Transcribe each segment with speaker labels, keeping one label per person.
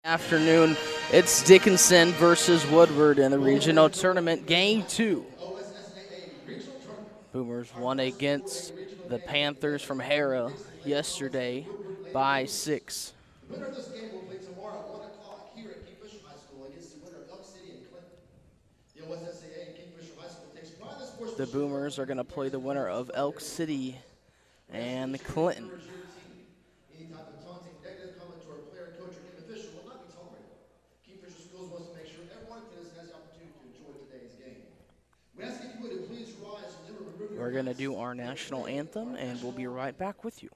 Speaker 1: Afternoon, it's Dickinson versus Woodward in the regional tournament, game 2. Boomers won against the Panthers from Hara yesterday by 6.
Speaker 2: The winner of this game will play tomorrow at 1 o'clock here at Kingfisher High School against the winner of Elk City and Clinton. The OSSAA and Kingfisher High School takes pride in the sports.
Speaker 1: The Boomers are going to play the winner of Elk City and Clinton.
Speaker 2: Any type of taunting, negative comment to our player, coach, or game official will not be tolerated. Kingfisher Schools wants to make sure everyone attendance has the opportunity to enjoy today's game. We ask if you would please rise and never remove your
Speaker 1: We're going to do our national anthem, and we'll be right back with you.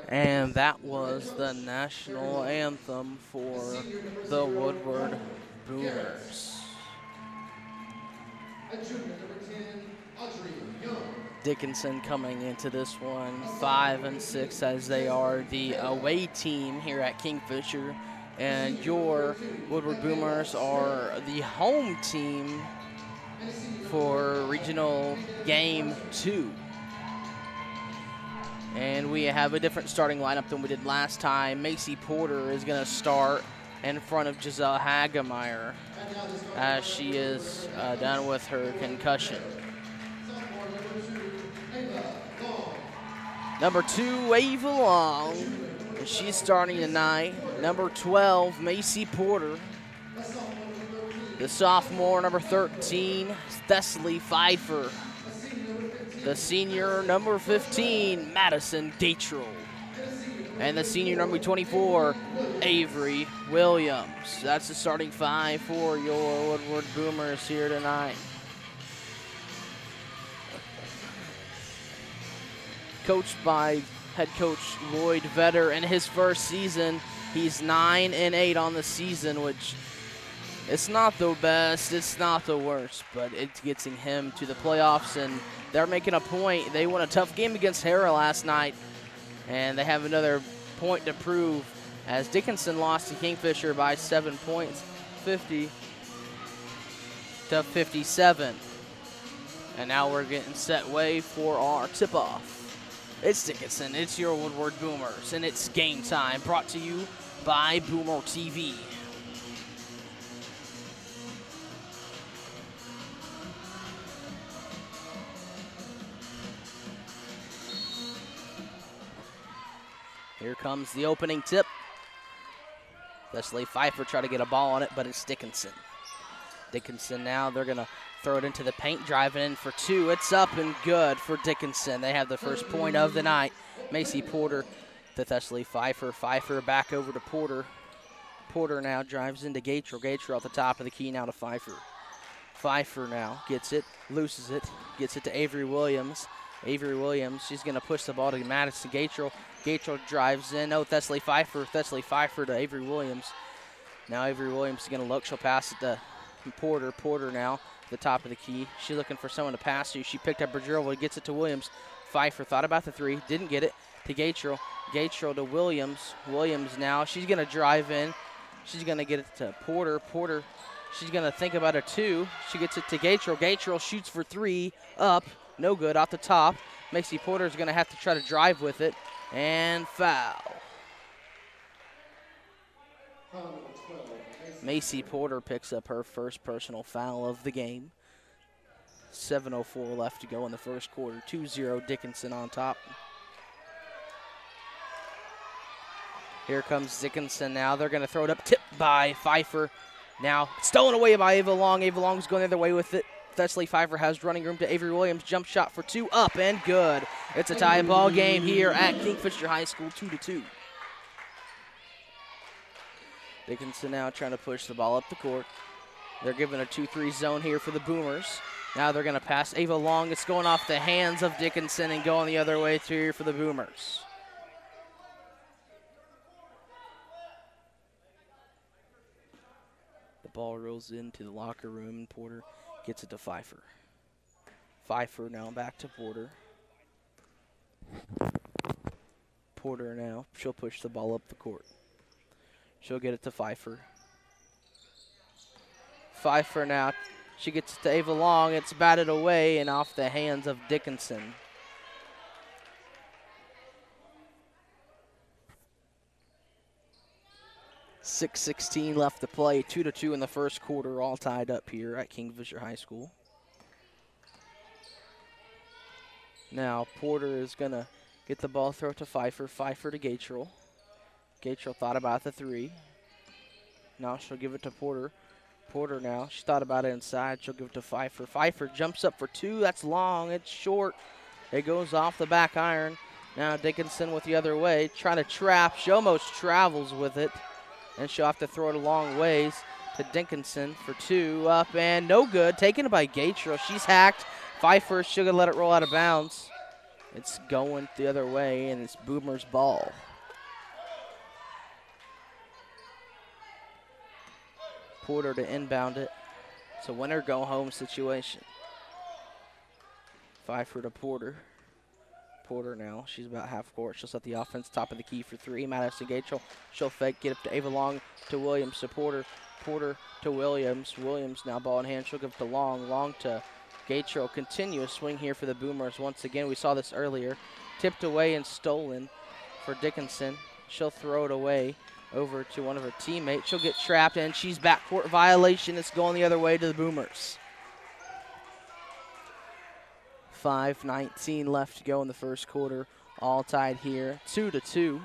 Speaker 1: And that was the national anthem for the Woodward Boomers. Dickinson coming into this one 5-6 as they are the away team here at Kingfisher, and your Woodward Boomers are the home team for regional game 2. And we have a different starting lineup than we did last time. Macy Porter is going to start in front of Giselle Hagemeyer as she is done with her concussion. Number 2, Ava Long, and she's starting tonight. Number 12, Macy Porter. The sophomore, number 13, Thessaly Pfeiffer. The senior, number 15, Madison Datrell. And the senior, number 24, Avery Williams. That's the starting 5 for your Woodward Boomers here tonight. Coached by head coach Lloyd Vetter in his first season. He's 9-8 on the season, which it's not the best, it's not the worst, but it's getting him to the playoffs, and they're making a point. They won a tough game against Hara last night, and they have another point to prove as Dickinson lost to Kingfisher by 7 points, 50-57. And now we're getting set way for our tip-off. It's Dickinson, it's your Woodward Boomers, and it's game time, brought to you by Boomer TV. Here comes the opening tip. Thessaly Pfeiffer try to get a ball on it, but it's Dickinson. Dickinson now, they're going to throw it into the paint, driving in for 2. It's up and good for Dickinson. They have the first point of the night. Macy Porter to Thessaly Pfeiffer. Pfeiffer back over to Porter. Porter now drives into Gatrell. Gatrell at the top of the key now to Pfeiffer. Pfeiffer now gets it, loses it, gets it to Avery Williams. Avery Williams, she's going to push the ball to Madison Gatrell. Gatrell drives in. Oh, Thessaly Pfeiffer. Thessaly Pfeiffer to Avery Williams. Now Avery Williams is going to look. She'll pass it to Porter. Porter now at the top of the key. She's looking for someone to pass to. She picked up her dribble. Gets it to Williams. Pfeiffer thought about the 3. Didn't get it. To Gatrell. Gatrell to Williams. Williams now. She's going to drive in. She's going to get it to Porter. Porter, she's going to think about a 2. She gets it to Gatrell. Gatrell shoots for 3. Up. No good. Off the top. Macy Porter is going to have to try to drive with it. And foul.
Speaker 2: Foul number 12,
Speaker 1: Macy Porter picks up her first personal foul of the game. 7:04 left to go in the first quarter. 2-0 Dickinson on top. Here comes Dickinson now. They're going to throw it up. Tipped by Pfeiffer. Now stolen away by Ava Long. Ava Long's going the other way with it. Thessaley Pfeiffer has running room to Avery Williams. Jump shot for 2. Up and good. It's a tie ball game here at Kingfisher High School, 2-2. Dickinson now trying to push the ball up the court. They're giving a 2-3 zone here for the Boomers. Now they're going to pass Ava Long. It's going off the hands of Dickinson and going the other way through here for the Boomers. The ball rolls into the locker room, and Porter gets it to Pfeiffer. Pfeiffer now back to Porter. Porter now, she'll push the ball up the court. She'll get it to Pfeiffer. Pfeiffer now, she gets it to Ava Long. It's batted away and off the hands of Dickinson. .6:16 left to play. 2-2 in the first quarter, all tied up here at Kingfisher High School. Now Porter is going to get the ball, throw it to Pfeiffer. Pfeiffer to Gatrell. Gatrell thought about the 3. Now she'll give it to Porter. Porter now, she thought about it inside. She'll give it to Pfeiffer. Pfeiffer jumps up for 2. That's long. It's short. It goes off the back iron. Now Dickinson with the other way, trying to trap. She almost travels with it. And she'll have to throw it a long ways to Dickinson for 2. Up and no good. Taken by Gatrell. She's hacked. Pfeiffer, she'll let it roll out of bounds. It's going the other way, and it's Boomer's ball. Porter to inbound it. It's a winner-go-home situation. Pfeiffer to Porter. Porter now, she's about half court. She'll set the offense, top of the key for 3. Madison Gatrell, she'll fake, get up to Ava Long, to Williams, to Porter. Porter to Williams. Williams now ball in hand. She'll give it to Long. Long to Gatrell. Continuous swing here for the Boomers. Once again, we saw this earlier. Tipped away and stolen for Dickinson. She'll throw it away over to one of her teammates. She'll get trapped, and she's backcourt violation. It's going the other way to the Boomers. 5:19 left to go in the first quarter. All tied here. 2-2.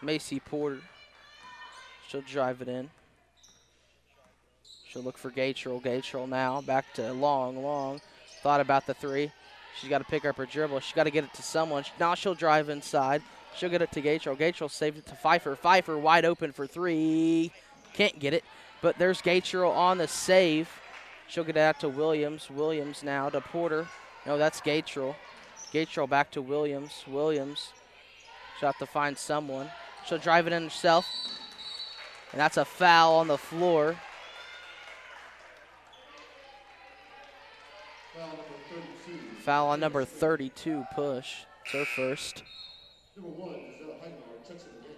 Speaker 1: Macy Porter. She'll drive it in. She'll look for Gatrell. Gatrell now back to Long. Long thought about the 3. She's got to pick up her dribble. She's got to get it to someone. Now she'll drive inside. She'll get it to Gatrell. Gatrell saved it to Pfeiffer. Pfeiffer wide open for 3. Can't get it, but there's Gatrell on the save. She'll get it out to Williams. Williams now to Porter. No, that's Gatrell. Gatrell back to Williams. Williams she'll have to find someone. She'll drive it in herself, and that's a foul on the floor. Foul on number 32, push. It's her first.
Speaker 2: Number 1 is Heidenauer, touching the game.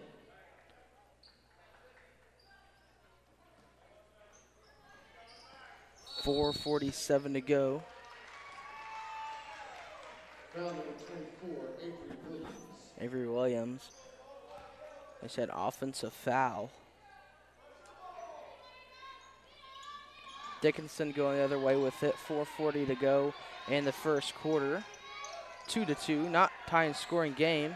Speaker 1: .447 to go.
Speaker 2: Foul number 24, Avery Williams.
Speaker 1: Avery Williams. They said offensive foul. Dickinson going the other way with it. 4:40 to go in the first quarter. 2-2, not tying scoring game.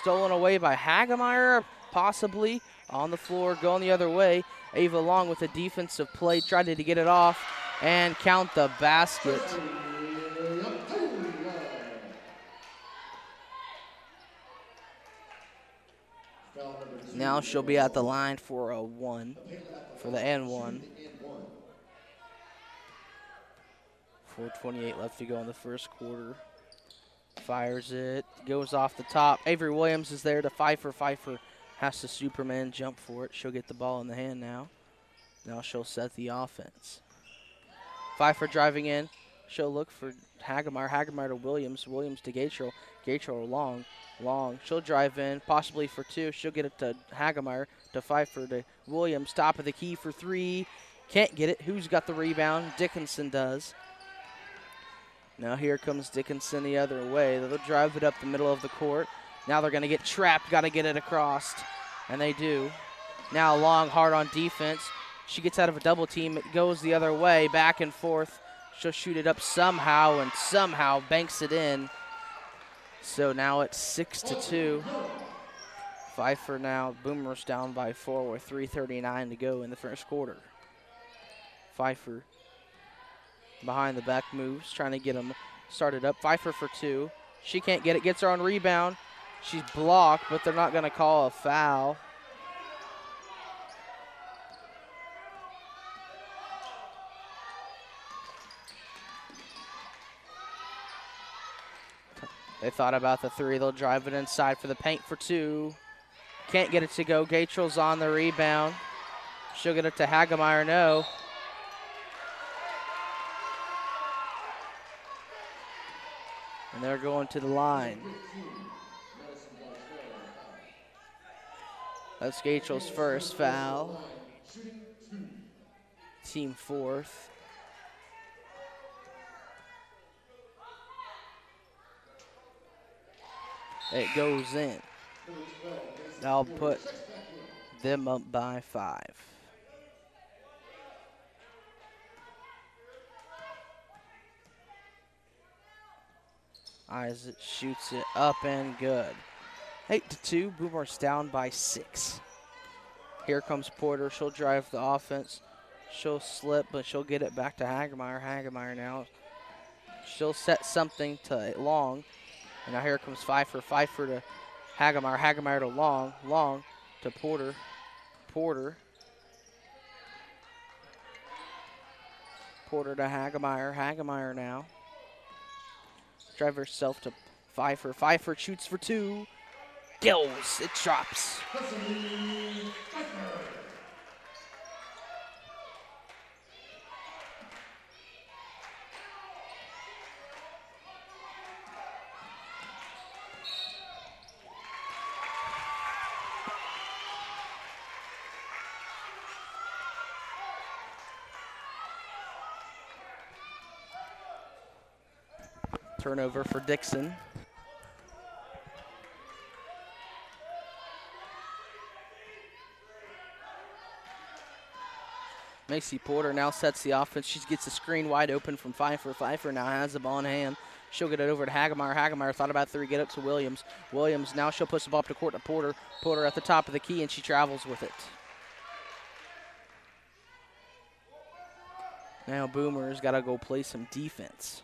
Speaker 1: Stolen away by Hagemeyer, possibly on the floor, going the other way. Ava Long with a defensive play, tried to get it off and count the basket. Now she'll be at the line for a 1, for the N1. 4:28 left to go in the first quarter. Fires it, goes off the top. Avery Williams is there to Pfeiffer. Pfeiffer has to Superman jump for it. She'll get the ball in the hand now. Now she'll set the offense. Pfeiffer driving in. She'll look for Hagemeyer. Hagemeyer to Williams. Williams to Gatrell. Gatrell Long. Long. She'll drive in, possibly for 2. She'll get it to Hagemeyer, to Pfeiffer, to Williams. Top of the key for 3. Can't get it. Who's got the rebound? Dickinson does. Now here comes Dickinson the other way. They'll drive it up the middle of the court. Now they're going to get trapped, got to get it across, and they do. Now Long hard on defense. She gets out of a double team. It goes the other way, back and forth. She'll shoot it up somehow and somehow banks it in. So now it's 6-2. Pfeiffer now, Boomers down by 4 with 3:39 to go in the first quarter. Pfeiffer behind the back moves, trying to get them started up. Pfeiffer for 2. She can't get it, gets her own rebound. She's blocked, but they're not going to call a foul. They thought about the 3. They'll drive it inside for the paint for 2. Can't get it to go. Gatrell's on the rebound. She'll get it to Hagemeyer. No. And they're going to the line. That's Gatrell's first foul. Team 4th. It goes in. That'll put them up by 5. Isaac shoots it up and good. 8-2, Boomers down by 6. Here comes Porter. She'll drive the offense. She'll slip, but she'll get it back to Hagemeyer. Hagemeyer now. She'll set something to Long. And now here comes Pfeiffer. Pfeiffer to Hagemeyer. Hagemeyer to Long. Long to Porter. Porter. Porter to Hagemeyer. Hagemeyer now. Drive herself to Pfeiffer. Pfeiffer shoots for 2. Gills. It drops. Turnover for Dixon. Macy Porter now sets the offense. She gets the screen wide open from Pfeiffer. Pfeiffer now has the ball in hand. She'll get it over to Hagemeyer. Hagemeyer thought about 3, get up to Williams. Williams now she'll push the ball up to court to Porter. Porter at the top of the key, and she travels with it. Now Boomers got to go play some defense.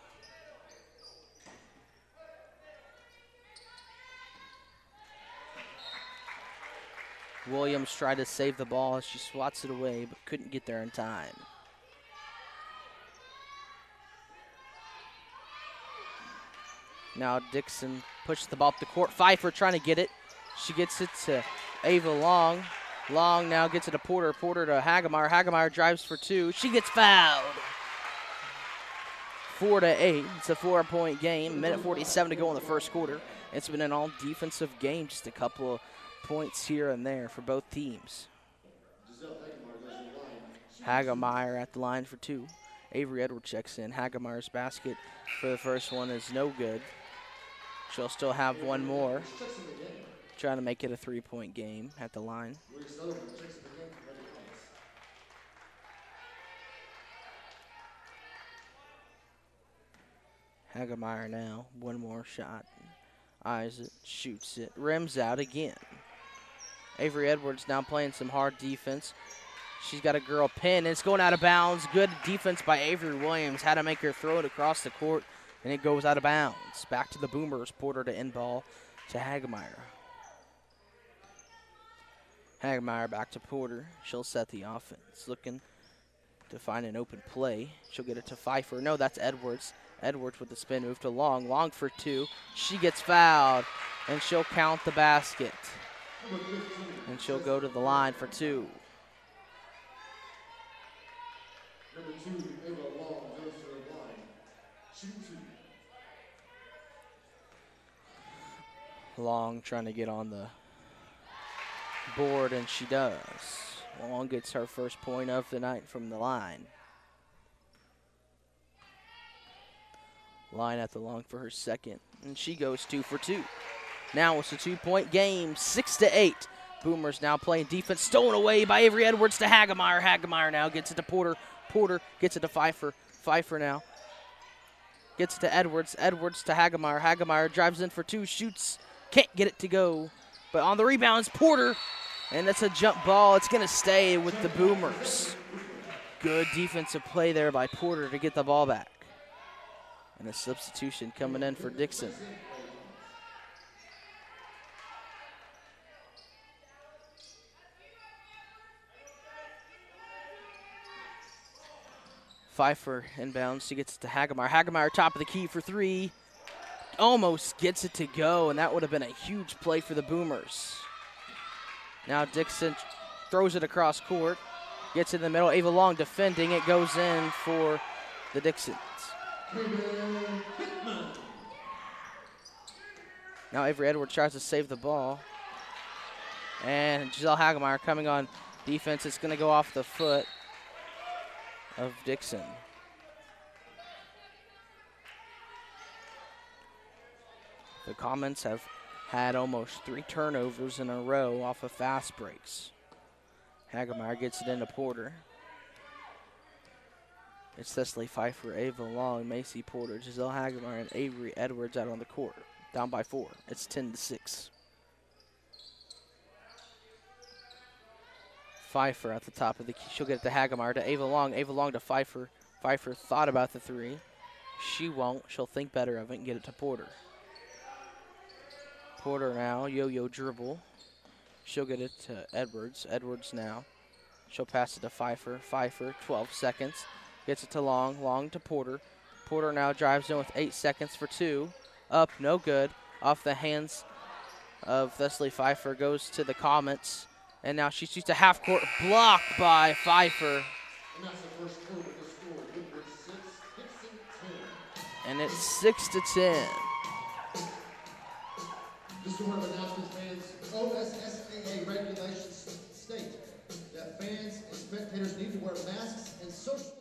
Speaker 1: Williams tried to save the ball as she swats it away, but couldn't get there in time. Now Dixon pushes the ball up the court. Pfeiffer trying to get it. She gets it to Ava Long. Long now gets it to Porter. Porter to Hagemeyer. Hagemeyer drives for 2. She gets fouled. 4-8. It's a 4-point game. Minute 47 to go in the first quarter. It's been an all-defensive game. Just a couple of points here and there for both teams. Hagemeyer at the line for 2. Avery Edwards checks in. Hagemeyer's basket for the first one is no good. She'll still have one more. Trying to make it a 3-point game at the line. Hagemeyer now, one more shot. Isaac shoots it, rims out again. Avery Edwards now playing some hard defense. She's got a girl pin, and it's going out of bounds. Good defense by Avery Williams. Had to make her throw it across the court, and it goes out of bounds. Back to the Boomers. Porter to end ball to Hagemeyer. Hagemeyer back to Porter. She'll set the offense. Looking to find an open play. She'll get it to Pfeiffer. No, that's Edwards. Edwards with the spin move to Long. Long for 2. She gets fouled, and she'll count the basket. And she'll go to the line for 2.
Speaker 2: Number 2, Ava Long goes to the line. Shoot 2.
Speaker 1: Long trying to get on the board, and she does. Long gets her first point of the night from the line. Line at the Long for her second, and she goes 2 for 2. Now it's a 2-point game, 6-8. Boomers now playing defense, stolen away by Avery Edwards to Hagemeyer. Hagemeyer now gets it to Porter. Porter gets it to Pfeiffer. Pfeiffer now gets it to Edwards. Edwards to Hagemeyer. Hagemeyer drives in for 2, shoots, can't get it to go. But on the rebounds, Porter, and that's a jump ball. It's going to stay with the Boomers. Good defensive play there by Porter to get the ball back. And a substitution coming in for Dixon. Pfeiffer inbounds. She gets it to Hagemeyer. Hagemeyer top of the key for 3. Almost gets it to go, and that would have been a huge play for the Boomers. Now Dixon throws it across court. Gets in the middle. Ava Long defending. It goes in for the Dixons. Now Avery Edwards tries to save the ball. And Giselle Hagemeyer coming on defense. It's going to go off the foot of Dixon. The Commons have had almost 3 turnovers in a row off of fast breaks. Hagemeyer gets it into Porter. It's Cecily Pfeiffer, Ava Long, Macy Porter, Giselle Hagemeyer, and Avery Edwards out on the court. Down by 4. It's 10-6. Pfeiffer at the top of the key. She'll get it to Hagemeyer, to Ava Long. Ava Long to Pfeiffer. Pfeiffer thought about the 3. She won't. She'll think better of it and get it to Porter. Porter now, yo-yo dribble. She'll get it to Edwards. Edwards now. She'll pass it to Pfeiffer. Pfeiffer, 12 seconds. Gets it to Long. Long to Porter. Porter now drives in with 8 seconds for 2. Up, no good. Off the hands of Cecily Pfeiffer. Goes to the Comets. And now she shoots a half-court block by Pfeiffer.
Speaker 2: And that's the first quarter of the score. Woodward 6, Dixon 10.
Speaker 1: And it's 6-10.
Speaker 2: Just a word of announcement, fans. OSSAA regulations state that fans and spectators need to wear masks and social.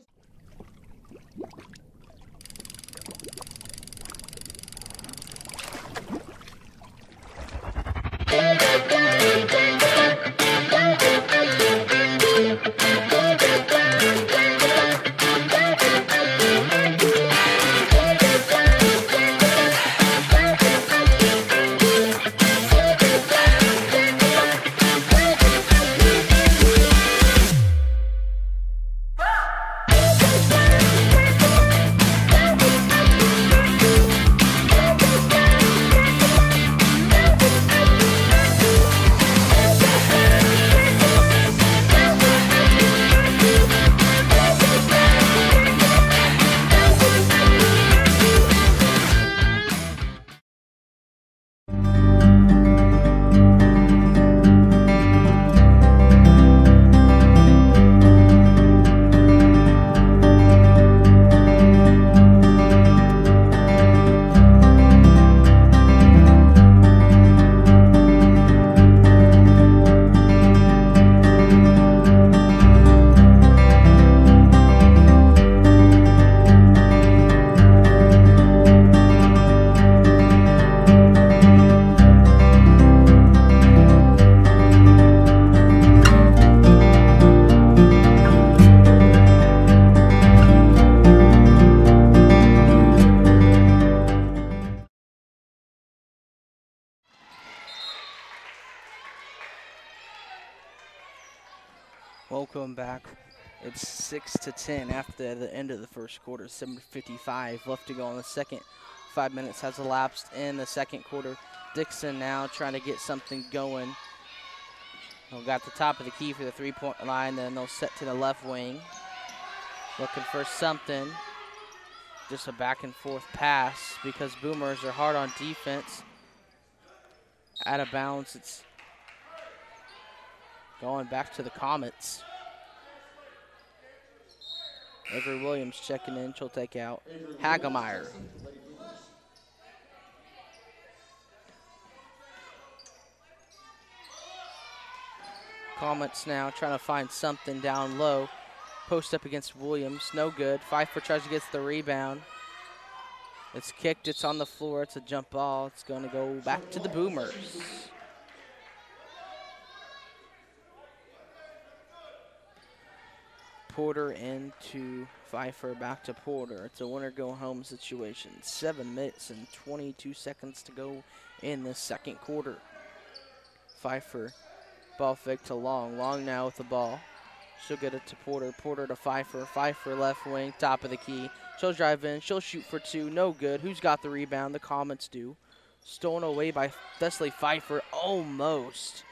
Speaker 1: Welcome back. It's 6-10 after the end of the first quarter. 7:55 left to go in the second. 5 minutes has elapsed in the second quarter. Dixon now trying to get something going. They'll got the top of the key for the 3-point line. Then they'll set to the left wing. Looking for something. Just a back and forth pass because Boomers are hard on defense. Out of bounds. It's going back to the Comets. Avery Williams checking in. She'll take out Hagemeyer. Comets now trying to find something down low. Post up against Williams. No good. Pfeiffer tries to get the rebound. It's kicked. It's on the floor. It's a jump ball. It's going to go back to the Boomers. Porter into Pfeiffer, back to Porter. It's a winner-go-home situation. 7 minutes and 22 seconds to go in the second quarter. Pfeiffer, ball fake to Long. Long now with the ball. She'll get it to Porter. Porter to Pfeiffer. Pfeiffer left wing, top of the key. She'll drive in. She'll shoot for 2. No good. Who's got the rebound? The Comets do. Stolen away by Thessaley Pfeiffer. Almost.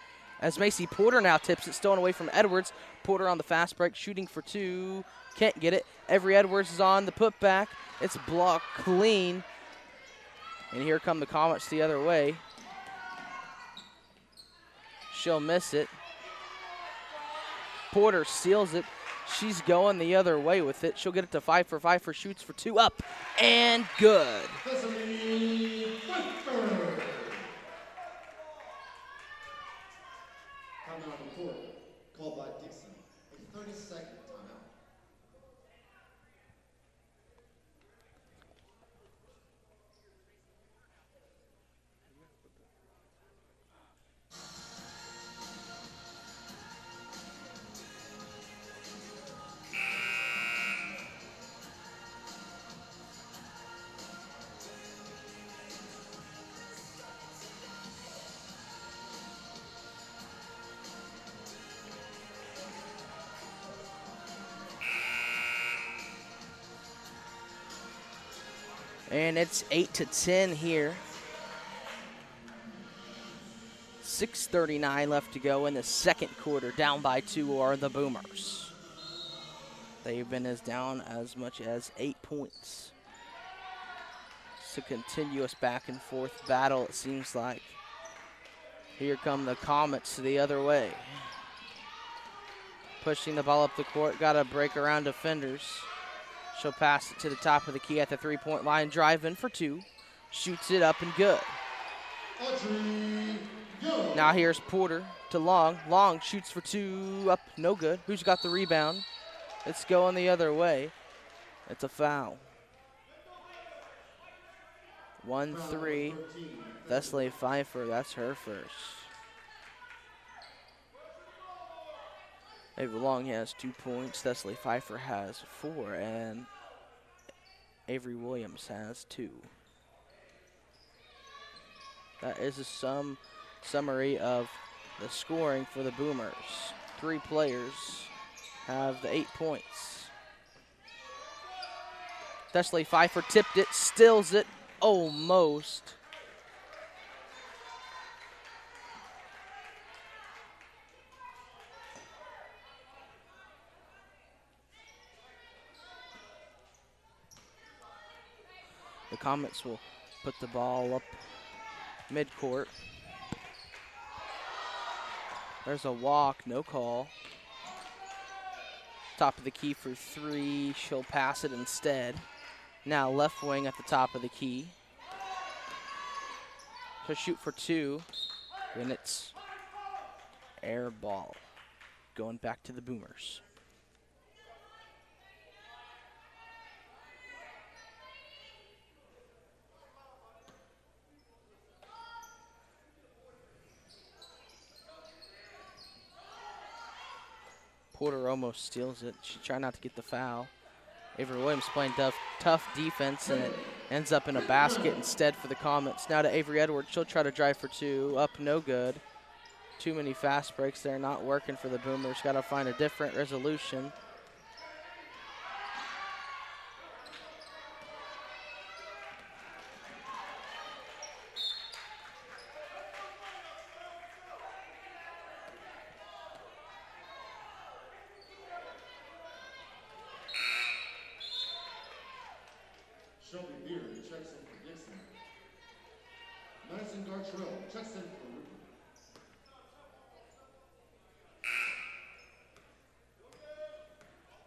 Speaker 1: As Macy Porter now tips it. Stolen away from Edwards. Porter on the fast break. Shooting for 2. Can't get it. Avery Edwards is on the putback. It's blocked clean. And here come the Comets the other way. She'll miss it. Porter steals it. She's going the other way with it. She'll get it to Pfeiffer. Pfeiffer shoots for 2. Up and good.
Speaker 2: Thessaley Pfeiffer. Timeout on the court, called by Dixon. A 30-second timeout.
Speaker 1: And it's 8-10 here. 6:39 left to go in the second quarter. Down by 2 are the Boomers. They've been as down as much as 8 points. It's a continuous back and forth battle, it seems like. Here come the Comets the other way. Pushing the ball up the court. Got to break around defenders. She'll pass it to the top of the key at the three-point line. Drive in for 2. Shoots it up and good. Now here's Porter to Long. Long shoots for 2. Up, no good. Who's got the rebound? It's going the other way. It's a foul. 1-3. Thessaley Pfeiffer, that's her first. Avery Long has 2 points. Thessaley Pfeiffer has 4, and Avery Williams has 2. That is a summary of the scoring for the Boomers. 3 players have the 8 points. Thessaley Pfeiffer tipped it, stills it, almost. The Comets will put the ball up midcourt. There's a walk, no call. Top of the key for 3. She'll pass it instead. Now left wing at the top of the key. She'll shoot for 2. And it's air ball. Going back to the Boomers. Porter almost steals it. She tried not to get the foul. Avery Williams playing tough defense, and it ends up in a basket instead for the Comets. Now to Avery Edwards. She'll try to drive for 2. Up, no good. Too many fast breaks there, not working for the Boomers. Got to find a different resolution.
Speaker 2: Shelby Beard checks in for Dixon. Madison Gartrell checks in for Woodward.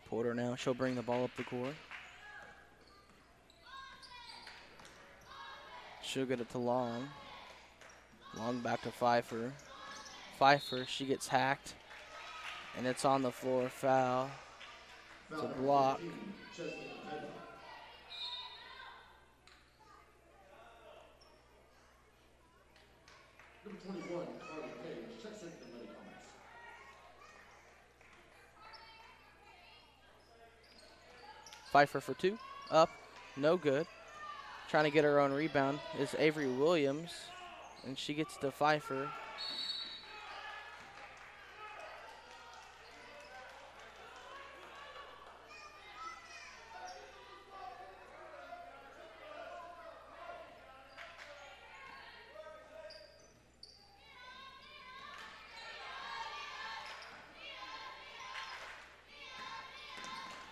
Speaker 1: Porter now, she'll bring the ball up the court. She'll get it to Long. Long back to Pfeiffer. Pfeiffer, she gets hacked. And it's on the floor, foul. It's a block.
Speaker 2: Number 21, Carter Page, checks in for Money Comments.
Speaker 1: Pfeiffer for 2, up, no good. Trying to get her own rebound is Avery Williams, and she gets to Pfeiffer.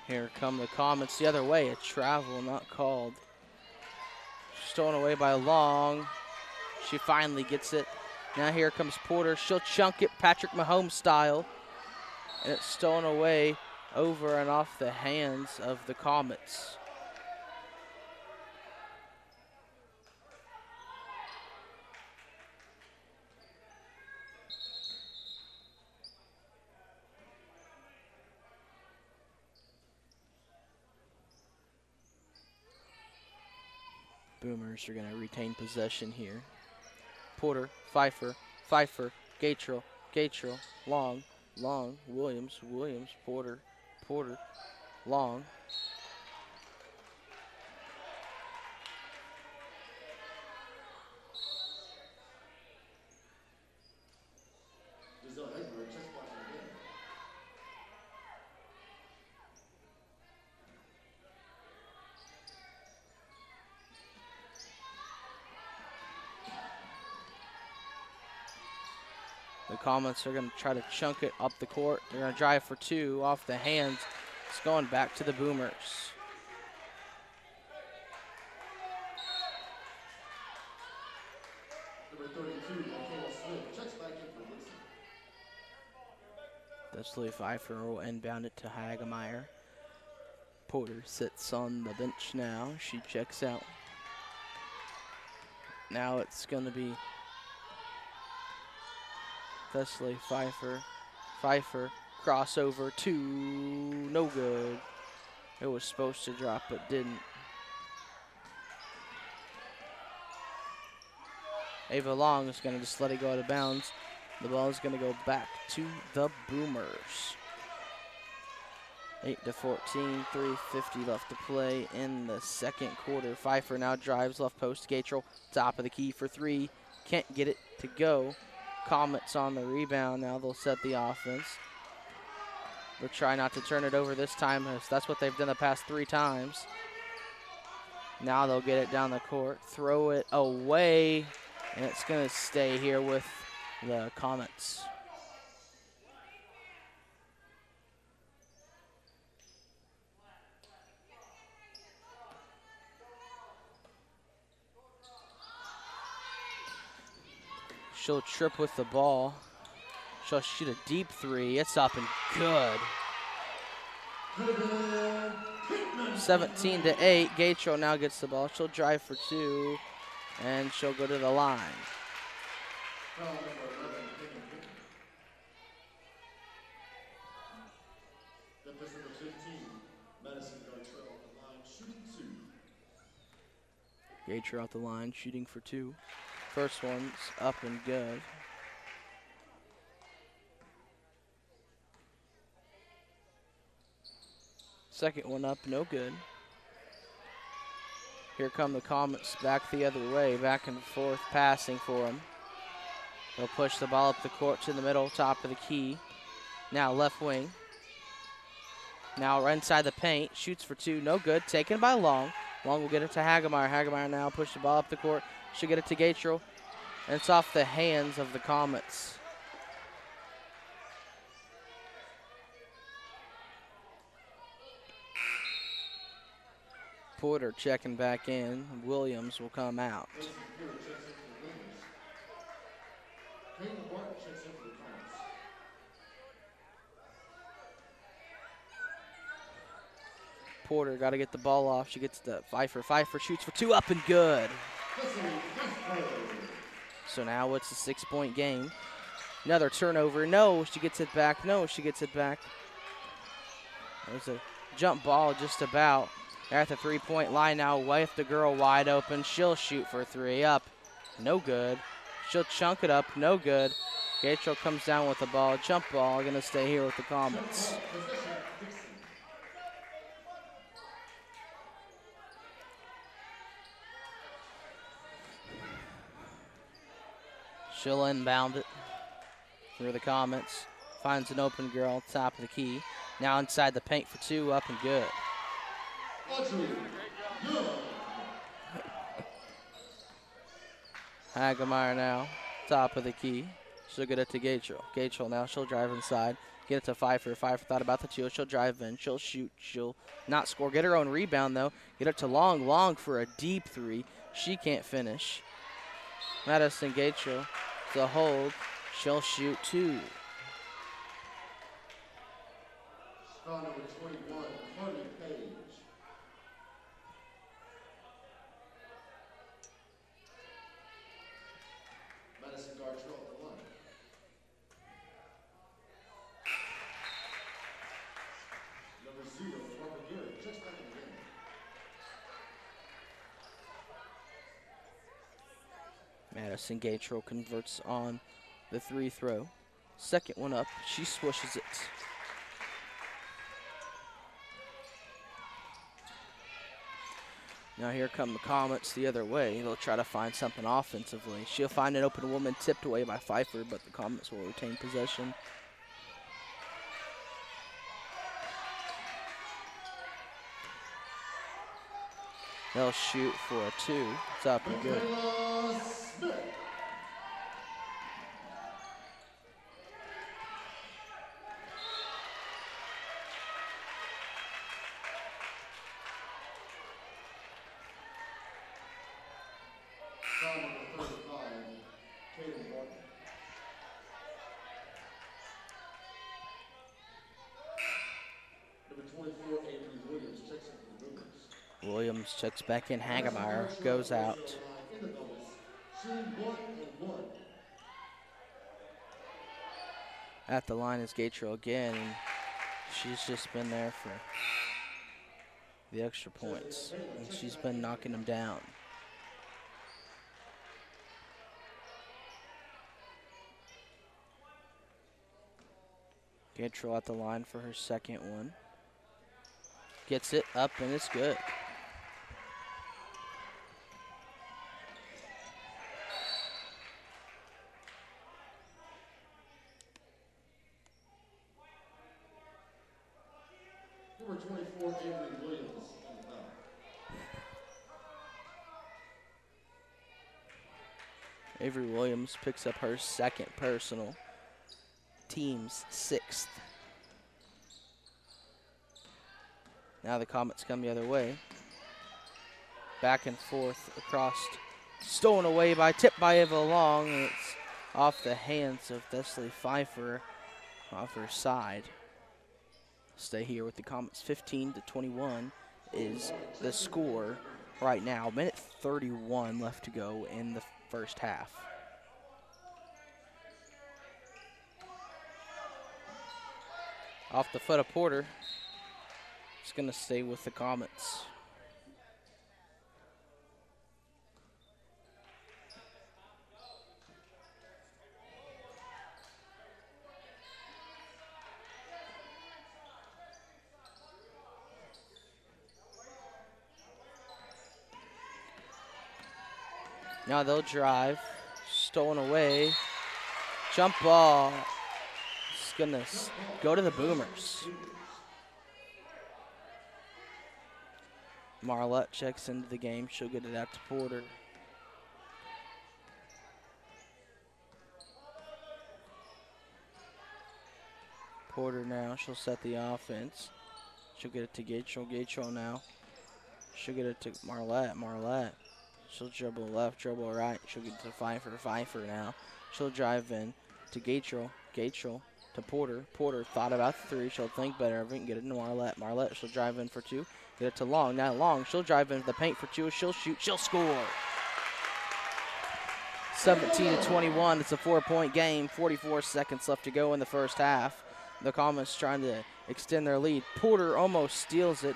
Speaker 1: Here come the comments the other way. A travel not called. Stolen away by Long. She finally gets it. Now here comes Porter. She'll chunk it Patrick Mahomes style. And it's stolen away over and off the hands of the Comets. Boomers are going to retain possession here. Porter, Pfeiffer, Gatrell, Long, Williams, Porter, Long. The Comets are going to try to chunk it up the court. They're going to drive for 2 off the hands. It's going back to the Boomers.
Speaker 2: Number 32, Michaela Smith, checks back in for Dixon.
Speaker 1: Leslie Pfeiffer will inbound it to Hagemeyer. Porter sits on the bench now. She checks out. Now it's going to be Leslie Pfeiffer, crossover 2, no good. It was supposed to drop but didn't. Ava Long is going to just let it go out of bounds. The ball is going to go back to the Boomers. 8-14, 3:50 left to play in the second quarter. Pfeiffer now drives left post. Gatrell, top of the key for 3. Can't get it to go. Comets on the rebound. Now they'll set the offense. They'll try not to turn it over this time, as that's what they've done the past 3 times. Now they'll get it down the court, throw it away, and it's going to stay here with the Comets. She'll trip with the ball. She'll shoot a deep 3. It's up and good. 17-8. Gatrell now gets the ball. She'll drive for 2, and she'll go to the line. Gatrell out the line, shooting for 2. First one's up and good. Second one up, no good. Here come the Comets back the other way, back and forth passing for them. They'll push the ball up the court to the middle, top of the key. Now left wing. Now right inside the paint, shoots for 2, no good, taken by Long. Long will get it to Hagemeyer. Hagemeyer now push the ball up the court. She'll get it to Gatrell. And it's off the hands of the Comets. Porter checking back in. Williams will come out. Porter got to get the ball off. She gets to Pfeiffer. Pfeiffer shoots for 2, up and good. So now it's a 6-point game. Another turnover. No, she gets it back. No, she gets it back. There's a jump ball just about. They're at the 3-point line now. With the girl wide open. She'll shoot for 3. Up. No good. She'll chunk it up. No good. Gatro comes down with the ball. Jump ball. Going to stay here with the Comets. She'll inbound it through the Comets. Finds an open girl, top of the key. Now inside the paint for two, up and good. Hagemeyer now, top of the key. She'll get it to Gatro. Gatro now, she'll drive inside. Get it to Pfeiffer. Pfeiffer thought about the two. She'll drive in. She'll shoot. She'll not score. Get her own rebound, though. Get it to Long. Long for a deep three. She can't finish. Madison Gatro, the hold. She'll shoot two.
Speaker 2: Star number 21, Carly Page. Madison Gartrell at the line. Number 0, Parker Garrett, checks back in the game.
Speaker 1: Madison Gatro converts on the three throw. Second one up, she swishes it. Now here come the Comets the other way. They'll try to find something offensively. She'll find an open woman tipped away by Pfeiffer, but the Comets will retain possession. They'll shoot for a two. It's up and good. Williams checks back in. Hagemeyer goes out. At the line is Gatro again. And she's just been there for the extra points. And she's been knocking them down. Gatro at the line for her second one. Gets it up and it's good.
Speaker 2: Number 24, Avery Williams.
Speaker 1: Avery Williams picks up her second personal. Team's sixth. Now the Comets come the other way. Back and forth across. Stolen away by, tipped by Eva Long. And it's off the hands of Thessaley Pfeiffer off her side. Stay here with the Comets. 15-21 is the score right now. Minute 31 left to go in the first half. Off the foot of Porter. It's going to stay with the Comets. Now they'll drive. Stolen away. Jump ball. It's going to go to the Boomers. Marlette checks into the game. She'll get it out to Porter. Porter now. She'll set the offense. She'll get it to Gatro. Gatro now. She'll get it to Marlette. Marlette. She'll dribble left, dribble right. She'll get it to Pfeiffer. Pfeiffer now. She'll drive in to Gatro. Gatro to Porter. Porter thought about the three. She'll think better of it and get it to Marlette. Marlette, she'll drive in for two. Get it to Long. Now Long, she'll drive into the paint for two. She'll shoot. She'll score. 17-21. It's a 4-point game. 44 seconds left to go in the first half. The Comets trying to extend their lead. Porter almost steals it.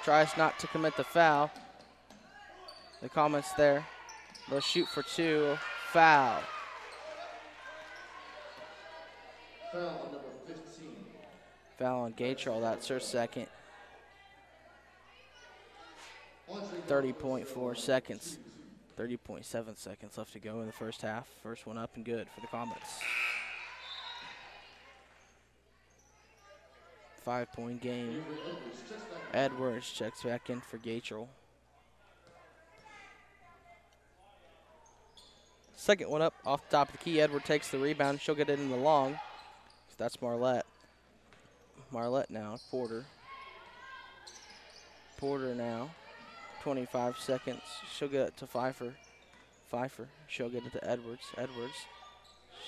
Speaker 1: Tries not to commit the foul. The Comets there. They'll shoot for two. foul.
Speaker 2: Foul on number 15.
Speaker 1: Foul on Gatrell. That's her second.
Speaker 2: Andre
Speaker 1: 30.4 seconds. 30.7 seconds left to go in the first half. First one up and good for the Comets. 5-point game. Edwards checks back in for Gatrell. Second one up off the top of the key. Edward takes the rebound. She'll get it in the long. That's Marlette. Marlette now. Porter. Porter now. 25 seconds. She'll get it to Pfeiffer. Pfeiffer. She'll get it to Edwards. Edwards.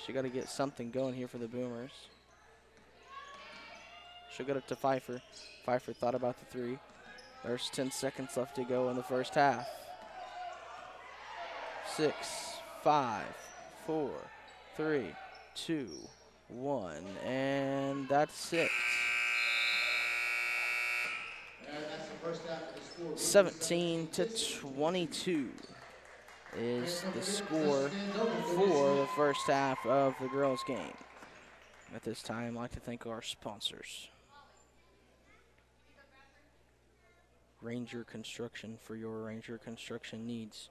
Speaker 1: She got to get something going here for the Boomers. She'll get it to Pfeiffer. Pfeiffer thought about the three. There's 10 seconds left to go in the first half. 6, 5, 4, 3, 2, 1, and that's it.
Speaker 2: And that's the first half of the score.
Speaker 1: 17-22 is the score for the first half of the girls' game. At this time, I'd like to thank our sponsors. Ranger Construction for your Ranger Construction needs.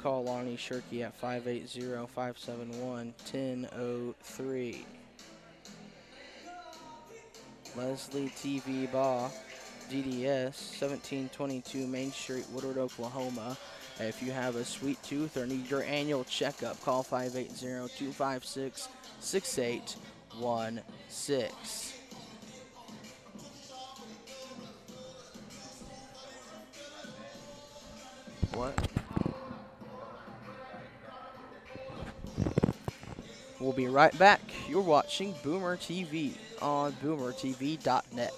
Speaker 1: Call Lonnie Shirkey at 580-571-1003. Leslie TV Baugh, DDS, 1722 Main Street, Woodward, Oklahoma. If you have a sweet tooth or need your annual checkup, call 580-256-6816. What? We'll be right back. You're watching Boomer TV on boomertv.net.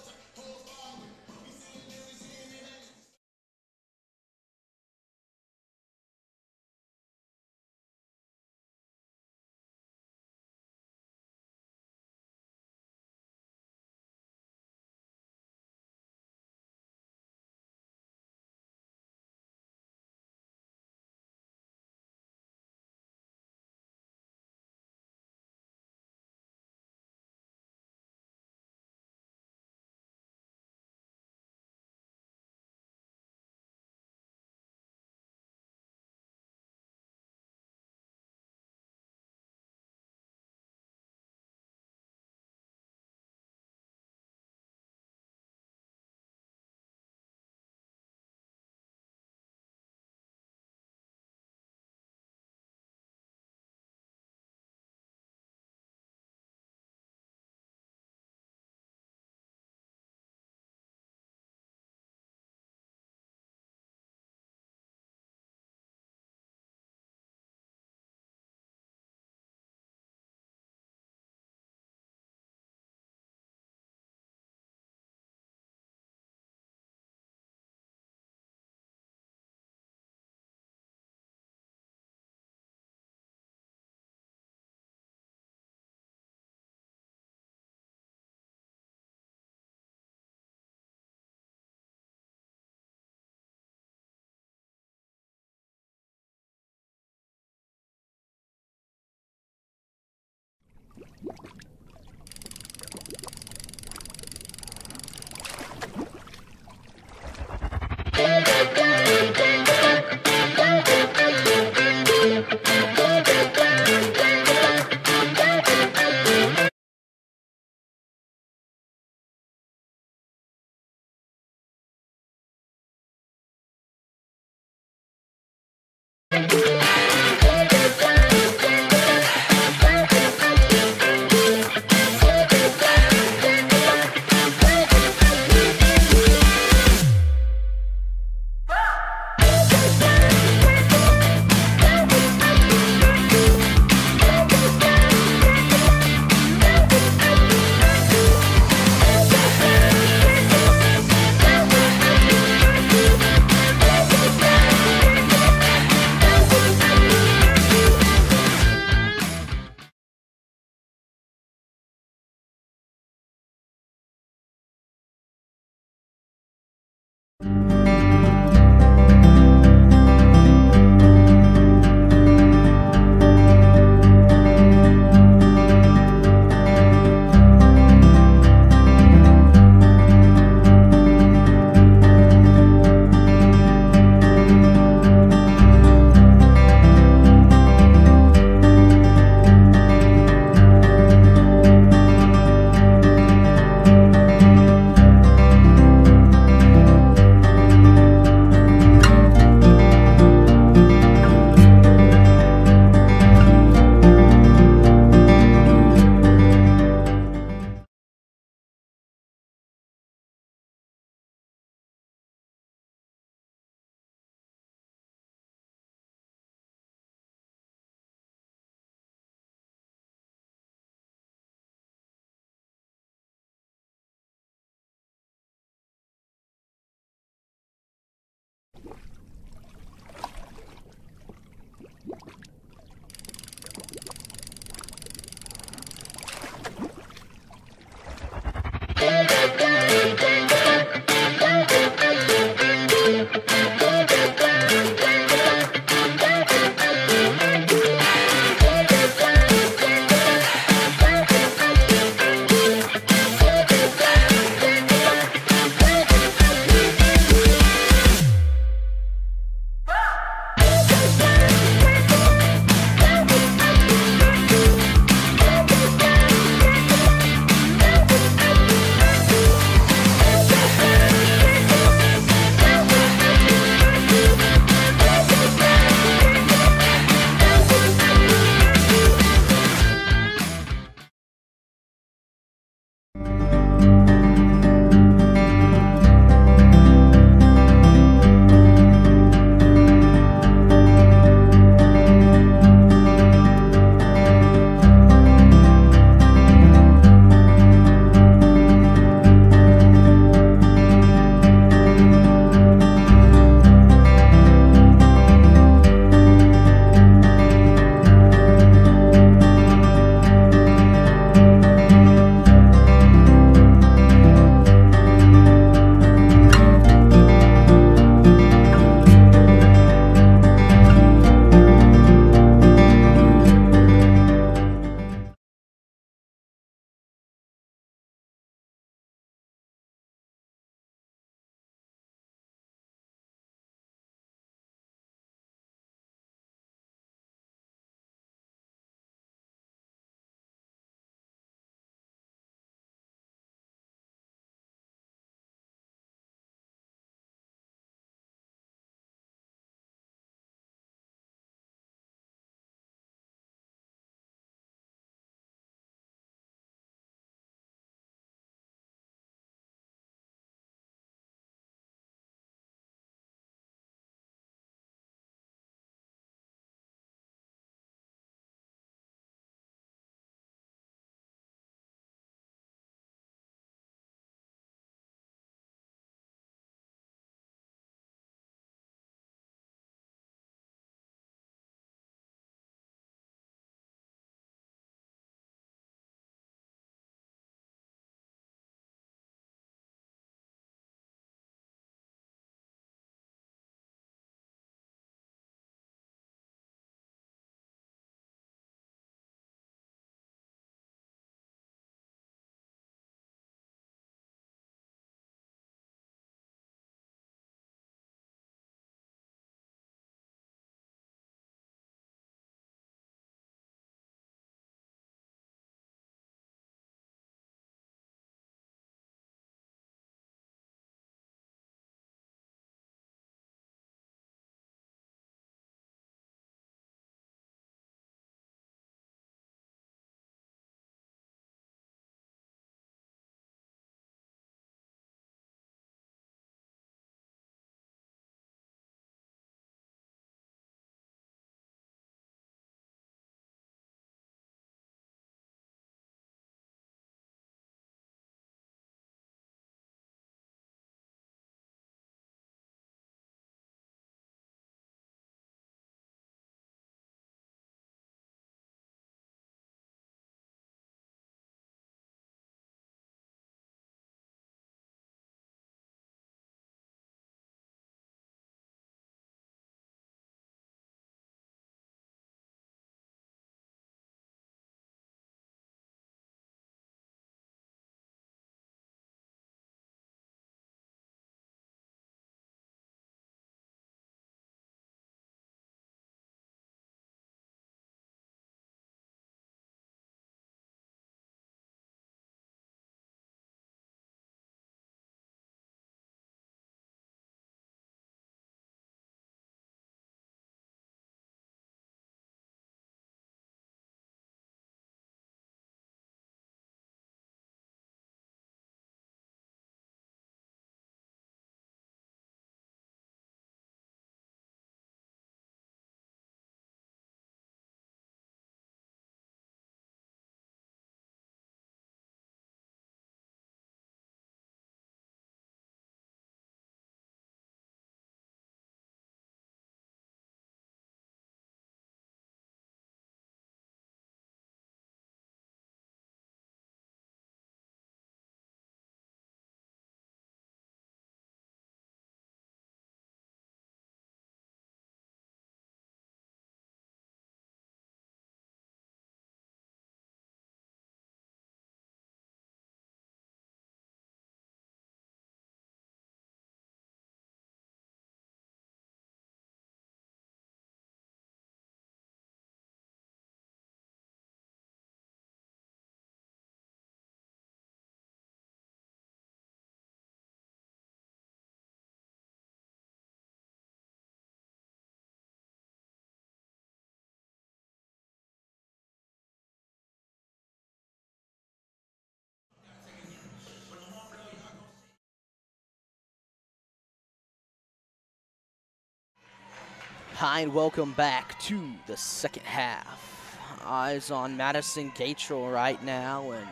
Speaker 1: Hi, and welcome back to the second half. Eyes on Madison Gatrell right now, and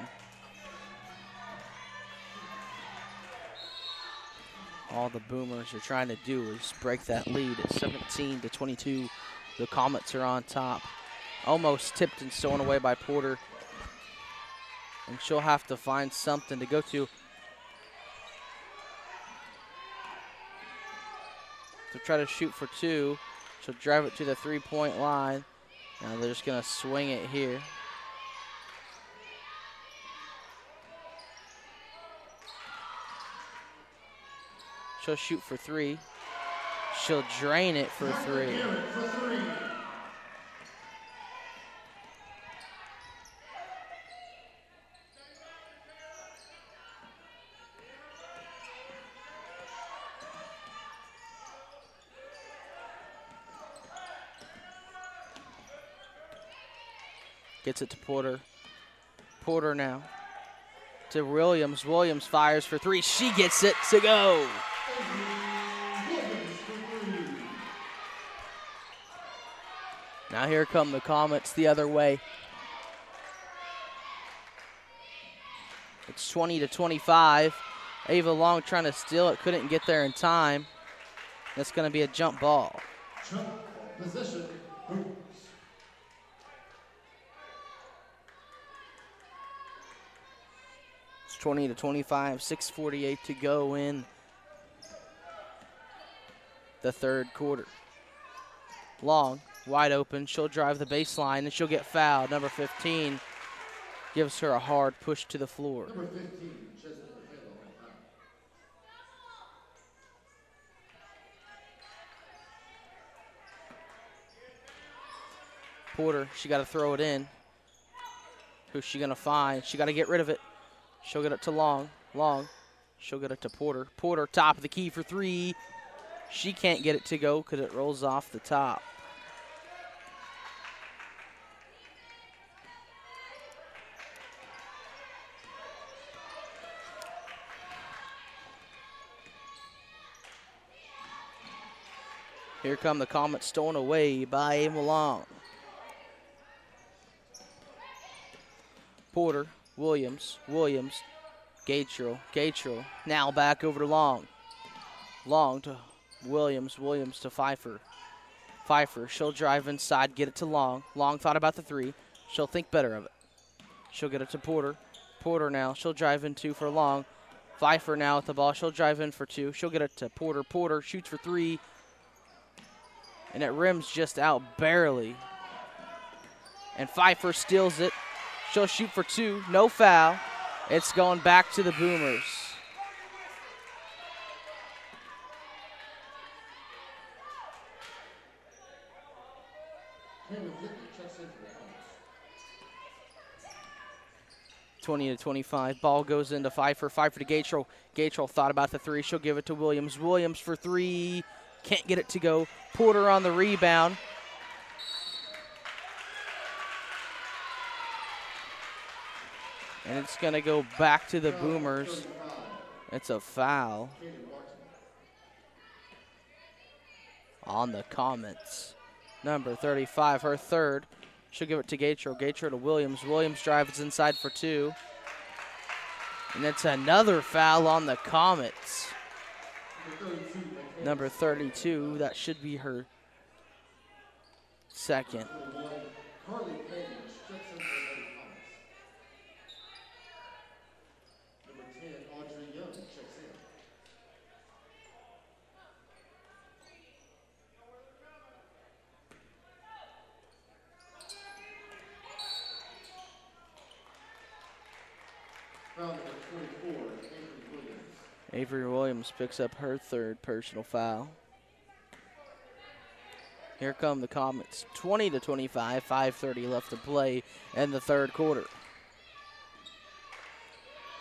Speaker 1: all the Boomers are trying to do is break that lead at 17-22. The Comets are on top. Almost tipped and stolen away by Porter. And she'll have to find something to go to. To try to shoot for two. She'll drive it to the three-point line. Now they're just going to swing it here. She'll shoot for three. She'll drain it for three. Gets it to Porter. Porter now to Williams. Williams fires for three. She gets it to go. Now here come the Comets the other way. It's 20-25. Ava Long trying to steal it. Couldn't get there in time. That's going to be a jump ball.
Speaker 2: Jump position.
Speaker 1: It's 20-25, 6:48 to go in the third quarter. Long, wide open. She'll drive the baseline and she'll get fouled. Number 15 gives her a hard push to the floor.
Speaker 2: Number 15, Chesney.
Speaker 1: Porter, she got to throw it in. Who's she going to find? She got to get rid of it. She'll get it to Long. Long. She'll get it to Porter. Porter, top of the key for three. She can't get it to go because it rolls off the top. Here come the Comets, stolen away by Ava Long. Porter, Williams, Gatrell, now back over to Long. Long to Williams, Williams to Pfeiffer. Pfeiffer, she'll drive inside, get it to Long. Long thought about the three. She'll think better of it. She'll get it to Porter. Porter now, she'll drive in two for Long. Pfeiffer now with the ball, she'll drive in for two. She'll get it to Porter. Porter shoots for three. And it rims just out barely. And Pfeiffer steals it. She'll shoot for two, no foul. It's going back to the Boomers.
Speaker 2: Checks in for the Comets.
Speaker 1: 20-25. Ball goes into Pfeiffer. Pfeiffer to Gatrell. Gatrell thought about the three. She'll give it to Williams. Williams for three. Can't get it to go. Porter on the rebound. And it's going to go back to the Boomers. It's a foul on the Comets. Number 35, her third. She'll give it to Gatrell. Gatrell to Williams. Williams drives inside for two. And it's another foul on the Comets. Number 32, that should be her second. Avery Williams picks up her third personal foul. Here come the Comets, 20-25, 5:30 left to play in the third quarter.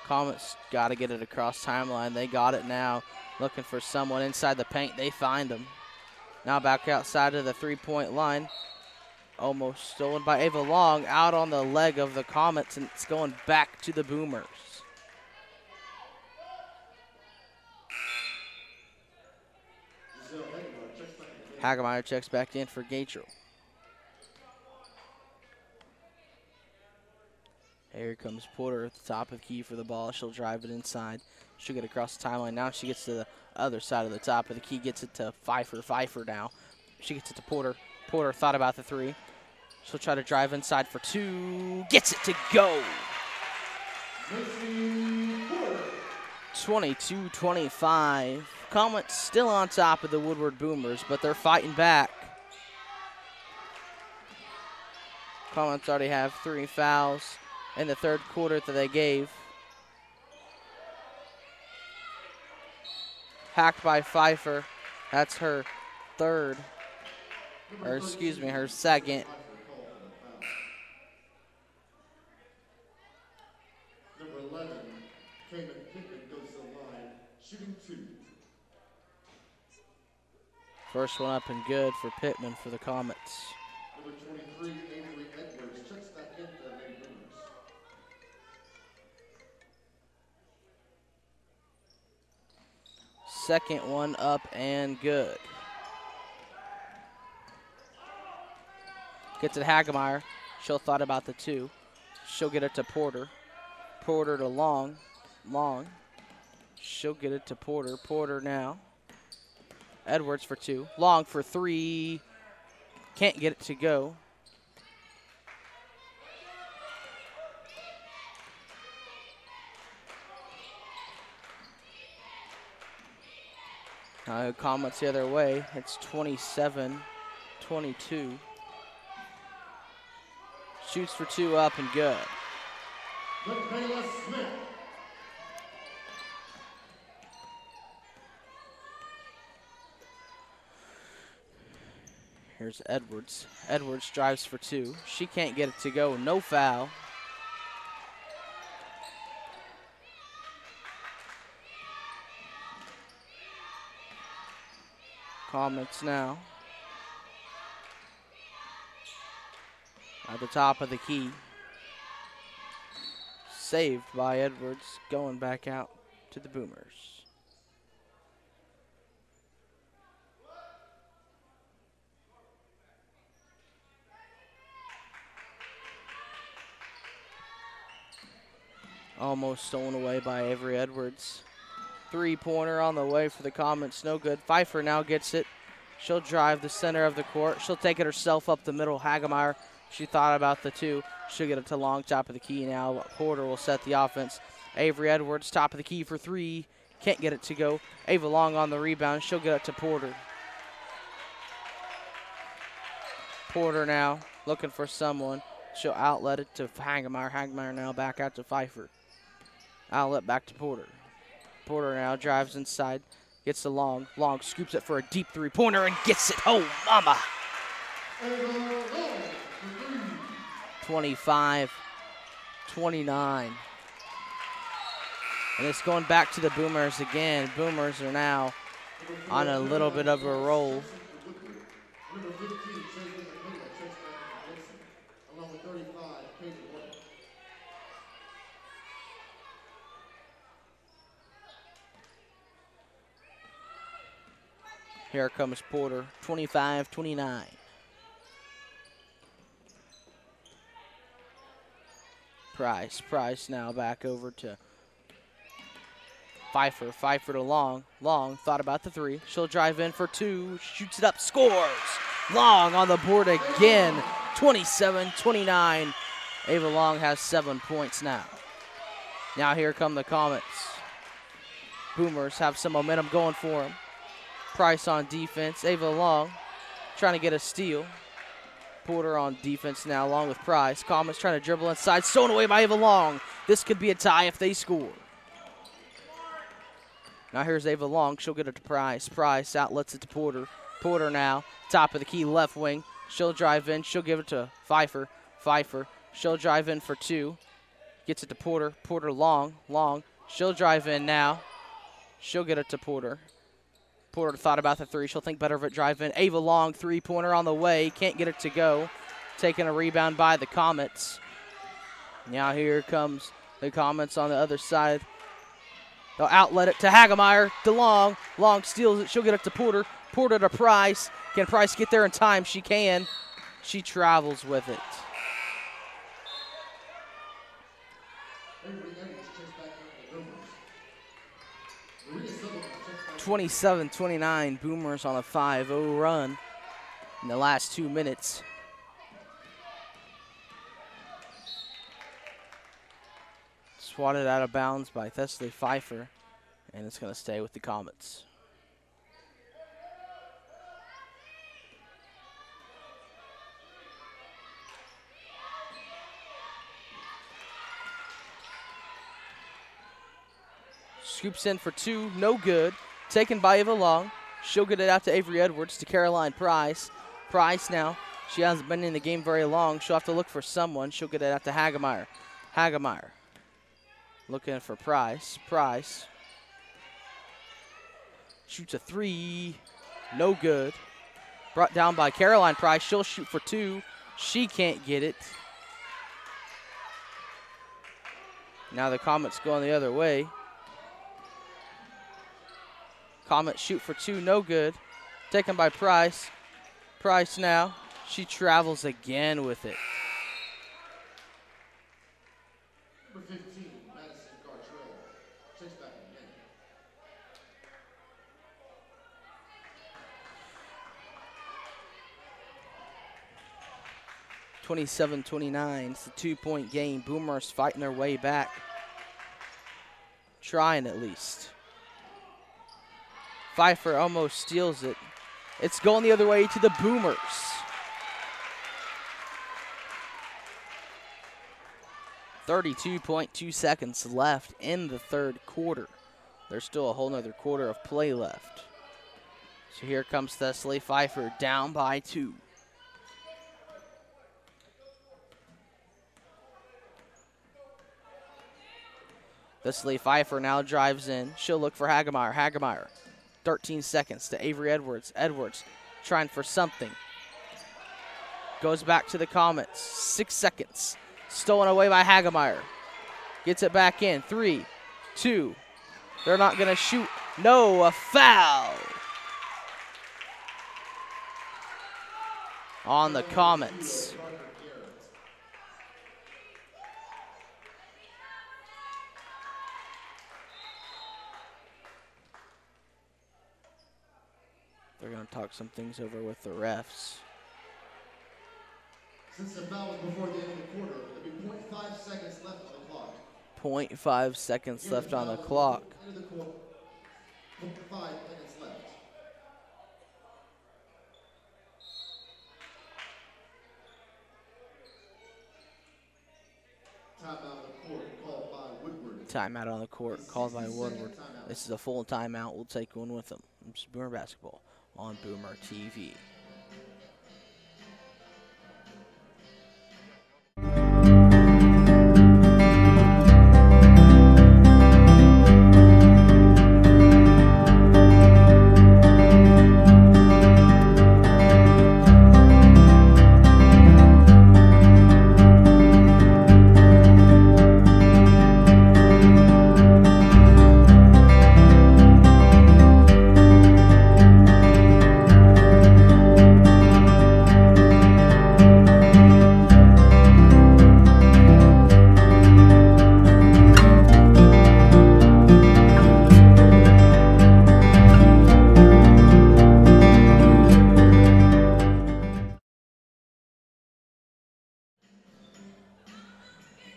Speaker 1: Comets got to get it across timeline. They got it now. Looking for someone inside the paint. They find him. Now back outside of the three-point line. Almost stolen by Ava Long, out on the leg of the Comets, and it's going back to the Boomers. Hagemeyer checks back in for Gatro. Here comes Porter at the top of the key for the ball. She'll drive it inside. She'll get across the timeline. Now she gets to the other side of the top of the key. Gets it to Pfeiffer. Pfeiffer now. She gets it to Porter. Porter thought about the three. She'll try to drive inside for two. Gets it to go. 22-25. Comets still on top of the Woodward Boomers, but they're fighting back. Comets already have 3 fouls in the third quarter that they gave. Hacked by Pfeiffer. That's her third, or excuse me, her second.
Speaker 2: Number 11, Pittman goes to the line, shooting 2.
Speaker 1: First one up and good for Pittman for the Comets.
Speaker 2: Number 23, Avery Edwards, checks back in for the Lady Boomers.
Speaker 1: Second one up and good. Gets it Hagemeyer. She'll thought about the two. She'll get it to Porter. Porter to Long. Long. She'll get it to Porter. Porter now. Edwards for 2. Long for 3. Can't get it to go. Comets the other way. It's 27-22. Shoots for 2 up and good.
Speaker 2: Michaela Smith.
Speaker 1: Here's Edwards. Edwards drives for 2. She can't get it to go. No foul. Comets now. At the top of the key. Saved by Edwards, going back out to the Boomers. Almost stolen away by Avery Edwards. Three-pointer on the way for the Comets, no good. Pfeiffer now gets it. She'll drive the center of the court. She'll take it herself up the middle. Hagemeyer, she thought about the 2. She'll get it to Long, top of the key now. Porter will set the offense. Avery Edwards, top of the key for 3. Can't get it to go. Ava Long on the rebound. She'll get it to Porter. Porter now looking for someone. She'll outlet it to Hagemeyer. Hagemeyer now back out to Pfeiffer. Outlet back to Porter. Porter now drives inside, gets to Long. Long scoops it for a deep three-pointer and gets it. Oh, mama. 25-29. And it's going back to the Boomers again. Boomers are now on a little bit of a roll.
Speaker 2: Number 15, along with 35, Kate Wood.
Speaker 1: Here comes Porter, 25-29. Price now back over to Pfeiffer. Pfeiffer to Long. Long thought about the 3. She'll drive in for 2. Shoots it up. Scores. Long on the board again. 27-29. Ava Long has 7 points now. Now here come the Comets. Boomers have some momentum going for them. Price on defense. Ava Long trying to get a steal. Porter on defense now along with Price. Comets trying to dribble inside. Stolen away by Ava Long. This could be a tie if they score. Now here's Ava Long. She'll get it to Price. Price outlets it to Porter. Porter now, top of the key, left wing. She'll drive in. She'll give it to Pfeiffer. Pfeiffer. She'll drive in for 2. Gets it to Porter. Porter Long. Long. She'll drive in now. She'll get it to Porter. Porter thought about the 3. She'll think better of it. Drive in. Ava Long, three-pointer on the way. Can't get it to go. Taking a rebound by the Comets. Now here comes the Comets on the other side. They'll outlet it to Hagemeyer, to Long. Long steals it. She'll get it to Porter. Porter to Price. Can Price get there in time? She can. She travels with it. 27-29, Boomers on a 5-0 run in the last 2 minutes. Swatted out of bounds by Thessaly Pfeiffer, and it's going to stay with the Comets. Scoops in for 2, no good. Taken by Eva Long. She'll get it out to Avery Edwards to Caroline Price. Price now, she hasn't been in the game very long. She'll have to look for someone. She'll get it out to Hagemeyer. Hagemeyer looking for Price. Price shoots a 3, no good. Brought down by Caroline Price. She'll shoot for 2. She can't get it. Now the Comets going the other way. Comets shoot for 2, no good. Taken by Price. Price now. She travels again with it.
Speaker 2: Number 15, Madison Gartrell. Checks back again.
Speaker 1: 27-29. It's a 2-point game. Boomers fighting their way back. Trying at least. Pfeiffer almost steals it. It's going the other way to the Boomers. .2 seconds left in the third quarter. There's still a whole nother quarter of play left. So here comes Thessaly Pfeiffer down by 2. Thessaly Pfeiffer now drives in. She'll look for Hagemeyer. Hagemeyer. 13 seconds to Avery Edwards. Edwards trying for something. Goes back to the Comets. 6 seconds. Stolen away by Hagemeyer. Gets it back in. 3, 2. They're not going to shoot. No, a foul on the Comets. They're going to talk some things over with the refs.
Speaker 2: Since the foul was before the end of the quarter, there'll be 0.5 seconds left on the clock.
Speaker 1: 0.5 seconds left on the clock.
Speaker 2: End of the quarter. 5 minutes left. Timeout on the court called by Woodward.
Speaker 1: Timeout on the court called by Woodward. This is a full timeout. We'll take one with them. It's Boomer Basketball on Boomer TV.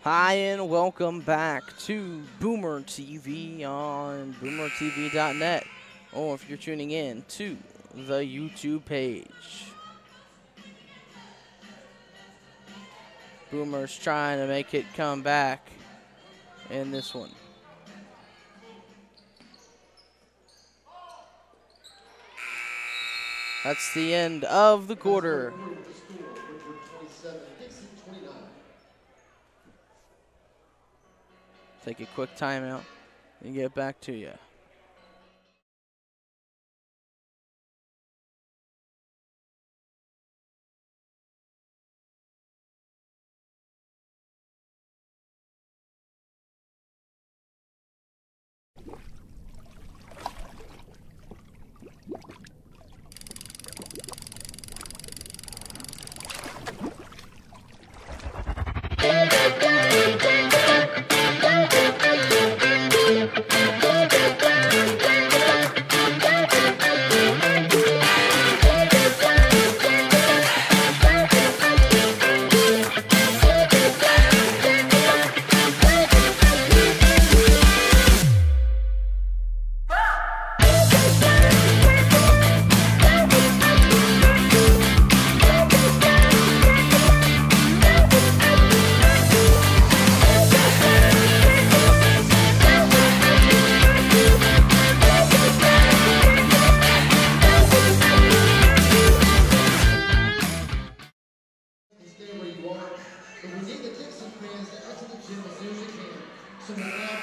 Speaker 1: Hi, and welcome back to Boomer TV on boomertv.net, or if you're tuning in to the YouTube page. Boomers trying to make it come back in this one. That's the end of the quarter. Take a quick timeout and get back to you.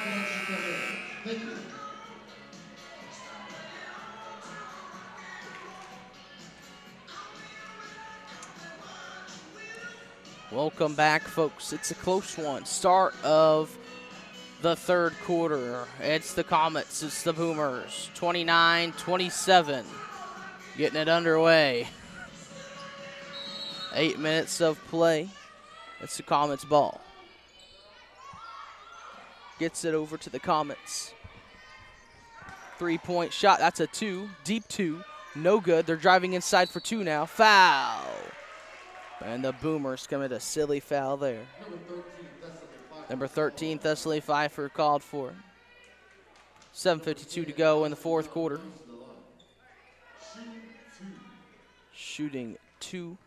Speaker 2: minutes should come in. Thank you.
Speaker 1: Welcome back, folks. It's a close one. Start of the third quarter. It's the Comets. It's the Boomers. 29-27. Getting it underway. 8 minutes of play. It's the Comets' ball. Gets it over to the Comets. 3-point shot. That's a 2. Deep 2. No good. They're driving inside for 2 now. Foul. And the Boomers commit a silly foul there. Number 13, Thessaly Pfeiffer called for it. 7:52 to go in the fourth quarter. Shooting 2.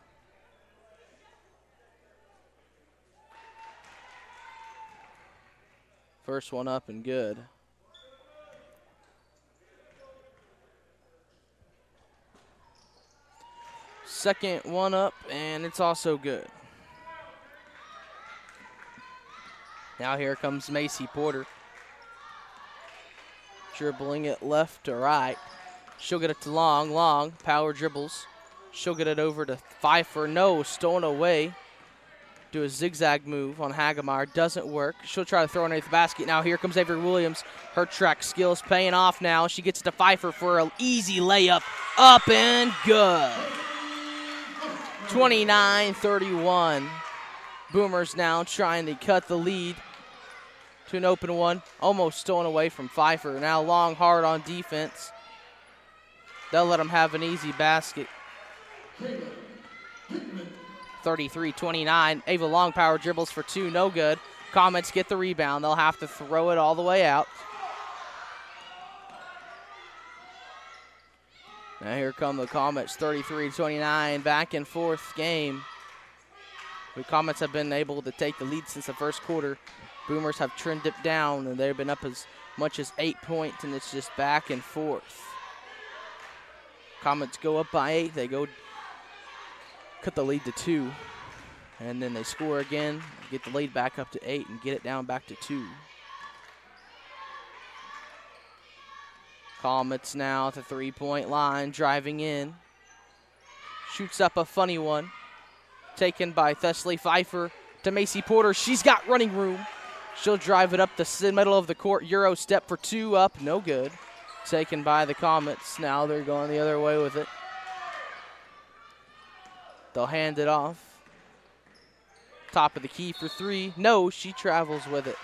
Speaker 1: First one up and good. Second one up, and it's also good. Now here comes Macy Porter. Dribbling it left to right. She'll get it to Long. Power dribbles. She'll get it over to Pfeiffer. No, stolen away. Do a zigzag move on Hagemeyer. Doesn't work. She'll try to throw it underneath the basket. Now here comes Avery Williams. Her track skills paying off now. She gets it to Pfeiffer for an easy layup. Up and good. 29-31. Boomers now trying to cut the lead to an open one. Almost stolen away from Pfeiffer. Now Long hard on defense. They'll let them have an easy basket. 33-29. Ava Long power dribbles for 2. No good. Comets get the rebound. They'll have to throw it all the way out. Now here come the Comets, 33-29, back and forth game. The Comets have been able to take the lead since the first quarter. Boomers have trimmed it down, and they've been up as much as 8 points, and it's just back and forth. Comets go up by 8. They go cut the lead to 2, and then they score again, get the lead back up to 8, and get it down back to 2. Comets now at the 3-point line, driving in. Shoots up a funny one. Taken by Thessaly Pfeiffer to Macy Porter. She's got running room. She'll drive it up the middle of the court. Euro step for 2 up. No good. Taken by the Comets. Now they're going the other way with it. They'll hand it off. Top of the key for 3. No, she travels with it.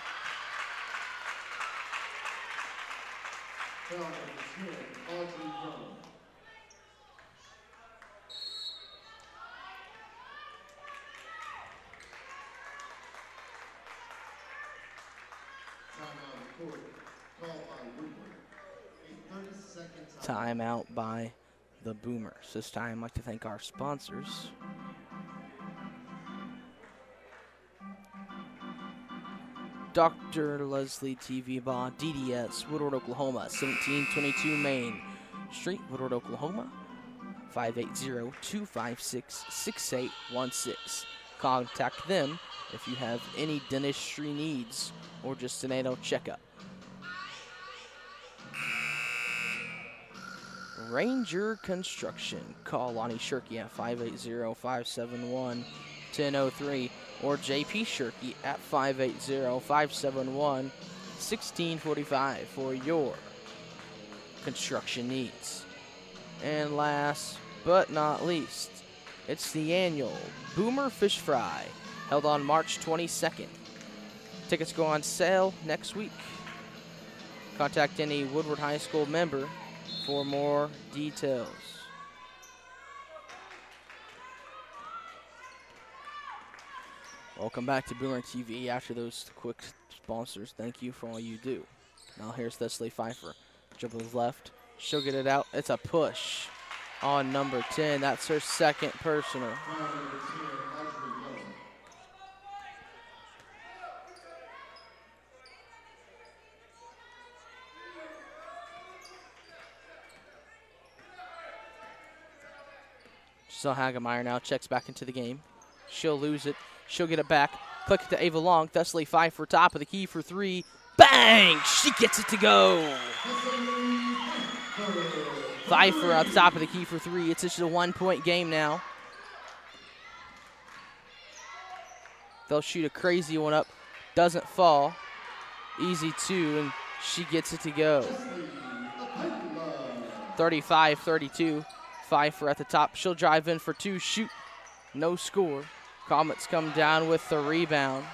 Speaker 1: Timeout by the Boomers. This time, I'd like to thank our sponsors. Dr. Leslie TV Bar, DDS, Woodward, Oklahoma, 1722 Main Street, Woodward, Oklahoma, 580-256-6816. Contact them if you have any dentistry needs or just an annual checkup. Ranger Construction. Call Lonnie Shirky at 580-571-1003 or JP Shirky at 580-571-1645 for your construction needs. And last but not least, it's the annual Boomer Fish Fry held on March 22nd. Tickets go on sale next week. Contact any Woodward High School member for more details. Welcome back to Boomer TV. After those quick sponsors, thank you for all you do. Now here's Thessaly Pfeiffer. Dribbles left. She'll get it out. It's a push on number 10. That's her second personal. So Hagemeyer now checks back into the game. She'll lose it. She'll get it back. Click it to Ava Long. Thessaly Pfeiffer, top of the key for 3. Bang! Bang! She gets it to go. Pfeiffer at the top of the key for 3. It's just a 1-point game now. They'll shoot a crazy one up. Doesn't fall. Easy 2, and she gets it to go. 35-32. Pfeiffer at the top. She'll drive in for 2. Shoot. No score. Comets come down with the rebound.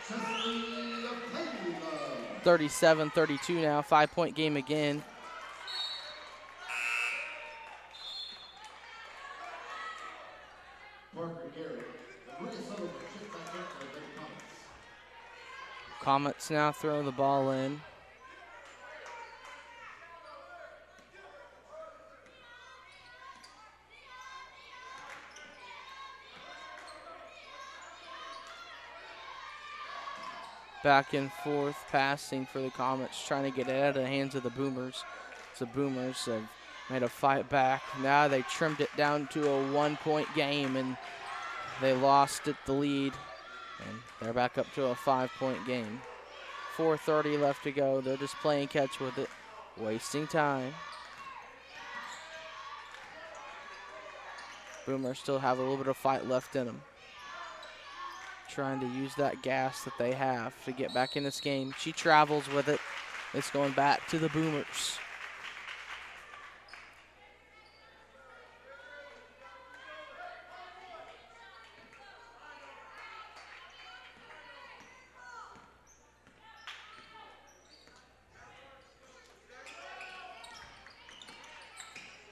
Speaker 2: Cecily
Speaker 1: 37-32 now. 5-point game again. Comets now throw the ball in. Back and forth passing for the Comets, trying to get it out of the hands of the Boomers. The Boomers have made a fight back. Now they trimmed it down to a 1-point game, and they lost the lead. And they're back up to a 5-point game. 4:30 left to go. They're just playing catch with it, wasting time. Boomers still have a little bit of fight left in them. Trying to use that gas that they have to get back in this game. She travels with it. It's going back to the Boomers.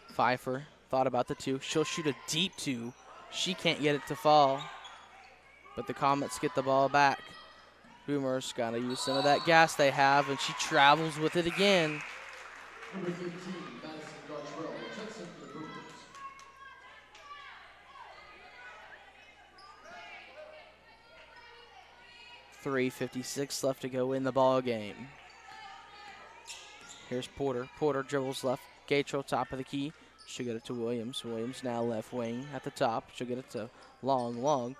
Speaker 1: Pfeiffer thought about the 2. She'll shoot a deep 2. She can't get it to fall. But the Comets get the ball back. Boomers got to use some of that gas they have, and she travels with it again.
Speaker 2: Number 15, Madison Gartrell, checks in for the Boomers.
Speaker 1: .356 left to go in the ball game. Here's Porter. Porter dribbles left. Gatro top of the key. She'll get it to Williams. Williams now left wing at the top. She'll get it to Long.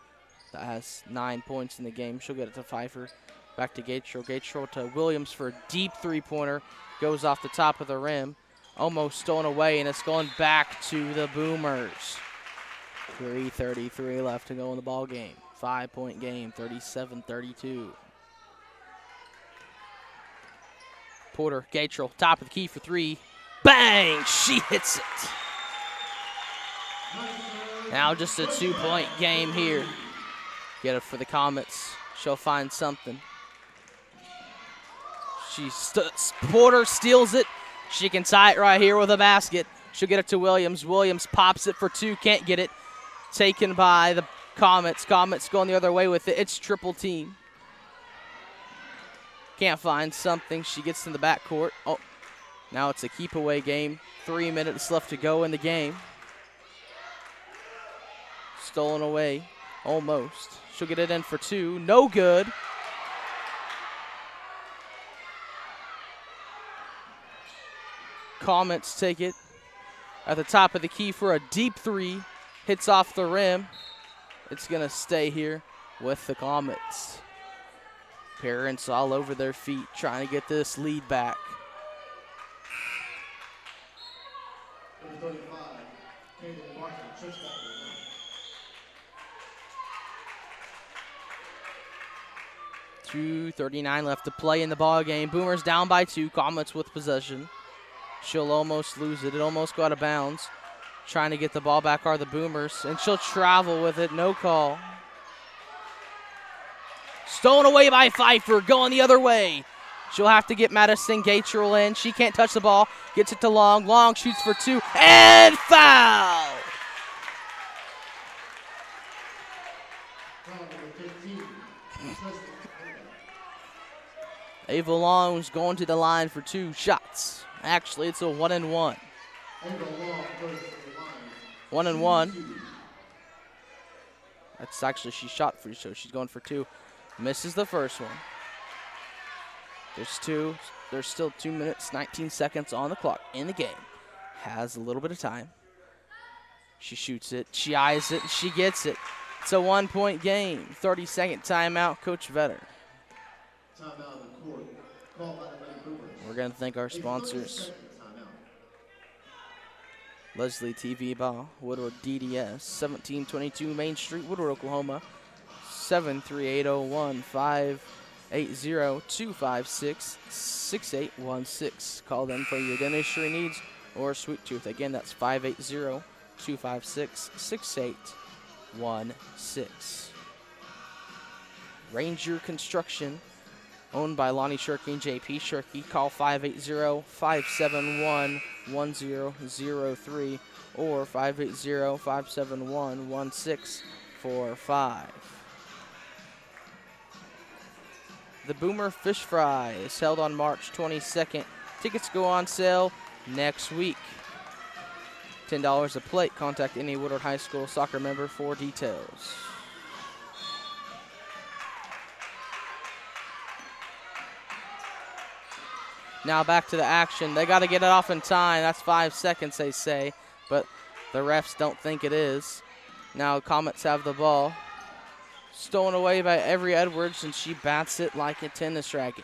Speaker 1: That has 9 points in the game. She'll get it to Pfeiffer. Back to Gatro. Gatro to Williams for a deep 3-pointer. Goes off the top of the rim. Almost stolen away, and it's going back to the Boomers. 3:33 left to go in the ball game. 5-point game, 37-32. Porter, Gatro, top of the key for 3. Bang! She hits it. Now just a 2-point game here. Get it for the Comets. She'll find something. Porter steals it. She can tie it right here with a basket. She'll get it to Williams. Williams pops it for 2. Can't get it. Taken by the Comets. Comets going the other way with it. It's triple team. Can't find something. She gets in the backcourt. Oh, now it's a keep away game. 3 minutes left to go in the game. Stolen away. Almost. She'll get it in for 2. No good. Comets take it at the top of the key for a deep 3. Hits off the rim. It's going to stay here with the Comets. Parents all over their feet trying to get this lead back.
Speaker 2: Number 35, Kaden Martin, checks back for the Boomers.
Speaker 1: 2:39 left to play in the ball game. Boomers down by 2. Comets with possession. She'll almost lose it. It almost got out of bounds. Trying to get the ball back are the Boomers, and she'll travel with it. No call. Stolen away by Pfeiffer. Going the other way. She'll have to get Madison Gatrell in. She can't touch the ball. Gets it to Long. Long shoots for 2. And foul!
Speaker 2: Foul number 15,
Speaker 1: Ava Long's going to the line for 2 shots. Actually, it's a 1-and-1.
Speaker 2: Ava Long goes to the line.
Speaker 1: 1-and-1. That's actually, she shot free, so she's going for 2. Misses the first one. There's still 2 minutes, 19 seconds on the clock in the game. Has a little bit of time. She shoots it. She eyes it. She gets it. It's a 1-point game. 30-second timeout, Coach Vetter.
Speaker 2: Timeout on the court. Called by the Lady Boomers.
Speaker 1: We're going to thank our sponsors. Leslie TV Ball, Woodward DDS, 1722 Main Street, Woodward, Oklahoma, 73801 580-256 6816. Call them for your dentistry needs or sweet tooth. Again, that's 580-256 6816. Ranger Construction, owned by Lonnie Shirky and JP Shirky. Call 580-571-1003 or 580-571-1645. The Boomer Fish Fry is held on March 22nd. Tickets go on sale next week. $10 a plate. Contact any Woodward High School soccer member for details. Now back to the action. They got to get it off in time. That's 5 seconds, they say, but the refs don't think it is. Now Comets have the ball. Stolen away by Avery Edwards, and she bats it like a tennis racket.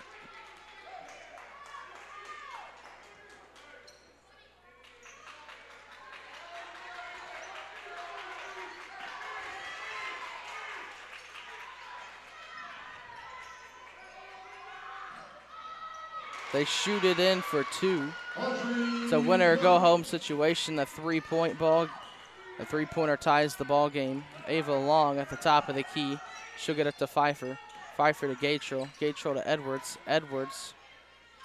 Speaker 1: They shoot it in for two. It's a winner go home situation, a 3-point ball. A 3-pointer ties the ball game. Ava Long at the top of the key. She'll get it to Pfeiffer. Pfeiffer to Gatrell. Gatrell to Edwards. Edwards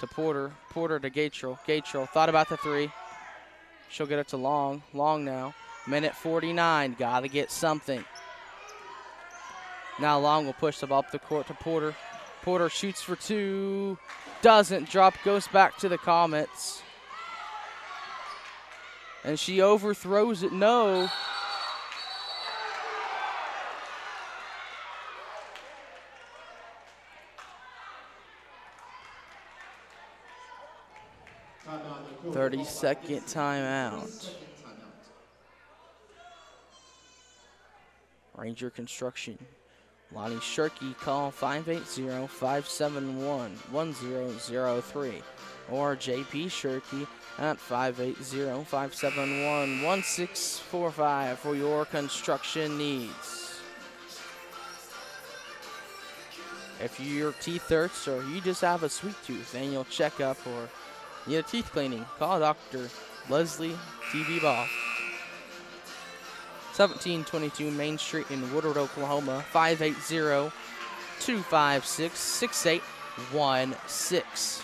Speaker 1: to Porter. Porter to Gatrell. Gatrell thought about the three. She'll get it to Long. Long now. Minute 49. Got to get something. Now Long will push the ball up the court to Porter. Porter shoots for two. Doesn't drop. Goes back to the Comets. And she overthrows it. No. Timeout. 30-second timeout. Ranger Construction. Lonnie Shirky, call 580-571-1003. Or JP Shirky at 580-571-1645 for your construction needs. If your teeth hurts or you just have a sweet tooth, annual checkup, or need a teeth cleaning, call Dr. Leslie TV Ball. 1722 Main Street in Woodward, Oklahoma, 580-256-6816.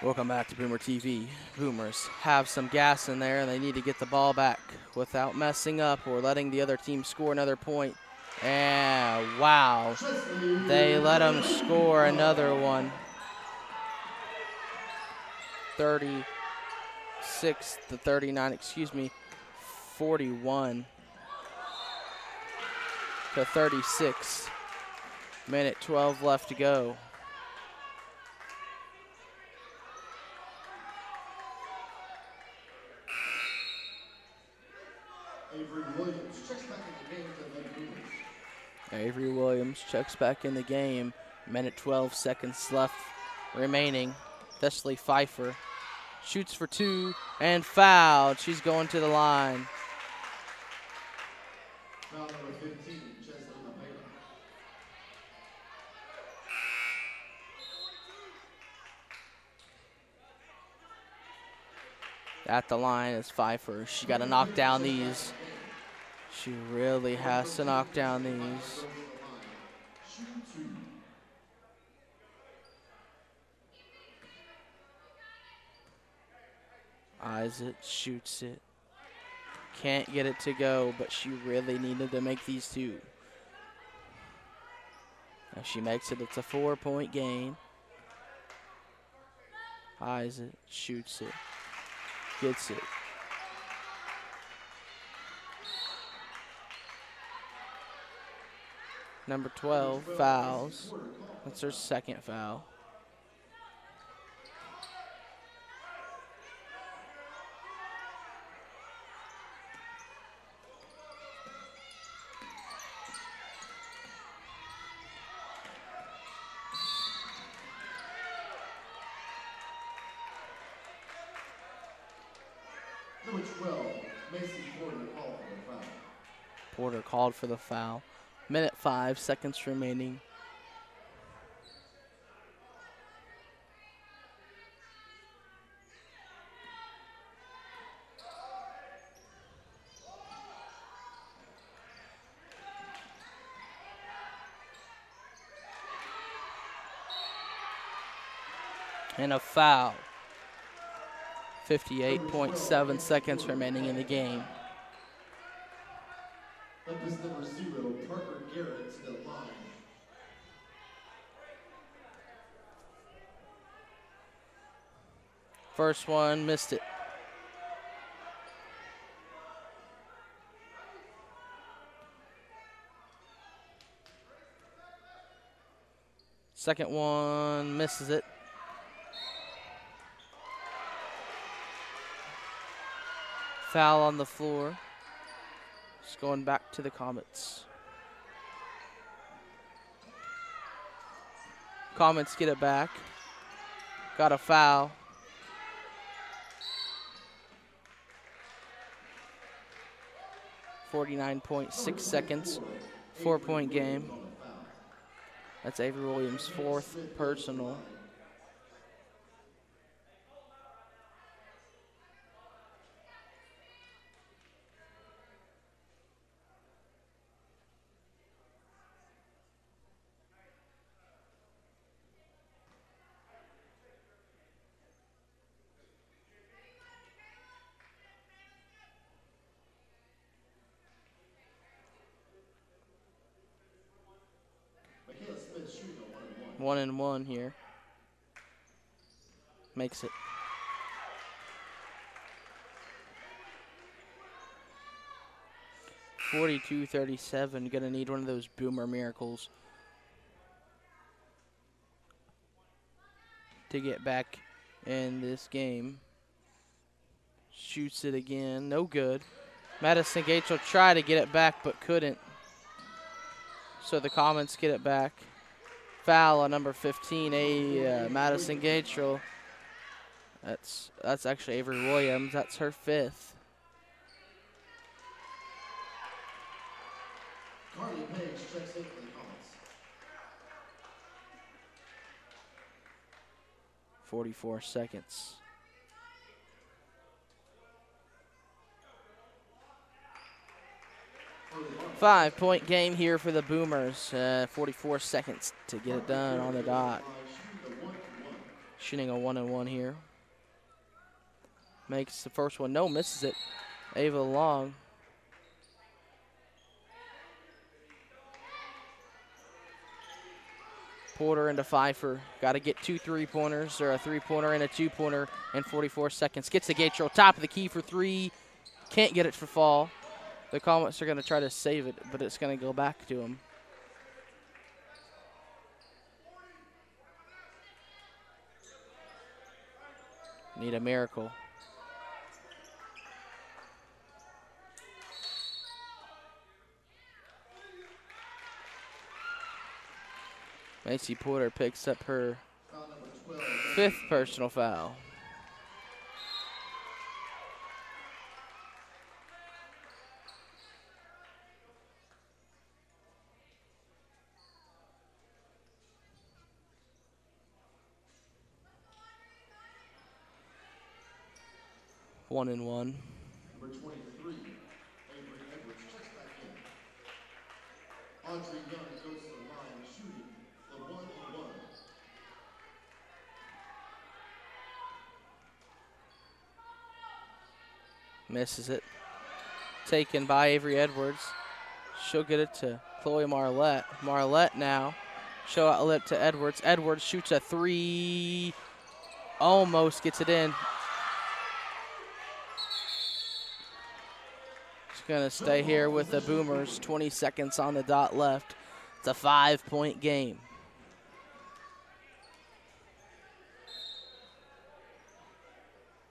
Speaker 1: Welcome back to Boomer TV. Boomers have some gas in there, and they need to get the ball back without messing up or letting the other team score another point. And wow, they let them score another one. 36 to 39, excuse me, 41 to 36. Minute 12 left to go. Avery Williams checks back in the game. Minute 12 seconds left remaining. Thessaly Pfeiffer shoots for two and fouled. She's going to the line. Foul number 15, at the line is Pfeiffer. She got to knock down these. She really has to knock down these. Eyes it, shoots it. Can't get it to go, but she really needed to make these two. If she makes it, it's a 4-point game. Eyes it, shoots it, gets it, Number 12 fouls. That's her second foul.
Speaker 2: Number 12, Macy Porter called for the foul.
Speaker 1: Porter called for the foul. Minute 5 seconds remaining. And a foul. 58.7 seconds remaining in the game.
Speaker 2: Memphis number 0, Parker Garrett to the line.
Speaker 1: First one, missed it. Second one, misses it. Foul on the floor. Just going back to the Comets. Comets get it back. Got a foul. .6 seconds. 4-point game. That's Avery Williams' fourth personal. One and one here. Makes it. .42-37. Gonna need one of those boomer miracles to get back in this game. Shoots it again. No good. Madison Gates will try to get it back but couldn't. So the Comets get it back. Foul on number 15, Madison Gatrell. That's actually Avery Williams. That's her fifth.
Speaker 2: Carly Page checks in for the Comets.
Speaker 1: 44 seconds. Five-point game here for the Boomers. 44 seconds to get it done on the dot. Shooting a 1-and-1 here. Makes the first one. No, misses it. Ava Long. Porter into Pfeiffer. Got to get 2 3-pointers, or a 3-pointer and a 2-pointer in 44 seconds. Gets the Gatrell, top of the key for 3. Can't get it for fall. The Comets are going to try to save it, but it's going to go back to them. Need a miracle. Macy Porter picks up her 5th personal foul. One and one.
Speaker 2: Number 23, Avery Edwards checks back in. Audrey Young goes to the line, shooting the 1-and-1.
Speaker 1: Misses it. Taken by Avery Edwards. She'll get it to Chloe Marlette. Marlette now. Show outlet to Edwards. Edwards shoots a 3. Almost gets it in. She's going to stay here with the Boomers. 20 seconds on the dot left. It's a 5-point game.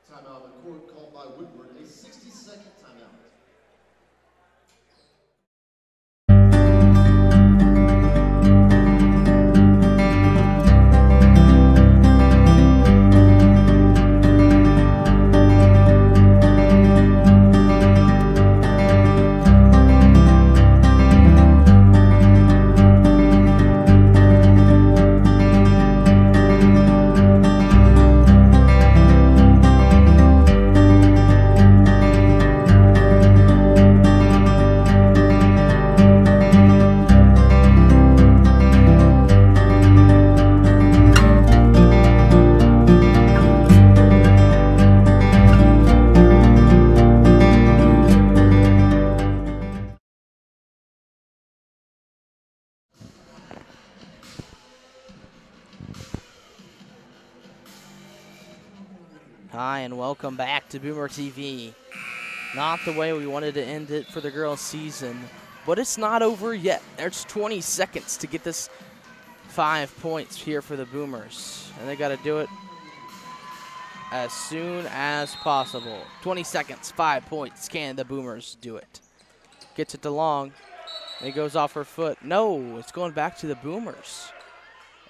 Speaker 2: Timeout on the court called by Woodward, a 60-second timeout.
Speaker 1: Hi, and welcome back to Boomer TV. Not the way we wanted to end it for the girls' season, but it's not over yet. There's 20 seconds to get this 5 points here for the Boomers, and they got to do it as soon as possible. 20 seconds, 5 points. Can the Boomers do it? Gets it to Long. It goes off her foot. No, it's going back to the Boomers.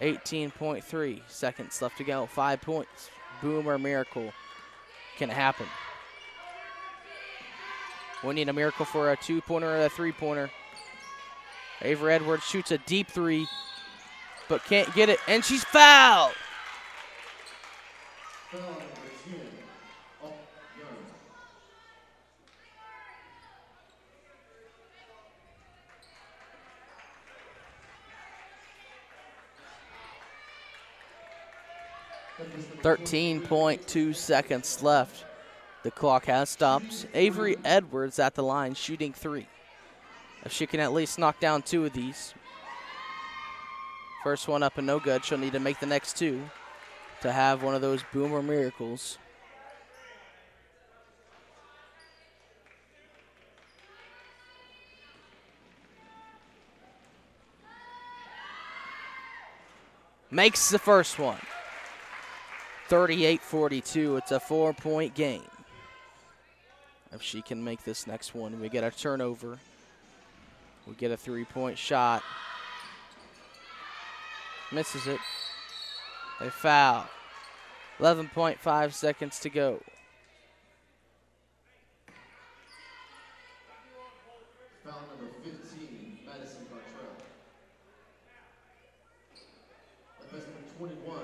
Speaker 1: 18.3 seconds left to go. 5 points. Boomer miracle. Can it happen? We need a miracle for a 2-pointer or a 3-pointer. Avery Edwards shoots a deep 3, but can't get it, and she's fouled.
Speaker 2: Foul number 10. Young.
Speaker 1: 13.2 seconds left. The clock has stopped. Avery Edwards at the line shooting 3. If she can at least knock down 2 of these. First one up and no good. She'll need to make the next 2 to have one of those Boomer miracles. Makes the first one. 38-42. It's a 4-point game. If she can make this next one, we get a turnover. We get a 3-point shot. Misses it. They foul. 11.5 seconds to go.
Speaker 2: Foul number 15, Madison Gartrell. At best number 21,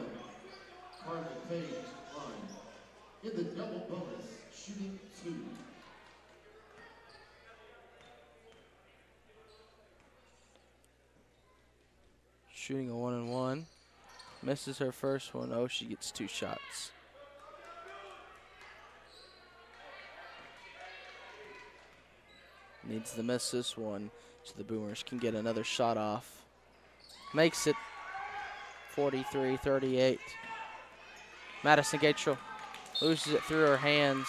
Speaker 2: Carmen Page line. In the double bonus, shooting 2.
Speaker 1: Shooting a 1-and-1. Misses her first one. Oh, she gets 2 shots. Needs to miss this one so the Boomers can get another shot off. Makes it 43-38. Madison Gatchel loses it through her hands.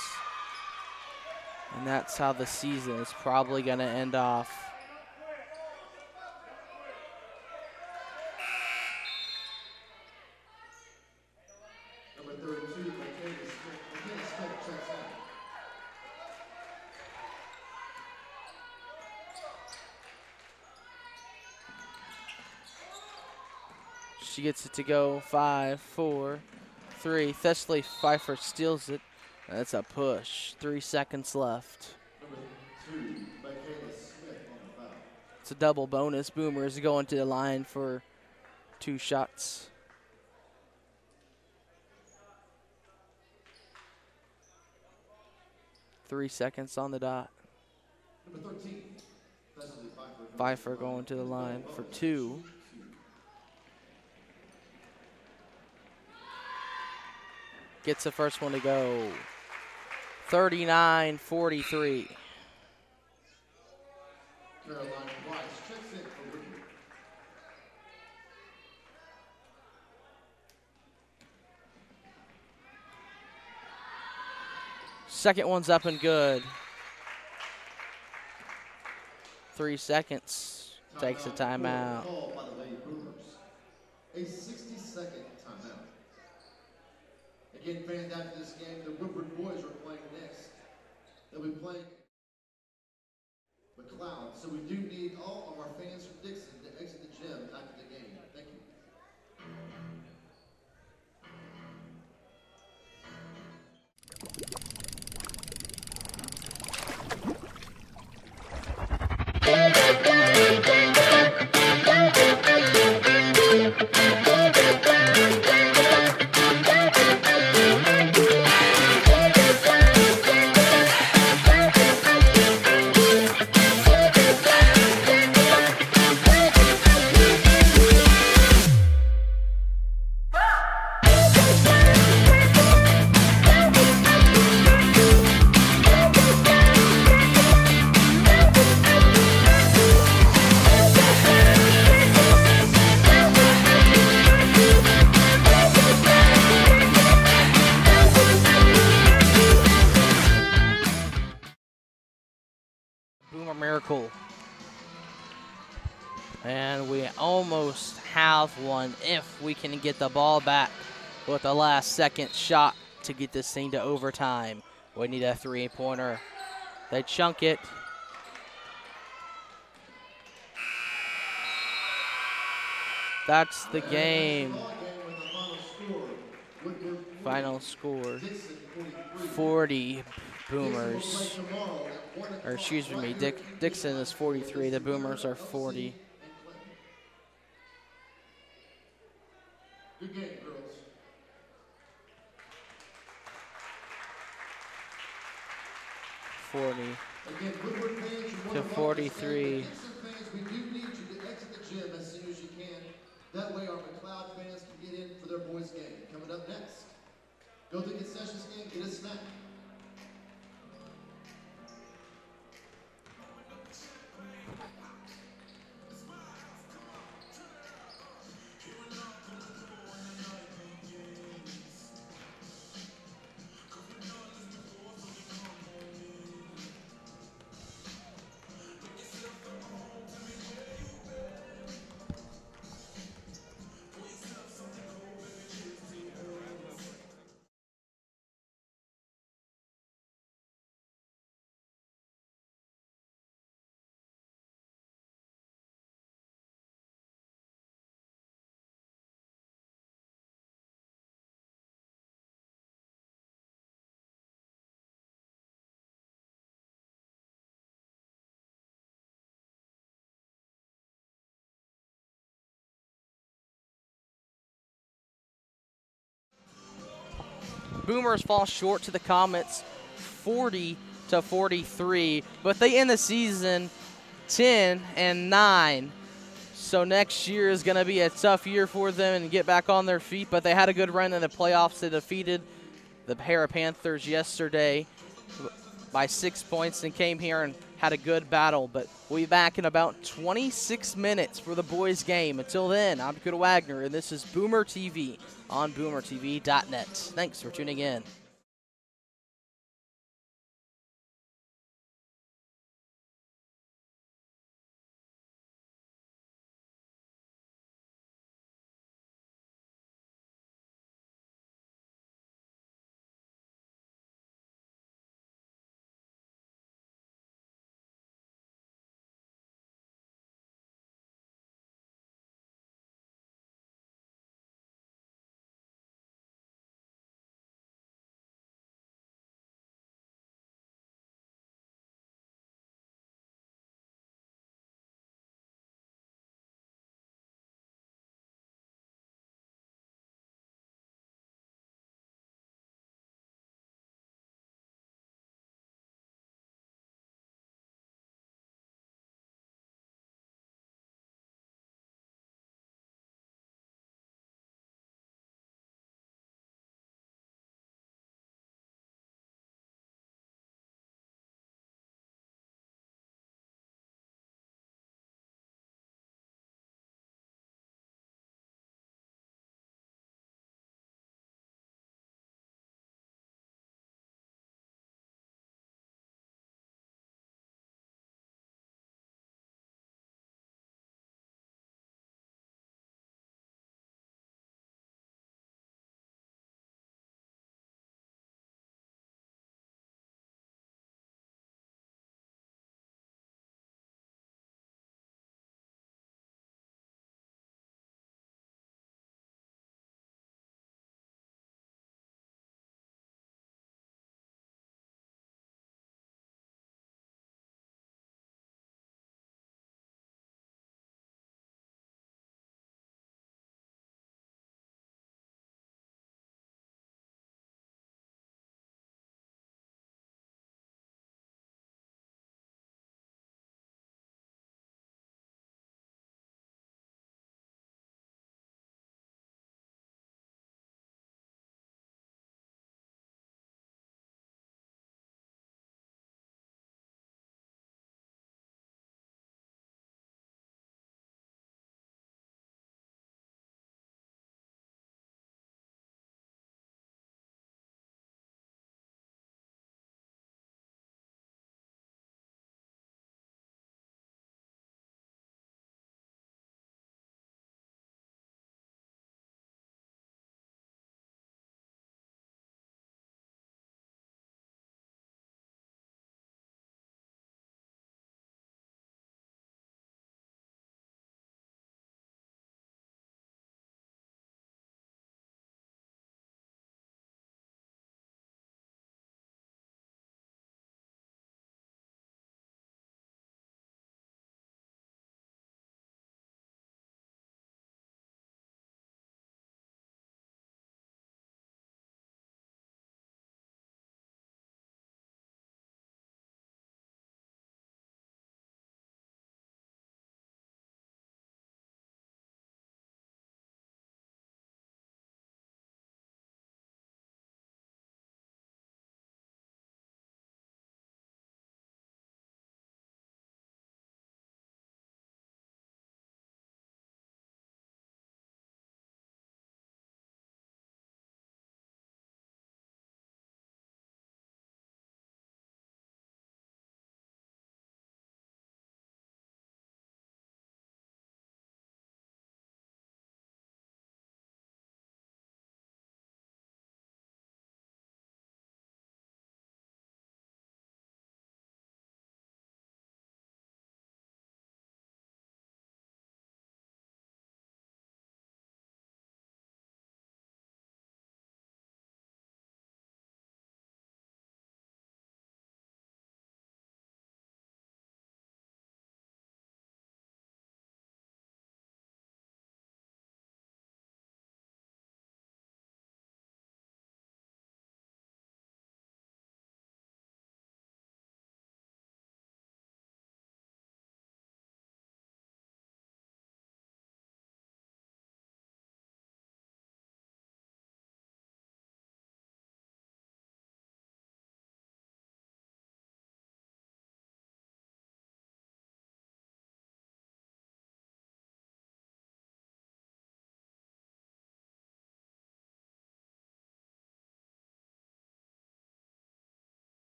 Speaker 1: And that's how the season is probably going to end off.
Speaker 2: Number 32, McKenna Smith checks out.
Speaker 1: She gets it to go. 5, 4, 3. Thessaley Pfeiffer steals it. That's a push. 3 seconds left.
Speaker 2: Number 2, McKenna Smith on the foul.
Speaker 1: It's a double bonus. Boomers going to the line for 2 shots. Three seconds on the dot.
Speaker 2: Number 13, Thessaley
Speaker 1: Pfeiffer going to the line for 2. Gets the first one to go. 39-43.
Speaker 2: Caroline Weiss checks in for Woodward.
Speaker 1: Second one's up and good. 3 seconds. takes a timeout.
Speaker 2: Called by the Lady Boomers. A 60-second timeout. Again, fans, after this game, the Woodward boys are playing next. They'll be playing McLoud. So we do need all of our fans from Dixon to exit the gym after the game. Thank you.
Speaker 1: Boomer miracle. And we almost have one if we can get the ball back with the last second shot to get this thing to overtime. We need a three-pointer. They chunk it. That's the game. Final score, 40 Boomers. Or excuse me, Dixon is 43. The Boomers are 40.
Speaker 2: Good game, girls.
Speaker 1: 40
Speaker 2: Again, Woodward fans, you
Speaker 1: to 43.
Speaker 2: Dixon fans, we do need you to exit the gym as soon as you can. That way our McLoud fans can get in for their boys' game. Coming up next, go to the concession stand, get a snack.
Speaker 1: Boomers fall short to the Comets 40 to 43, but they end the season 10-9. So next year is going to be a tough year for them and get back on their feet, but they had a good run in the playoffs. They defeated the Para Panthers yesterday by 6 points and came here and had a good battle. But we'll be back in about 26 minutes for the boys' game. Until then, I'm Dakota Wagner, and this is Boomer TV on boomertv.net. Thanks for tuning in.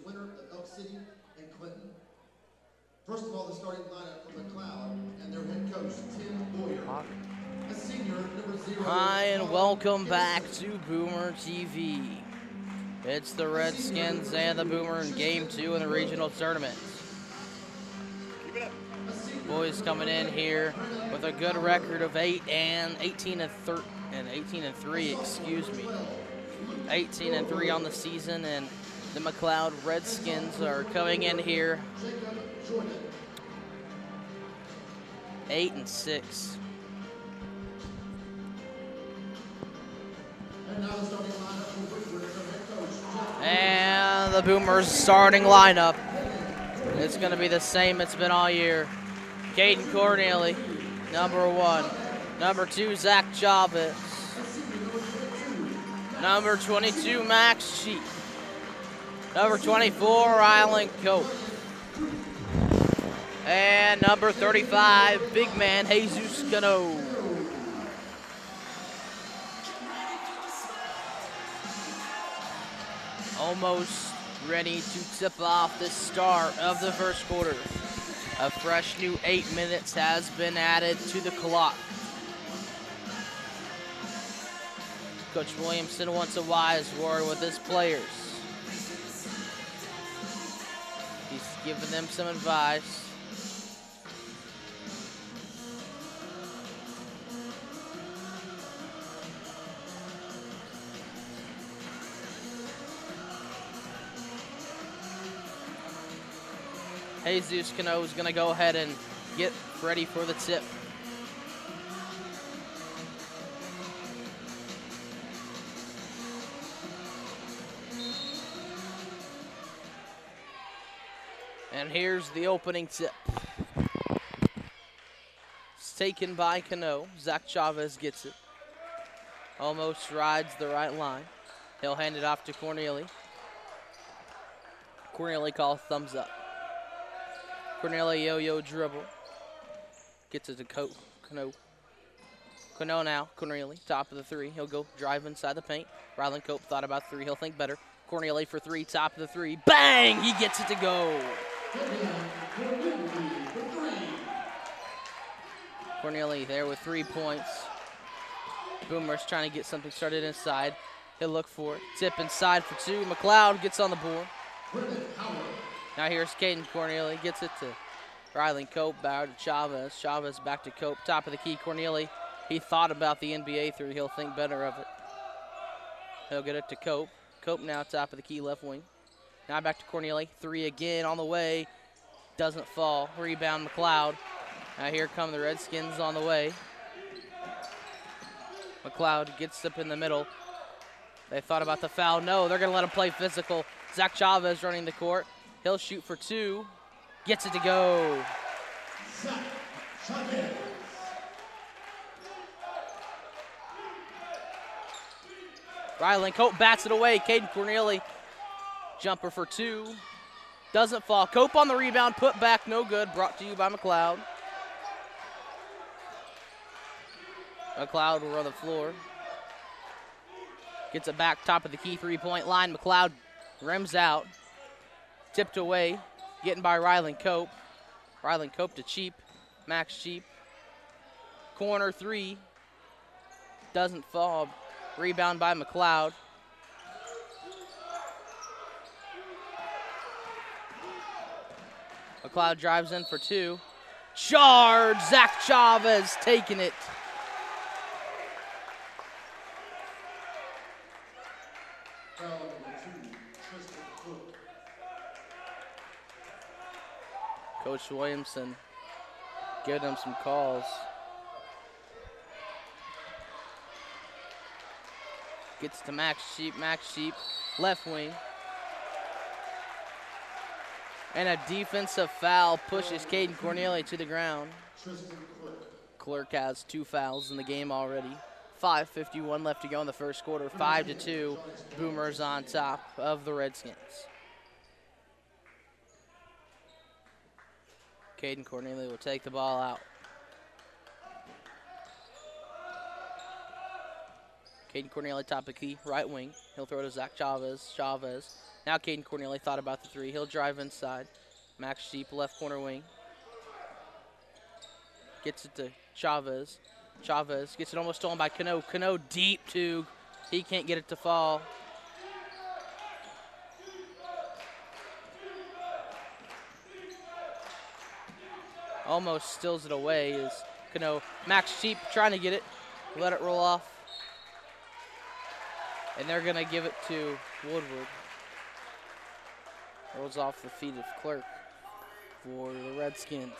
Speaker 2: winner of Elk City and Clinton. First of all, the starting lineup for McLoud and their head coach, Tim Boyer. A senior, number 0.
Speaker 1: Hi, and welcome back to Boomer TV. It's the Redskins and the Boomer in Game 2 in the regional tournament. Boys coming in here with a good record of 18 and 3, excuse me. 18 and 3 on the season, and the McLoud Redskins are coming in here 8 and 6. And the Boomers starting lineup. It's going to be the same it's been all year. Caden Corneli, number 1. Number 2, Zach Chavez. Number 22, Max Cheek. Number 24, Rylan Cope. And number 35, big man, Jesus Cano. Almost ready to tip off the start of the first quarter. A fresh new 8 minutes has been added to the clock. Coach Williamson wants a wise word with his players. He's giving them some advice. Jesus Cano is going to go ahead and get ready for the tip. And here's the opening tip. It's taken by Cano. Zach Chavez gets it. Almost rides the right line. He'll hand it off to Corneli. Corneli calls thumbs up. Corneli yo-yo dribble. Gets it to Cano. Cano now. Corneli, top of the 3. He'll go drive inside the paint. Rylan Cope thought about 3. He'll think better. Corneli for 3, top of the 3. Bang! He gets it to go. Corneli there with 3 points. Boomer's trying to get something started inside. He'll look for it. Tip inside for 2. McLoud gets on the board. Now here's Caden Corneli. Gets it to Rylan Cope. Bauer to Chavez. Chavez back to Cope. Top of the key, Corneli. He thought about the NBA 3. He'll think better of it. He'll get it to Cope. Cope now top of the key, left wing. Now back to Corneli. 3 again on the way. Doesn't fall. Rebound McLoud. Now here come the Redskins on the way. McLoud gets up in the middle. They thought about the foul. No, they're going to let him play physical. Zach Chavez running the court. He'll shoot for 2. Gets it to go.
Speaker 2: Zach Chavez.
Speaker 1: Rylan Cope bats it away. Caden Corneli. Jumper for 2. Doesn't fall. Cope on the rebound. Put back. No good. Brought to you by McLoud. McLeod will run the floor. Gets it back top of the key 3-point line. McLeod rims out. Tipped away. Getting by Rylan Cope. Rylan Cope to Cheap. Max Cheap. Corner 3. Doesn't fall. Rebound by McLeod. McLeod drives in for 2. Charge! Zach Chavez taking it. Coach Williamson giving them some calls. Gets to Max Sheep, left wing. And a defensive foul pushes Caden Corneli to the ground. Clerk has 2 fouls in the game already. 5:51 left to go in the first quarter. 5-2, Boomers on top of the Redskins. Caden Corneli will take the ball out. Caden Corneli, top of the key, right wing. He'll throw to Zach Chavez. Chavez. Now Caden Corneli thought about the three. He'll drive inside. Max Sheep, left corner wing. Gets it to Chavez. Chavez gets it almost stolen by Cano. Cano deep too. He can't get it to fall. Almost steals it away is Cano. Max Sheep trying to get it. Let it roll off. And they're going to give it to Woodward. Rolls off the feet of Clerk for the Redskins.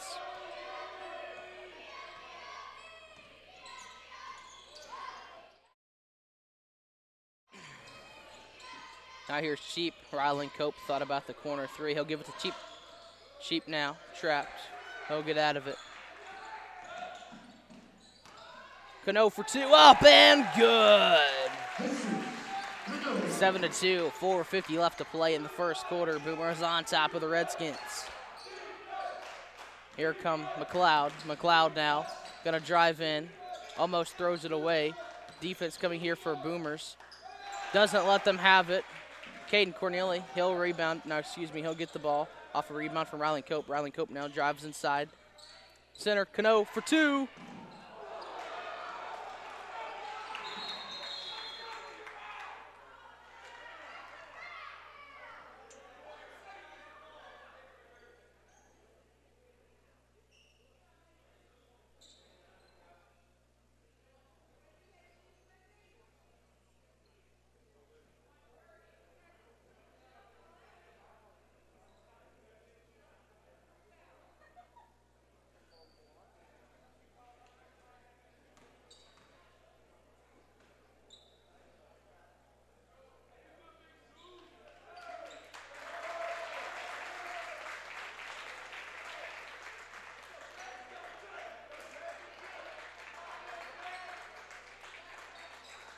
Speaker 1: Now here's Sheep. Rylan Cope thought about the corner three. He'll give it to Sheep. Sheep now, trapped. He'll get out of it. Cano for two, up and good. 7-2, 4:50 left to play in the first quarter. Boomers on top of the Redskins. Here come McLoud. McLeod now gonna drive in, almost throws it away. Defense coming here for Boomers. Doesn't let them have it. Caden Corneli, he'll rebound, no, excuse me, he'll get the ball off a rebound from Rylan Cope. Rylan Cope now drives inside. Center, Cano for two.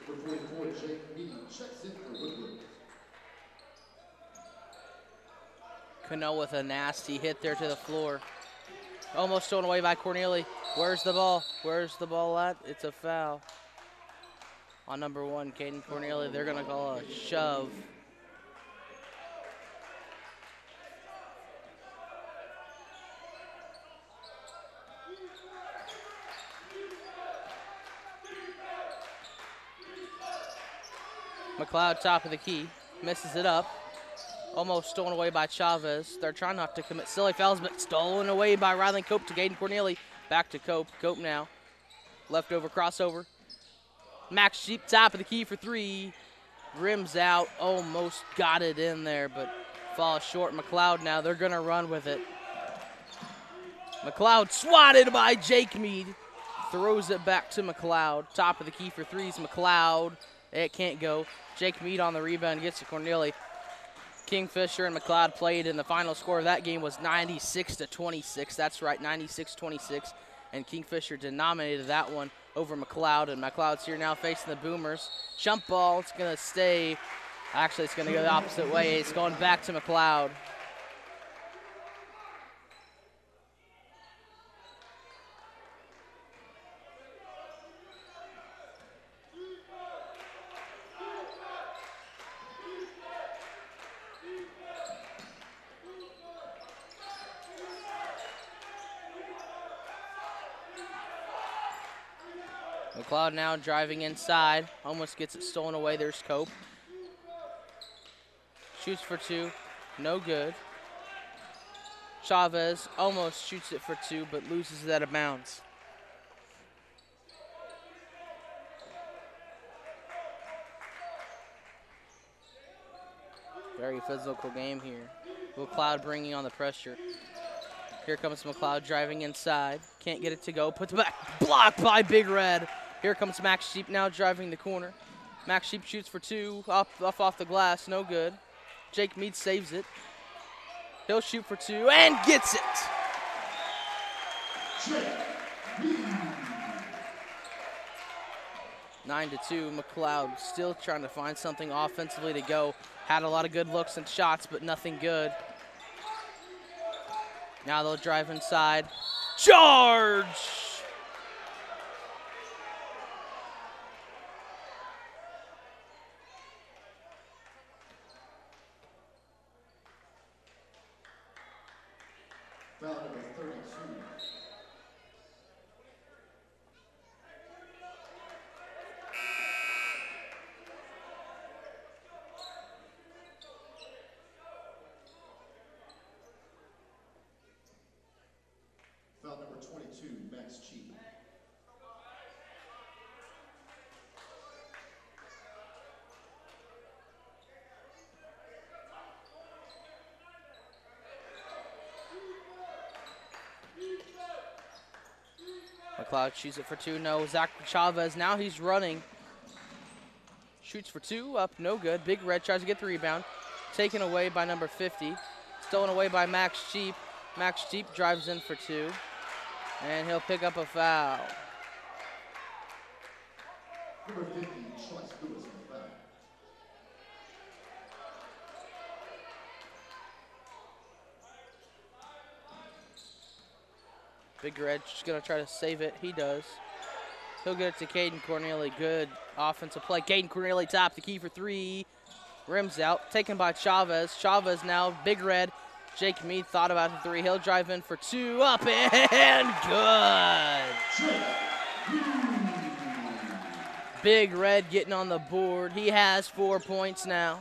Speaker 2: Number 44, Jake Meady, checks in for Woodward.
Speaker 1: Cano with a nasty hit there to the floor. Almost thrown away by Corneli. Where's the ball? Where's the ball at? It's a foul. On number one, Caden Corneli, they're gonna call a shove. McLeod, top of the key, misses it up. Almost stolen away by Chavez. They're trying not to commit silly fouls, but stolen away by Rylan Cope to Caden Corneli. Back to Cope. Cope now. Leftover crossover. Max Sheep, top of the key for three. Rims out. Almost got it in there, but falls short. McLeod now. They're going to run with it. McLeod swatted by Jake Mead. Throws it back to McLeod. Top of the key for threes. McLeod. It can't go. Jake Mead on the rebound gets to Corneli. Kingfisher and McLeod played, and the final score of that game was 96-26. That's right, 96-26. And Kingfisher denominated that one over McLeod. And McLeod's here now facing the Boomers. Jump ball, it's going to stay. Actually, it's going to go the opposite way. It's going back to McLeod. McLeod now driving inside. Almost gets it stolen away. There's Cope. Shoots for two. No good. Chavez almost shoots it for two, but loses it out of bounds. Very physical game here. McLeod bringing on the pressure. Here comes McLeod driving inside. Can't get it to go. Puts it back. Blocked by Big Red. Here comes Max Sheep now driving the corner. Max Sheep shoots for two. Off the glass. No good. Jake Mead saves it. He'll shoot for two and gets it. 9-2. McLeod still trying to find something offensively to go. Had a lot of good looks and shots, but nothing good. Now they'll drive inside. Charge!
Speaker 2: 22, Max Cheap.
Speaker 1: McLoud shoots it for two. No, Zach Chavez. Now he's running. Shoots for two. Up. No good. Big Red tries to get the rebound. Taken away by number 50. Stolen away by Max Cheap. Max Cheap drives in for two. And he'll pick up a foul.
Speaker 2: Number 50, Trust Lewis on the foul.
Speaker 1: Big Red just going to try to save it. He does. He'll get it to Caden Corneli. Good offensive play. Caden Corneli top the key for three. Rims out. Taken by Chavez. Chavez now. Big Red. Jake Meade thought about the three. He'll drive in for two. Up and good. Big Red getting on the board. He has 4 points now.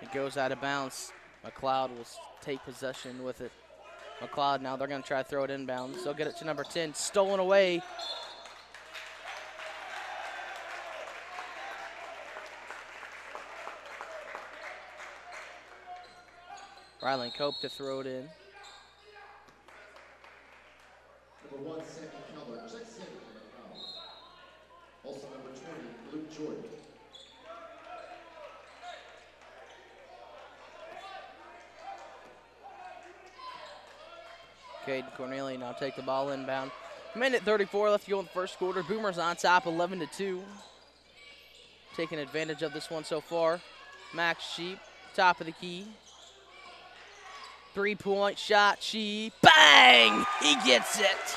Speaker 1: It goes out of bounds. McLoud will take possession with it. McLeod now, they're going to try to throw it inbounds. They'll get it to number 10, stolen away. Rylan Cope to throw it in.
Speaker 2: Number 1, Sammy Keller. Check Sammy Keller. Also number 20, Luke Jordan.
Speaker 1: Caden Corneli now take the ball inbound. Minute 34 left to go in the first quarter. Boomers on top, 11-2. Taking advantage of this one so far. Max Sheep, top of the key. 3-point shot, Sheep, bang! He gets it.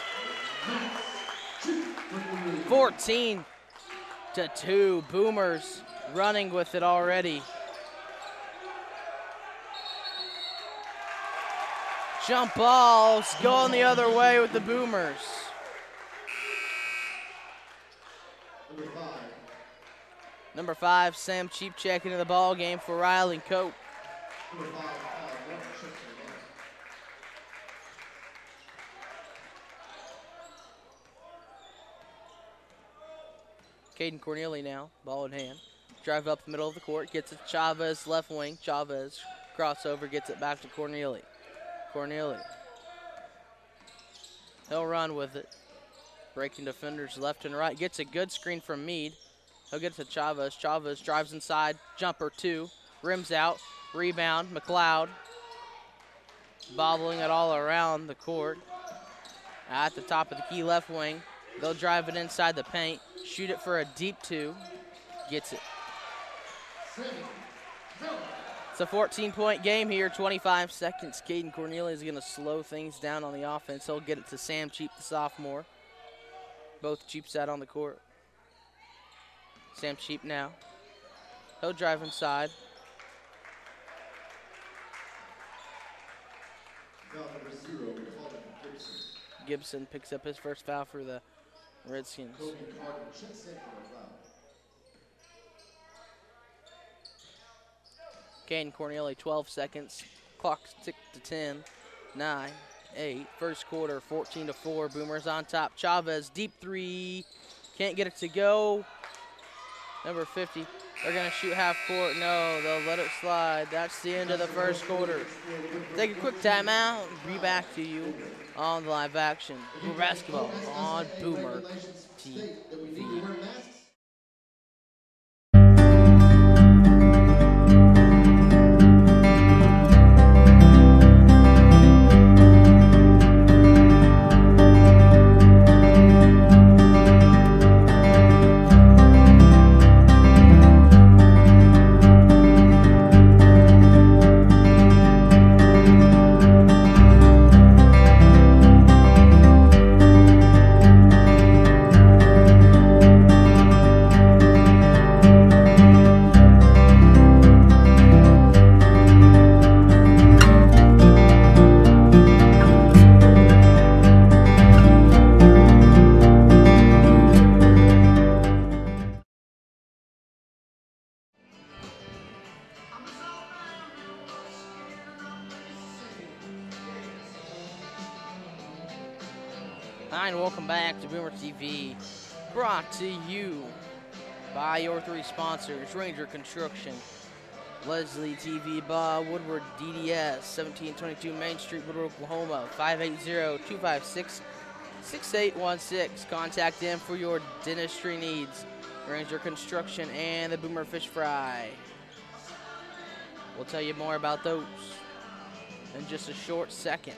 Speaker 1: 14-2. Boomers running with it already. Jump balls going the other way with the Boomers. Number 5, Sam Cheap checking into the ball game for Rylan Cope. Caden Corneli now, ball in hand. Drive up the middle of the court, gets it to Chavez, left wing. Chavez crossover, gets it back to Corneli. Corneli. He'll run with it. Breaking defenders left and right. Gets a good screen from Meade. He'll get to Chavez. Chavez drives inside. Jumper 2. Rims out. Rebound. McLeod. Bobbling it all around the court. At the top of the key left wing. They'll drive it inside the paint. Shoot it for a deep 2. Gets it. It's a 14-point game here, 25 seconds. Caden Corneli is going to slow things down on the offense. He'll get it to Sam Cheap, the sophomore. Both Cheaps out on the court. Sam Cheap now. He'll drive inside.
Speaker 2: Foul number 0, Gibson.
Speaker 1: Gibson picks up his first foul for the Redskins.
Speaker 2: Kobe Carter, check set for a foul.
Speaker 1: Caden Corneli, 12 seconds. Clock ticked to 10, 9, 8. First quarter, 14-4. Boomers on top. Chavez, deep 3. Can't get it to go. Number 50, they're going to shoot half court. No, they'll let it slide. That's the end of the first quarter. Take a quick timeout. Be back to you on the live action. Boomer basketball on Boomer TV. Hi, and welcome back to Boomer TV, brought to you by your three sponsors: Ranger Construction, Leslie TV, Bob, Woodward, DDS, 1722 Main Street, Woodward, Oklahoma, 580-256-6816. Contact them for your dentistry needs. Ranger Construction and the Boomer Fish Fry. We'll tell you more about those in just a short second,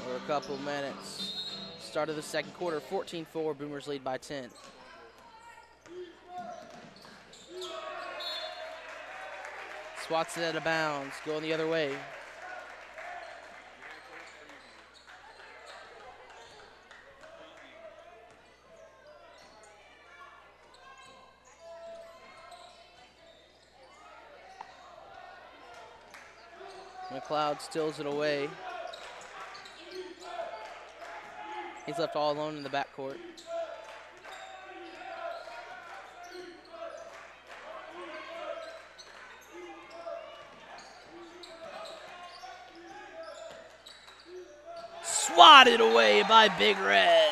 Speaker 1: or a couple minutes. Start of the second quarter, 14-4, Boomers lead by 10. Swats it out of bounds, going the other way. McLoud steals it away. He's left all alone in the backcourt. Swatted away by Big Red.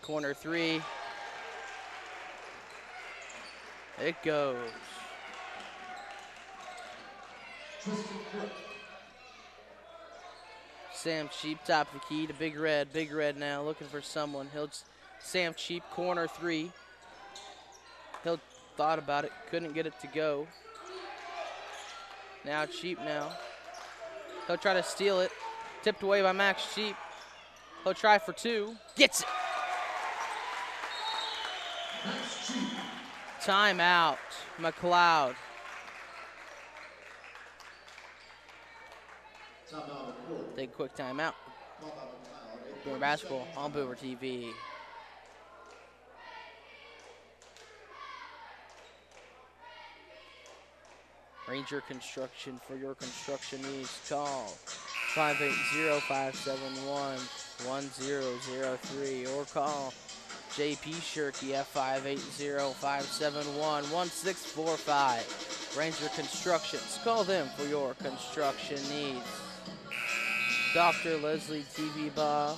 Speaker 1: Corner three. It goes. Sam Cheap, top of the key to Big Red. Big Red now looking for someone. Sam Cheap, corner three. He'll thought about it, couldn't get it to go. Now Cheap now. He'll try to steal it. Tipped away by Max Cheap. He'll try for two. Gets it. Timeout, McLoud. Take a quick timeout. Boomer basketball on Boomer TV. Ranger Construction, for your construction needs, call 580-571-1003 or call JP Shirky at 580-571-1645. Ranger Constructions, call them for your construction needs. Dr. Leslie TV Bob,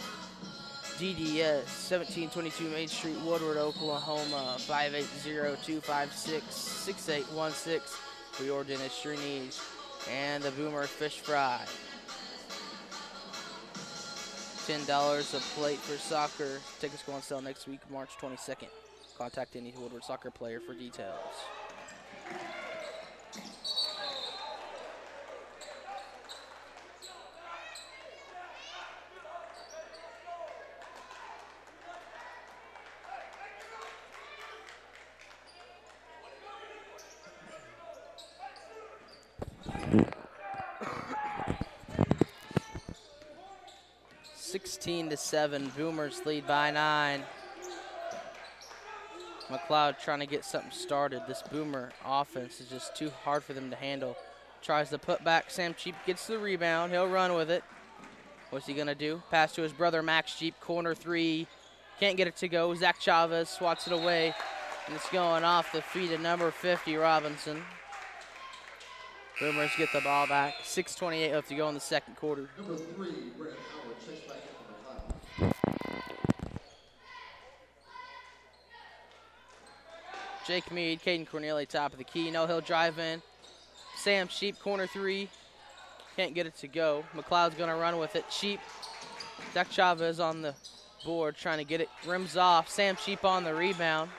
Speaker 1: DDS, 1722 Main Street, Woodward, Oklahoma, 580-256-6816 for your dentistry needs. And the Boomer Fish Fry. $10 a plate for soccer. Tickets go on sale next week, March 22nd. Contact any Woodward soccer player for details. (16-7), Boomers lead by 9. McLoud trying to get something started. This Boomer offense is just too hard for them to handle. Tries to put back. Sam Cheap gets the rebound. He'll run with it. What's he going to do? Pass to his brother, Max Cheap, corner three. Can't get it to go. Zach Chavez swats it away, and it's going off the feet of number 50, Robinson. Boomers get the ball back. 6:28 left to go in the second quarter.
Speaker 2: Number 3, Brandon Howard, checks back in for McLoud.
Speaker 1: Jake Mead, Caden Cornelia, top of the key. No, he'll drive in. Sam Cheap, corner three. Can't get it to go. McLeod's going to run with it. Cheap. Zach Chavez on the board trying to get it. Rims off. Sam Cheap on the rebound.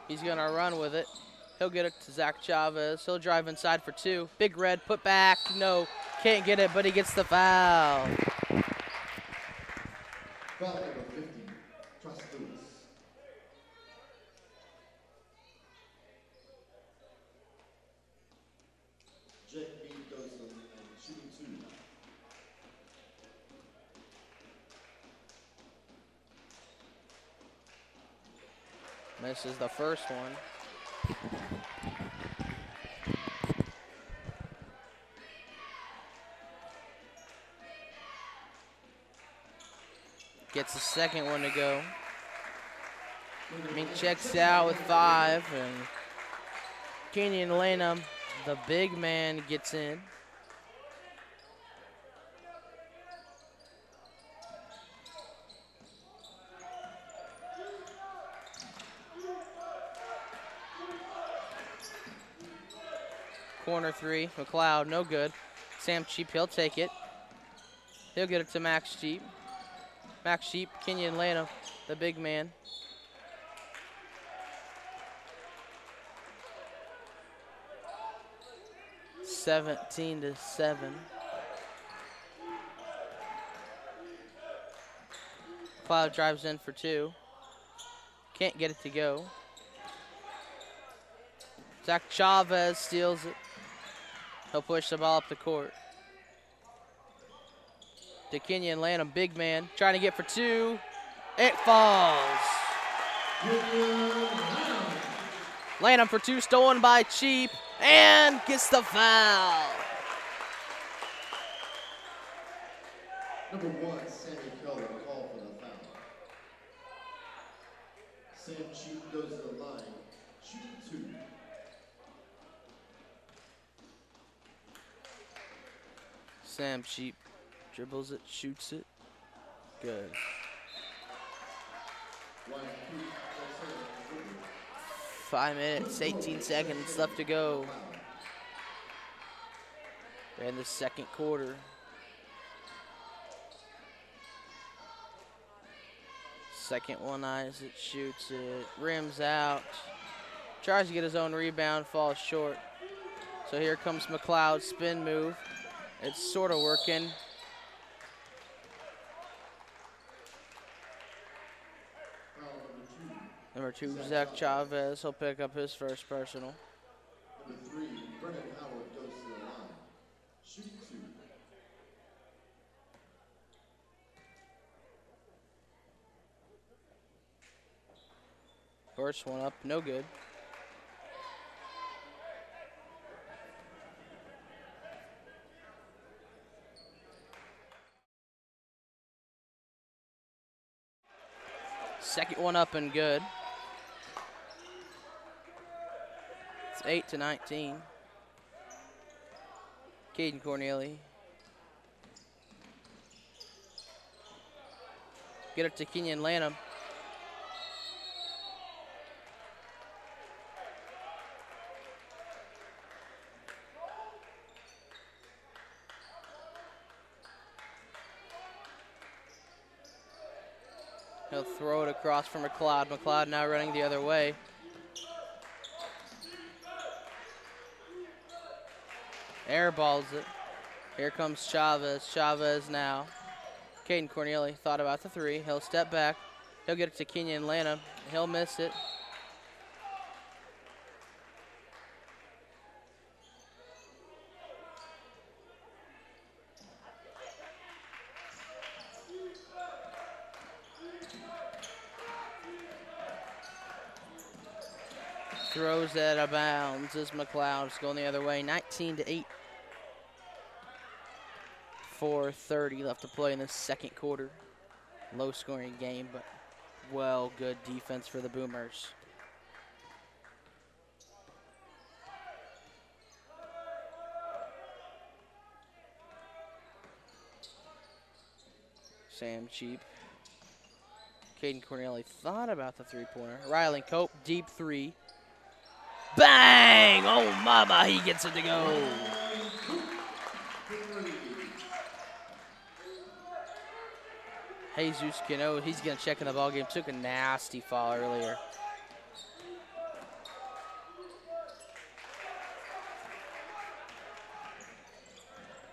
Speaker 1: He's going to run with it. He'll get it to Zach Chavez. He'll drive inside for two. Big Red, put back. No, can't get it, but he gets the foul.
Speaker 2: Foul number 50, Trust Lewis. Jake Mead goes to shooting two.
Speaker 1: Misses the first one. Gets the second one to go. Mink checks out with 5, and Kenyon Lanham, the big man, gets in. Corner 3, McLoud, no good. Sam Cheap, he'll take it. He'll get it to Max Cheap. Max Cheap, Kenyon Lanham, the big man. (17-7). Cloud drives in for 2. Can't get it to go. Zach Chavez steals it. He'll push the ball up the court. To Kenyon Lanham, big man, trying to get for 2. It falls. Lanham for 2, stolen by Cheap, and gets the foul.
Speaker 2: Number 1, Sammy Keller, call for the foul. Sam Cheap goes to the line, shooting 2.
Speaker 1: Sam Cheap dribbles it, shoots it. Good. 5 minutes, 18 seconds left to go in the second quarter. Second one, eyes it, shoots it, rims out. Tries to get his own rebound, falls short. So here comes McLeod, spin move. It's sort of working. Number 2, Zach Chavez. He'll pick up his first personal.
Speaker 2: Number 3, Brennan Howard goes to the line, shooting 2.
Speaker 1: First one up, no good. Second one up and good. It's 8-19. Caden Corneli. Get it to Kenyon Lanham. He'll throw it across for McLeod. McLeod now running the other way. Airballs it. Here comes Chavez. Chavez now. Caden Corneli thought about the 3. He'll step back. He'll get it to Kenyon Lanham. He'll miss it. Throws it out of bounds as McLeod is going the other way. 19-8. 4:30 left to play in the second quarter. Low scoring game, but well, good defense for the Boomers. Sam Cheap. Caden Corneli thought about the 3-pointer. Rylan Cope, deep 3. Bang! Oh, mama, he gets it to go. Jesus Cano, he's going to check in the ballgame. Took a nasty foul earlier.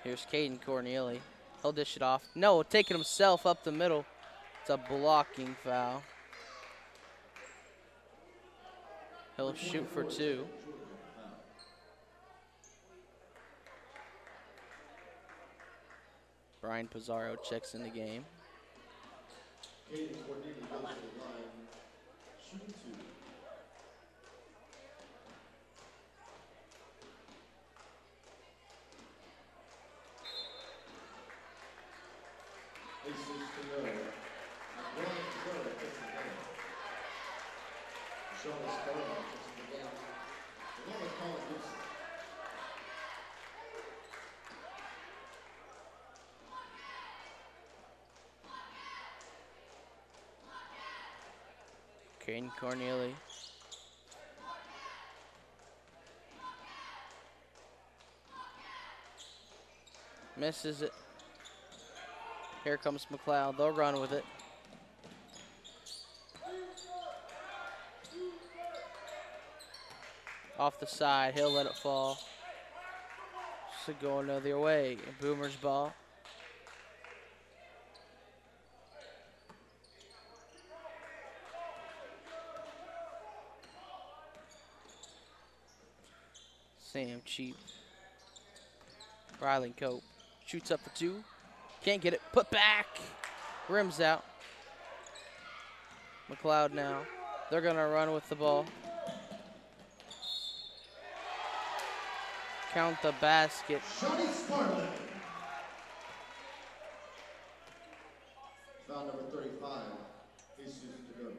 Speaker 1: Here's Caden Corneli. He'll dish it off. No, taking himself up the middle. It's a blocking foul. He'll shoot for 2. Brian Pizarro checks in the game.
Speaker 2: Caden Corneli goes to the line, shooting 2. Showing his third entrance in the game, along with Colin Gibson.
Speaker 1: Caden Corneli. Misses it. Here comes McLoud. They'll run with it. Off the side. He'll let it fall. Should go another way. Boomer's ball. Sam Cheap. Riley Cope shoots up for two. Can't get it. Put back. Rims out. McLoud now. They're going to run with the ball. Count the basket.
Speaker 2: Johnny Sparlin. Foul number 35. Jesus to go.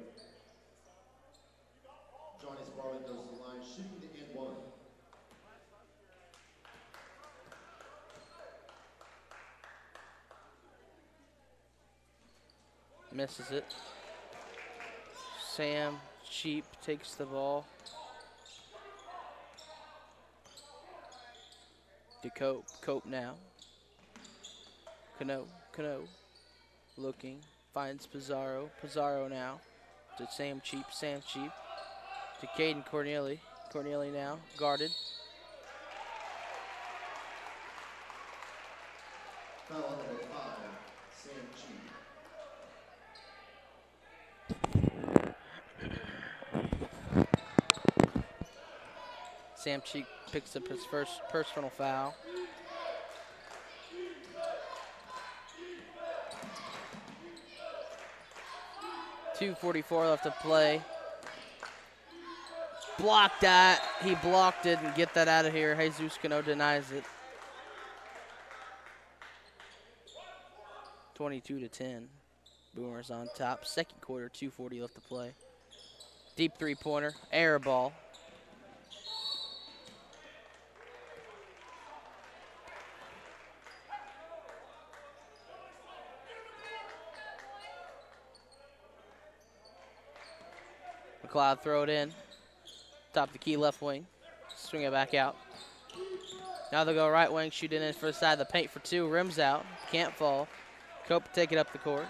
Speaker 2: Johnny Sparlin goes to the line, shooting the end one.
Speaker 1: Misses it. Sam Cheap takes the ball. To Cope. Cope now. Cano. Looking. Finds Pizarro. Pizarro now. To Sam Cheap. Sam Cheap. To Caden Corneli. Corneli now. Guarded.
Speaker 2: Foul number 5. Sam Cheap.
Speaker 1: Sam Cheek picks up his first personal foul. .244 left to play. Block that. He blocked it and get that out of here. Jesus Cano denies it. 22-10. Boomers on top. Second quarter, 2:40 left to play. Deep three-pointer. Air ball. McLeod throw it in. Top the key left wing. Swing it back out. Now they'll go right wing, shoot it in for the side of the paint for two. Rims out. Can't fall. Cope take it up the court.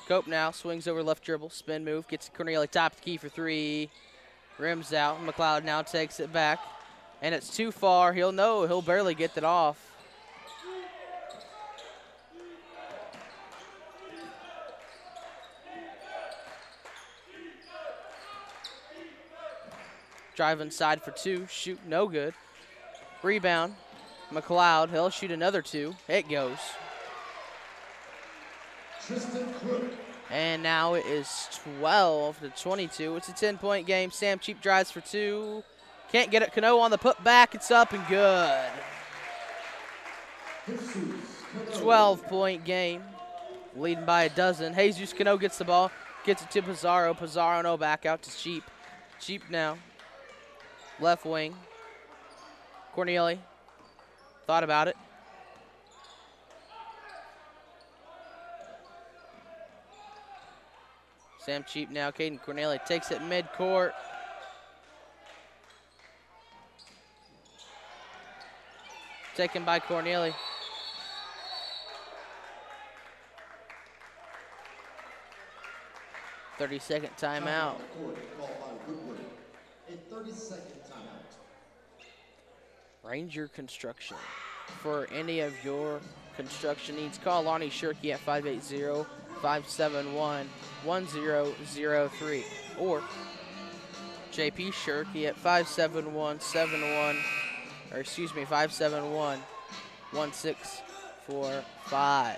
Speaker 1: Cope now swings over left dribble. Spin move. Gets Corneli top the key for three. Rims out. McLeod now takes it back. And it's too far. He'll know. He'll barely get that off. Drive inside for two. Shoot no good. Rebound. McLeod. He'll shoot another two. It goes. And now it is 12-22. It's a 10-point game. Sam Cheap drives for two. Can't get it. Cano on the putback. It's up and good. 12-point game. Leading by a dozen. Jesus Cano gets the ball. Gets it to Pizarro. Pizarro no back out to Cheap. Cheap now. Left wing. Corneli. Thought about it. Sam Cheap now. Caden Corneli takes it mid-court. Taken by Corneli. .30-second timeout.
Speaker 2: Woodward. A 30-second timeout.
Speaker 1: Ranger Construction. For any of your construction needs, call Lonnie Shirkey at 580-571-1003 or JP Shirkey at 571-1645.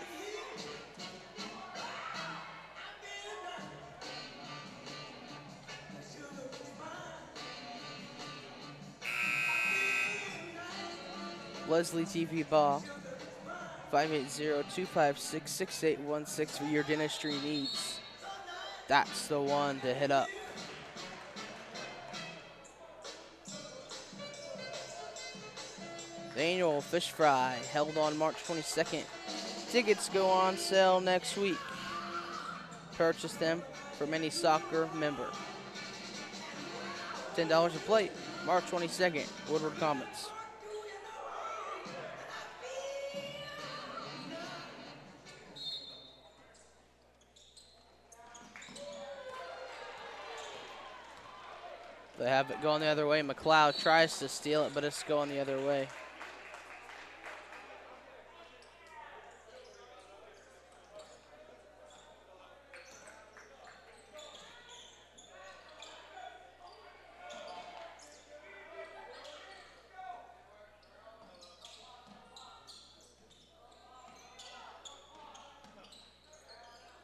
Speaker 1: Leslie TV Ball, 580-256-6816 for your dentistry needs. That's the one to hit up. The annual fish fry held on March 22nd. Tickets go on sale next week. Purchase them from any soccer member. $10 a plate, March 22nd, Woodward Commons. They have it going the other way. McLoud tries to steal it, but it's going the other way.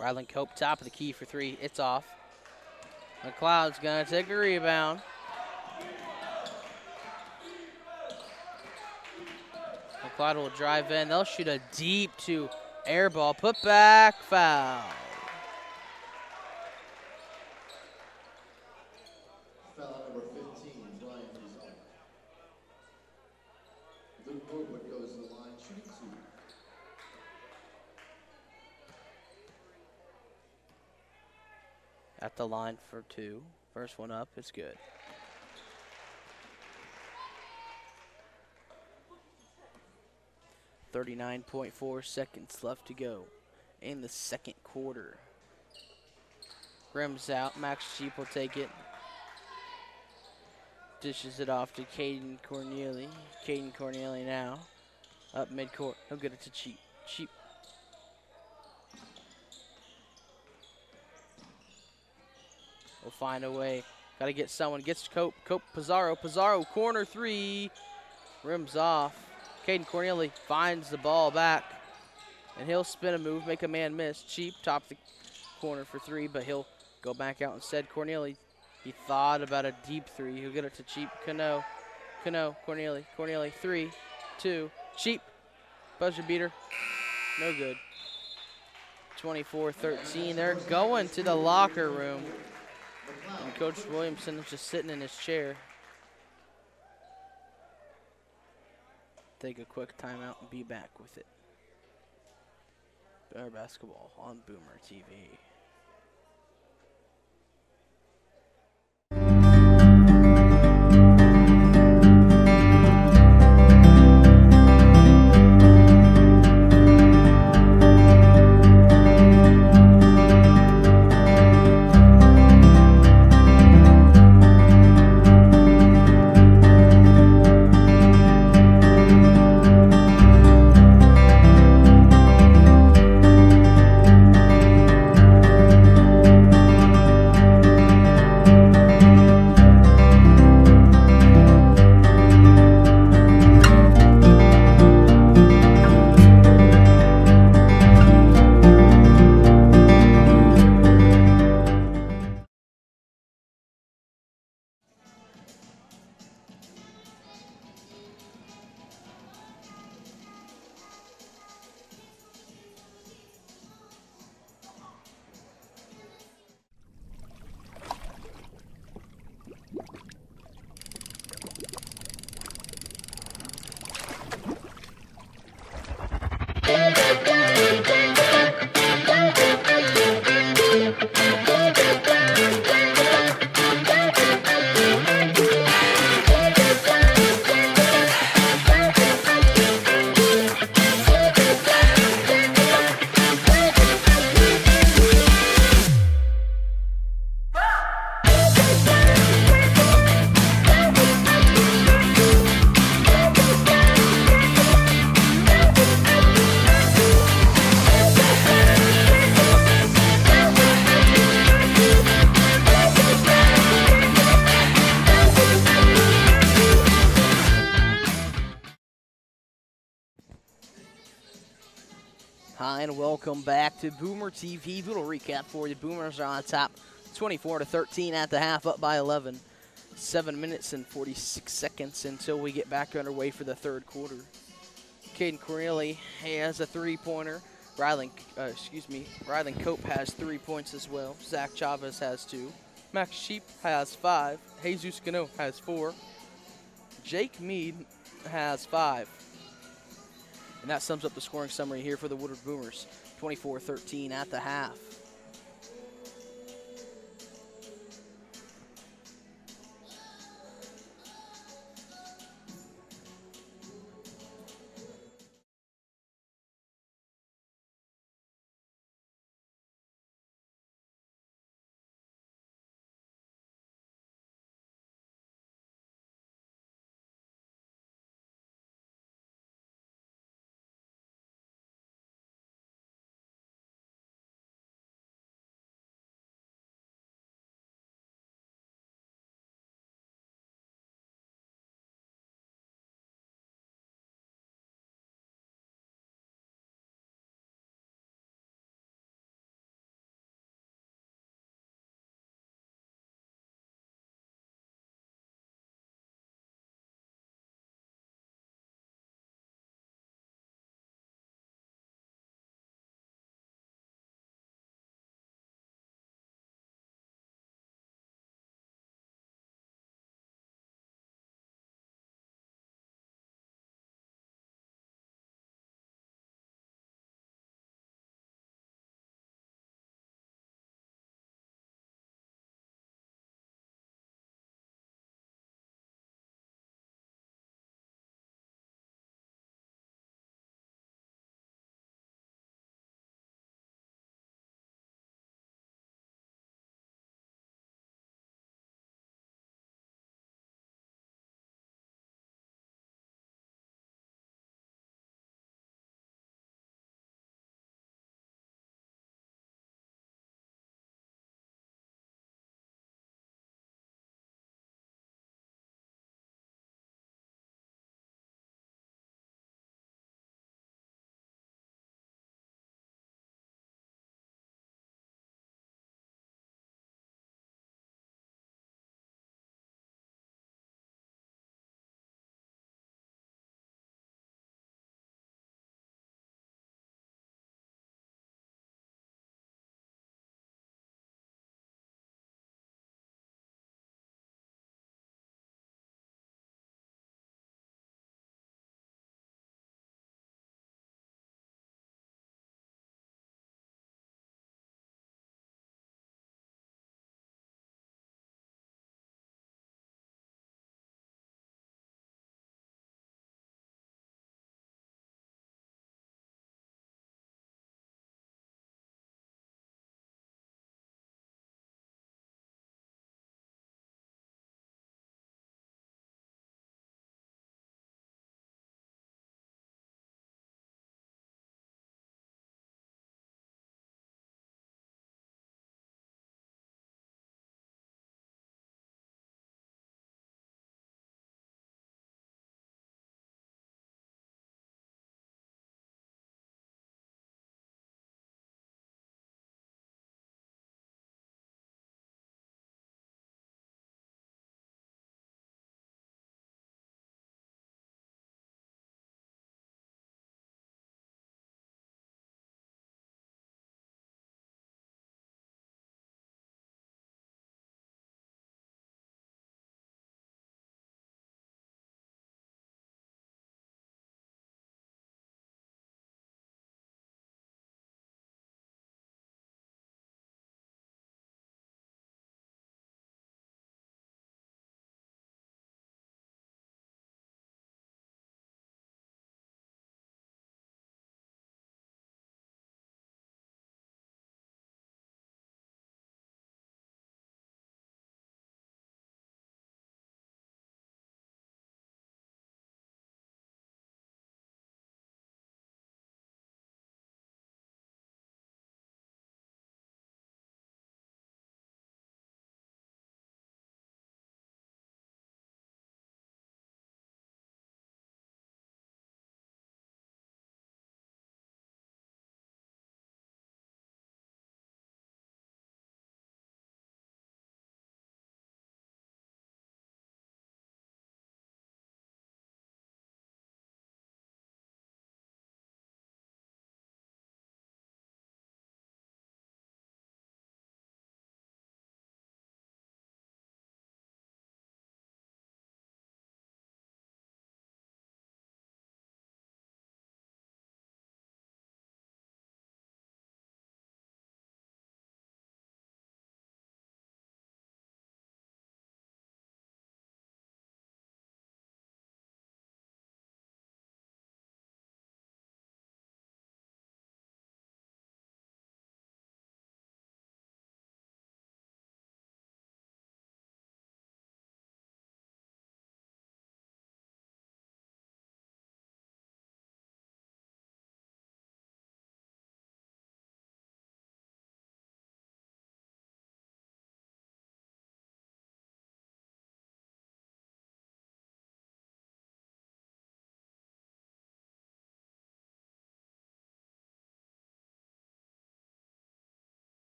Speaker 1: Rylan Cope, top of the key for three. It's off. McLeod's going to take a rebound. McLeod will drive in. They'll shoot a deep two air ball. Put back, foul.
Speaker 2: Foul number 15, Brian Rizal. Luke Woodward goes to the line, shooting two.
Speaker 1: At the line for two. First one up, it's good. .4 seconds left to go in the second quarter. Rims out. Max Cheap will take it. Dishes it off to Caden Corneli. Caden Corneli now. Up midcourt. He'll get it to Cheap. Cheap. Will find a way. Got to get someone. Gets Cope. Cope, Pizarro. Pizarro, corner three. Rims off. Caden Corneli finds the ball back. And he'll spin a move, make a man miss. Cheap, top the corner for three, but he'll go back out instead. Corneli, he thought about a deep three. He'll get it to Cheap. Cano, Corneli. Corneli, 3, 2. Cheap. Buzzer beater. No good. 24-13. They're going to the locker room. And Coach Williamson is just sitting in his chair. Take a quick timeout and be back with it. Bear basketball on Boomer TV. Hi, and welcome back to Boomer TV. Little recap for you. Boomers are on top 24-13 at the half, up by 11. 7 minutes and 46 seconds until we get back underway for the third quarter. Caden Corneli has a three-pointer. Rylan Cope has 3 points as well. Zach Chavez has 2. Max Sheep has 5. Jesus Cano has 4. Jake Mead has 5. And that sums up the scoring summary here for the Woodward Boomers. 24-13 at the half.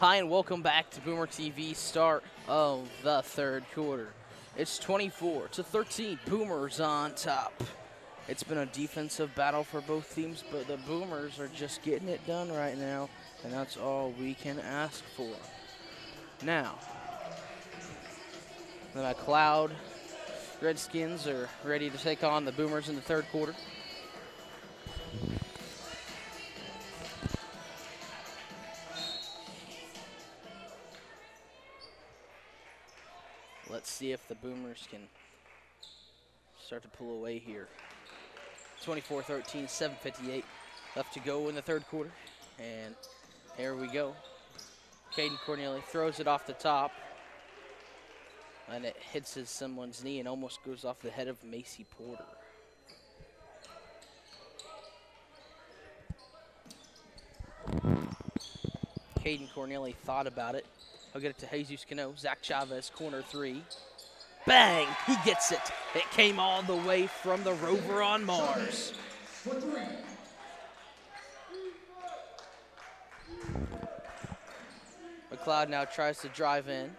Speaker 1: Hi, and welcome back to Boomer TV, start of the third quarter. It's 24-13, Boomers on top. It's been a defensive battle for both teams, but the Boomers are just getting it done right now, and that's all we can ask for. Now, the McLoud Redskins are ready to take on the Boomers in the third quarter. Let's see if the Boomers can start to pull away here. 24-13, 7:58 left to go in the third quarter. And here we go. Caden Corneli throws it off the top. And it hits someone's knee and almost goes off the head of Macy Porter. Caden Corneli thought about it. He'll get it to Jesus Cano. Zach Chavez, corner three. Bang! He gets it. It came all the way from the Rover on Mars. McLoud now tries to drive in.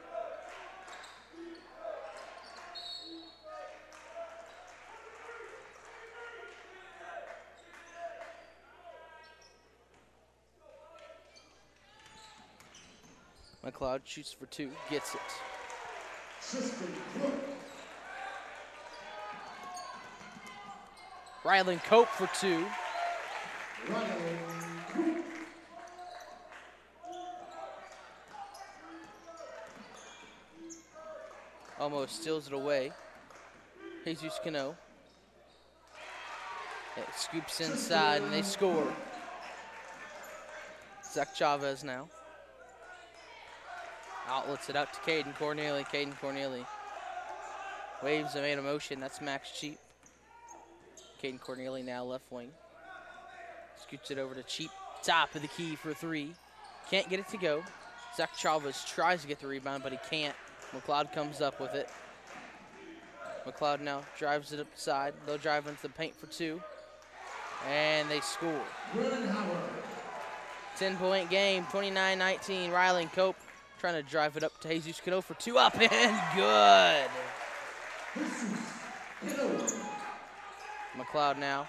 Speaker 1: McLoud shoots for two, gets it. Rylan Cope for two. Almost steals it away. Jesus Cano. It scoops inside and they score. Zach Chavez now. Outlets it out to Caden Corneli. Caden Corneli waves and made a motion. That's Max Cheap. Caden Corneli now left wing. Scoots it over to Cheap. Top of the key for three. Can't get it to go. Zach Chavez tries to get the rebound, but he can't. McLoud comes up with it. McLoud now drives it up the side. They'll drive into the paint for two. And they score. 10-point game, 29-19. Rylan Cope trying to drive it up to Jesus Cano for two, up and good. McLoud now.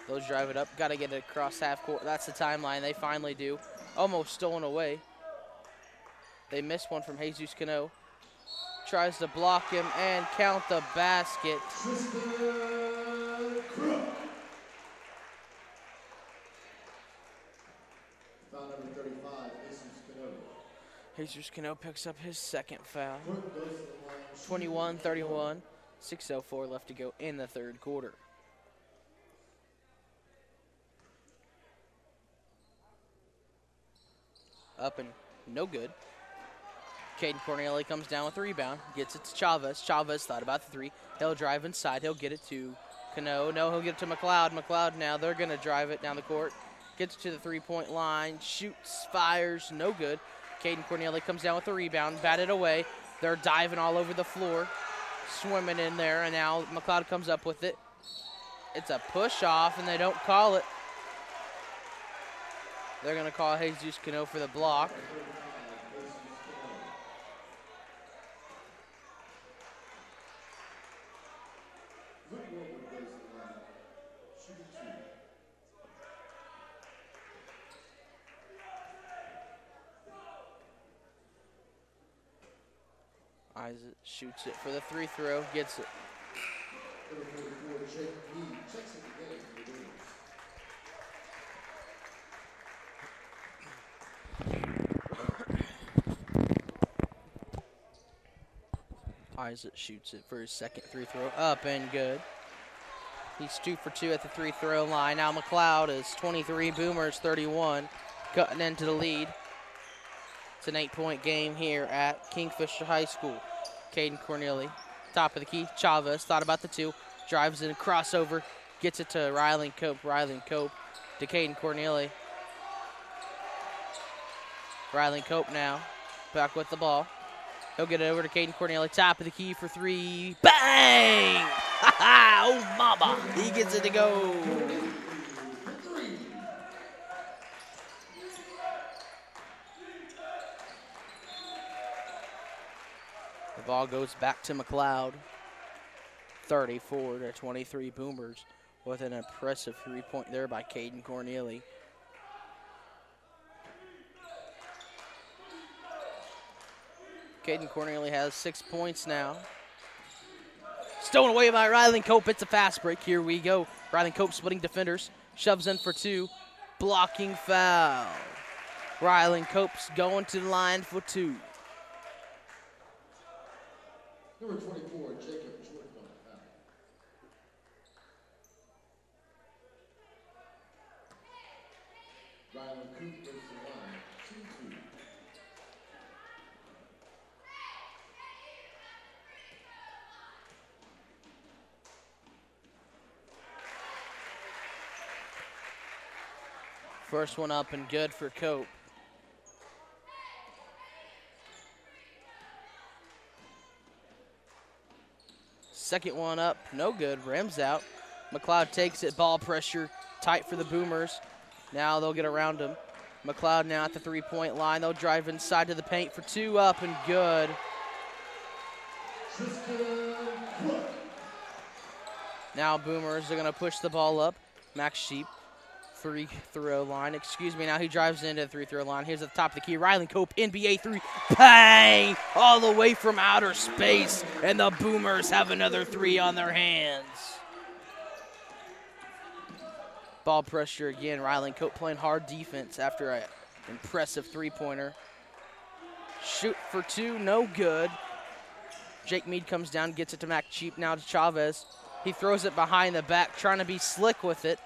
Speaker 1: They'll drive it up. Got to get it across half court. That's the timeline. They finally do. Almost stolen away. They missed one from Jesus Cano. Tries to block him and count the basket.
Speaker 2: Foul number 35,
Speaker 1: Jesus Cano picks up his second foul. 21-31, 6:04 left to go in the third quarter. Up and no good. Caden Corneli comes down with the rebound, gets it to Chavez. Chavez thought about the three. He'll drive inside. He'll get it to Cano. No, he'll get it to McLeod. McLeod now, they're going to drive it down the court. Gets to the three-point line, shoots, fires, no good. Caden Corneli comes down with the rebound, batted away. They're diving all over the floor, swimming in there, and now McLeod comes up with it. It's a push-off, and they don't call it. They're going to call Jesus Cano for the block. Isaac shoots it for the free throw, gets it. Isaac shoots it for his second free throw, up and good. He's 2 for 2 at the free throw line. Now McLeod is 23, Boomers 31, cutting into the lead. It's an 8-point game here at Kingfisher High School. Caden Corneli, top of the key. Chavez thought about the two, drives in a crossover, gets it to Rylan Cope. Rylan Cope to Caden Corneli. Rylan Cope now, back with the ball. He'll get it over to Caden Corneli, top of the key for three. Bang! Oh, mama. He gets it to go. The ball goes back to McLoud. 34-23 Boomers with an impressive 3-point there by Caden Corneli. Caden Corneli has 6 points now. Stolen away by Rylan Cope. It's a fast break. Here we go. Rylan Cope splitting defenders. Shoves in for 2. Blocking foul. Rylan Cope's going to the line for 2.
Speaker 2: Number 24, Jacob Jordan on the foul. Rylan Coop goes to the line, 2-2.
Speaker 1: First one up and good for Cope. Second one up, no good, rims out. McLoud takes it, ball pressure, tight for the Boomers. Now they'll get around him. McLoud now at the 3-point line. They'll drive inside to the paint for 2 up and good. Now Boomers are gonna push the ball up. Max Sheep, free throw line. Excuse me, now he drives into the free throw line. Here's at the top of the key, Rylan Cope, NBA 3, bang! All the way from outer space, and the Boomers have another 3 on their hands. Ball pressure again, Rylan Cope playing hard defense after an impressive 3-pointer. Shoot for 2, no good. Jake Mead comes down, gets it to Mac Cheap, now to Chavez. He throws it behind the back, trying to be slick with it,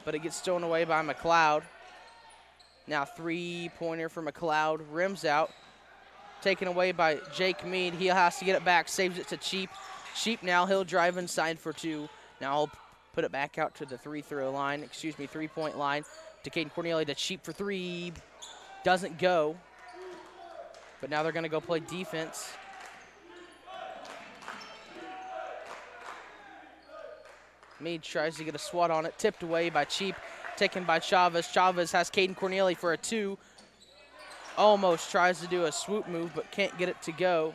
Speaker 1: but it gets stolen away by McLoud. Now 3-pointer for McLoud, rims out. Taken away by Jake Mead. He has to get it back, saves it to Cheap. Cheap now, he'll drive inside for 2. Now he'll put it back out to the 3-point line to Caden Corneli to Cheap for 3. Doesn't go. But now they're gonna go play defense. Mead tries to get a swat on it, tipped away by Cheap, taken by Chavez. Chavez has Caden Corneli for a 2. Almost tries to do a swoop move, but can't get it to go.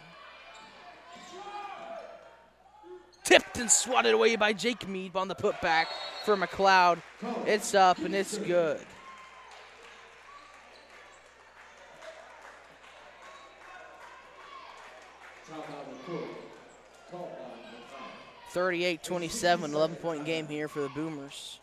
Speaker 1: Tipped and swatted away by Jake Mead on the putback for McLoud. It's up and it's good.
Speaker 2: Timeout recorded. Call by the
Speaker 1: 38-27, 11-point game here for the Boomers.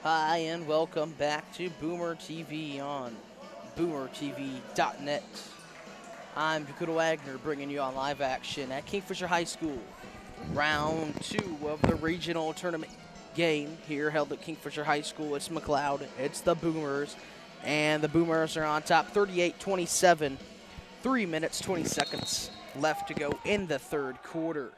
Speaker 1: Hi, and welcome back to Boomer TV on boomertv.net. I'm Dakota Wagner bringing you on live action at Kingfisher High School. Round 2 of the regional tournament game here held at Kingfisher High School. It's McLoud, it's the Boomers, and the Boomers are on top 38-27. 3 minutes, 20 seconds left to go in the third quarter.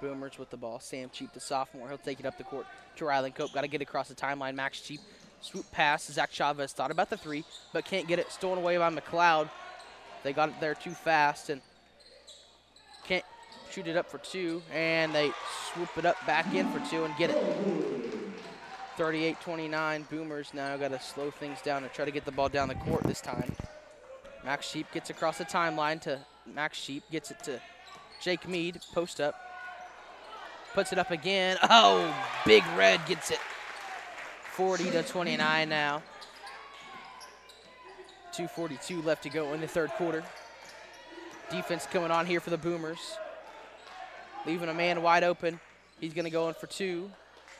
Speaker 1: Boomers with the ball. Sam Cheap, the sophomore. He'll take it up the court to Rylan Cope. Got to get across the timeline. Max Cheap. Swoop pass. Zach Chavez thought about the 3, but can't get it. Stolen away by McLoud. They got it there too fast and can't shoot it up for 2. And they swoop it up back in for 2 and get it. 38-29. Boomers now got to slow things down and try to get the ball down the court this time. Max Sheep gets across the timeline to Max Sheep. Gets it to Jake Mead. Post up. Puts it up again. Oh, Big Red gets it. 40-29 now. 2:42 left to go in the third quarter. Defense coming on here for the Boomers. Leaving a man wide open. He's going to go in for two.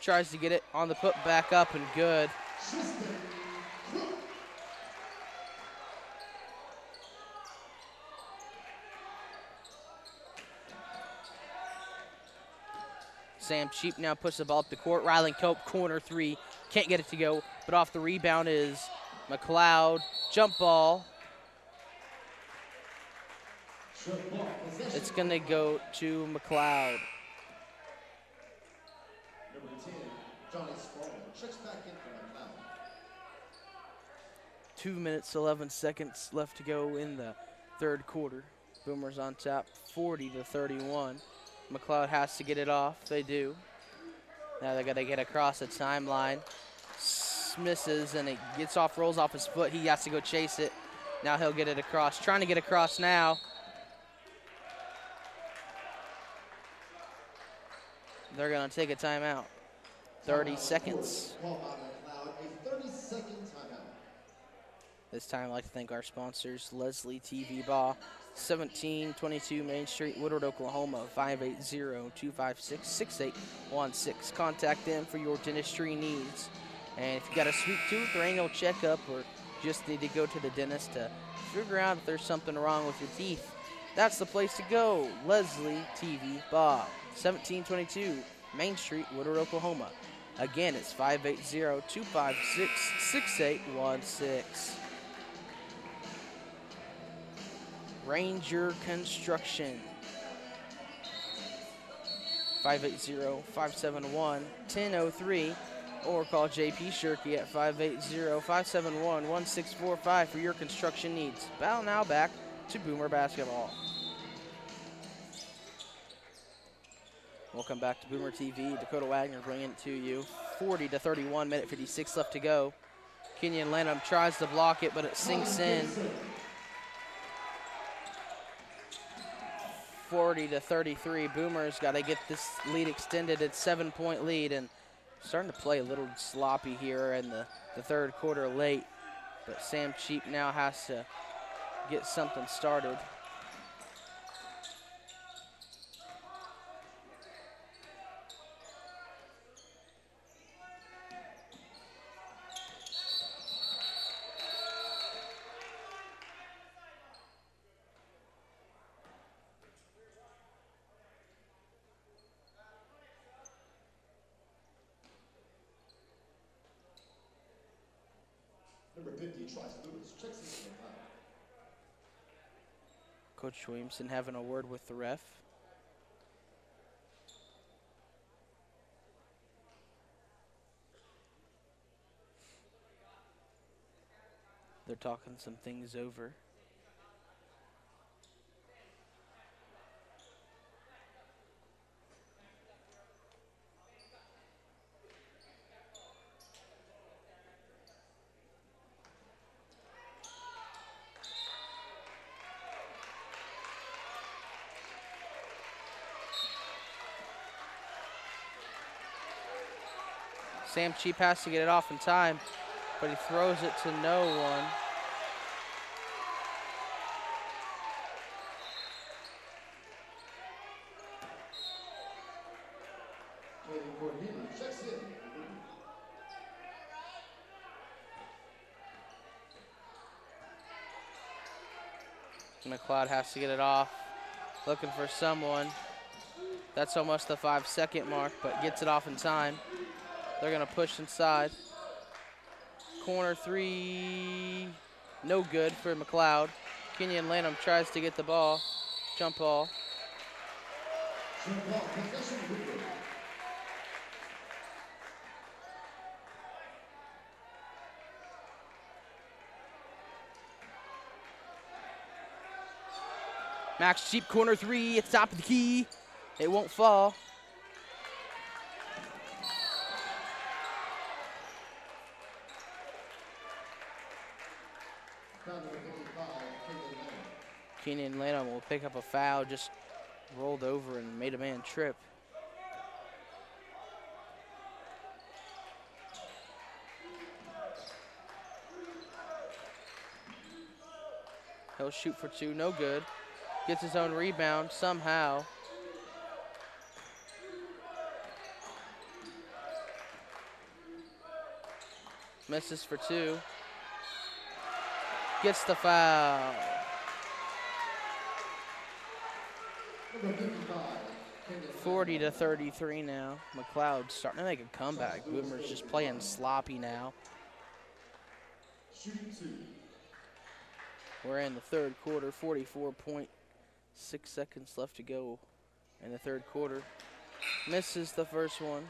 Speaker 1: Tries to get it on the put back up and good. Sam Cheap now puts the ball up the court. Rylan Cope, corner three. Can't get it to go, but off the rebound is McLoud. Jump ball. It's going to go to McLoud.
Speaker 2: Number 10, Johnny Spaulding. Checks back in for McLoud.
Speaker 1: 2 minutes, 11 seconds left to go in the third quarter. Boomers on top, 40-31. McLoud has to get it off. They do. Now they got to get across the timeline. Misses, and it gets off, rolls off his foot. He has to go chase it. Now he'll get it across. Trying to get across now. They're going to take a timeout. 30 seconds.
Speaker 2: A 30-second timeout.
Speaker 1: This time, I'd like to thank our sponsors, Leslie TV Bar, 1722 Main Street, Woodward, Oklahoma, 580-256-6816. Contact them for your dentistry needs. And if you got a sweet tooth or annual checkup or just need to go to the dentist to figure out if there's something wrong with your teeth, that's the place to go. Leslie TV Bar, 1722 Main Street, Woodward, Oklahoma. Again, it's 580-256-6816. Ranger Construction, 580-571-1003, or call JP Shirky at 580-571-1645 for your construction needs. Now back to Boomer basketball. Welcome back to Boomer TV. Dakota Wagner bringing it to you. 40-31, minute 56 left to go. Kenyon Lanham tries to block it, but it sinks in. 40-33. Boomers got to get this lead extended. It's 7-point lead, and starting to play a little sloppy here in the third quarter late. But Sam Cheap now has to get something started.
Speaker 2: Number 50 tries to lose. Checks in for McLoud.
Speaker 1: Coach Williamson having a word with the ref. They're talking some things over. Sam Cheap has to get it off in time, but he throws it to no one.
Speaker 2: Checks in.
Speaker 1: McLeod has to get it off, looking for someone. That's almost the 5-second mark, but gets it off in time. They're going to push inside. Corner three, no good for McLeod. Kenyon Lanham tries to get the ball. Jump ball. Max Cheap, corner three at the top of the key. It won't fall. Kenyon Lanham will pick up a foul, just rolled over and made a man trip. He'll shoot for two, no good. Gets his own rebound somehow. Misses for two. Gets the foul.
Speaker 2: Number 55.
Speaker 1: 40-33 now. McLoud starting to make a comeback. Boomer's just playing sloppy now.
Speaker 2: Shooting two.
Speaker 1: We're in the third quarter, 44.6 seconds left to go in the third quarter. Misses the first one.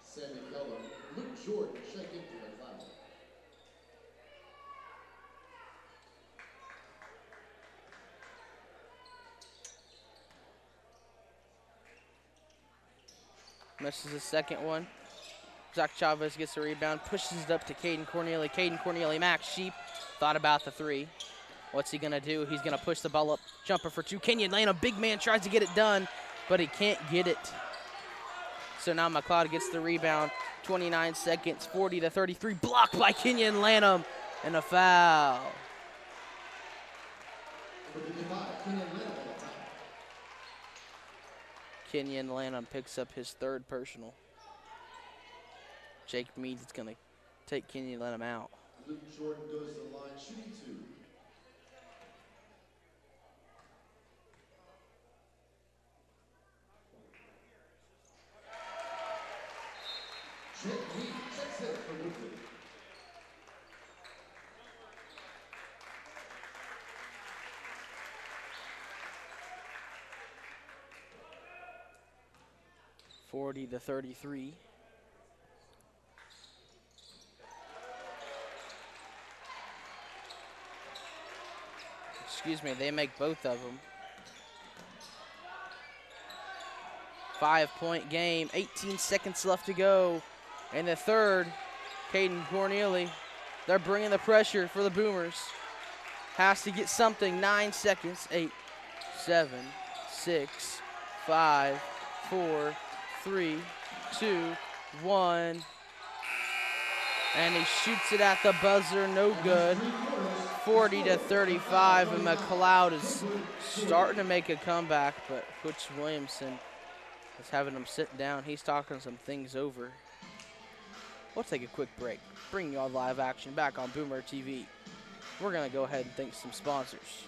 Speaker 2: Sammy Keller. Luke Jordan check in for McLoud.
Speaker 1: Misses the second one. Zach Chavez gets the rebound, pushes it up to Caden Corneli. Caden Corneli, Max Sheep, thought about the three. What's he gonna do? He's gonna push the ball up, jumper for two. Kenyon Lanham, big man, tries to get it done, but he can't get it. So now McLeod gets the rebound, 29 seconds, 40-33, blocked by Kenyon Lanham, and a foul. Kenyon Lanham picks up his third personal. Jake Meads is gonna take Kenyon Lanham out.
Speaker 2: Luke Jordan goes to the line, shooting two. Jake Meads checks in for Woodward.
Speaker 1: (40-33). Excuse me, they make both of them. 5-point game, 18 seconds left to go. In the third, Caden Corneli, they're bringing the pressure for the Boomers. Has to get something, 9 seconds, 8, 7, 6, 5, 4, 3, 2, 1. And he shoots it at the buzzer, no good. 40-35, and McLeod is starting to make a comeback, but Coach Williamson is having him sit down. He's talking some things over. We'll take a quick break, bring you all live action back on Boomer TV. We're going to go ahead and thank some sponsors.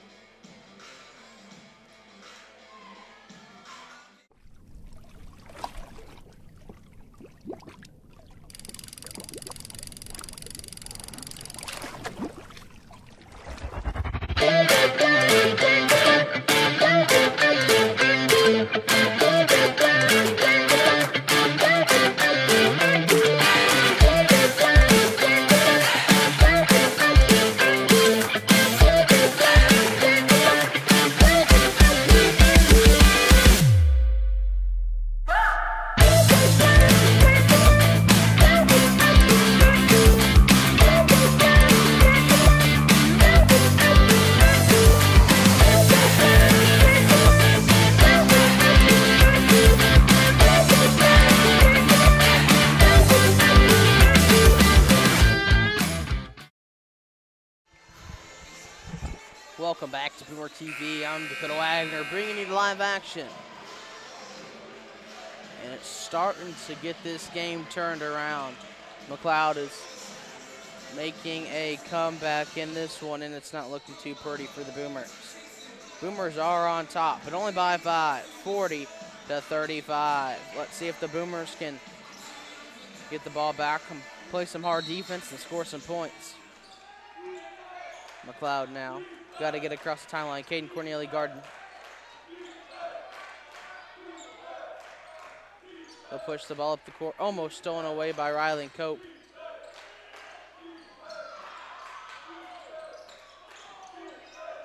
Speaker 1: Welcome back to Boomer TV. I'm Dakota Wagner bringing you the live action. And it's starting to get this game turned around. McLeod is making a comeback in this one, and it's not looking too pretty for the Boomers. Boomers are on top, but only by 5, 40-35. Let's see if the Boomers can get the ball back and play some hard defense and score some points. McLeod now. Got to get across the timeline. Caden Corneli Garden. They'll push the ball up the court. Almost stolen away by Riley Cope.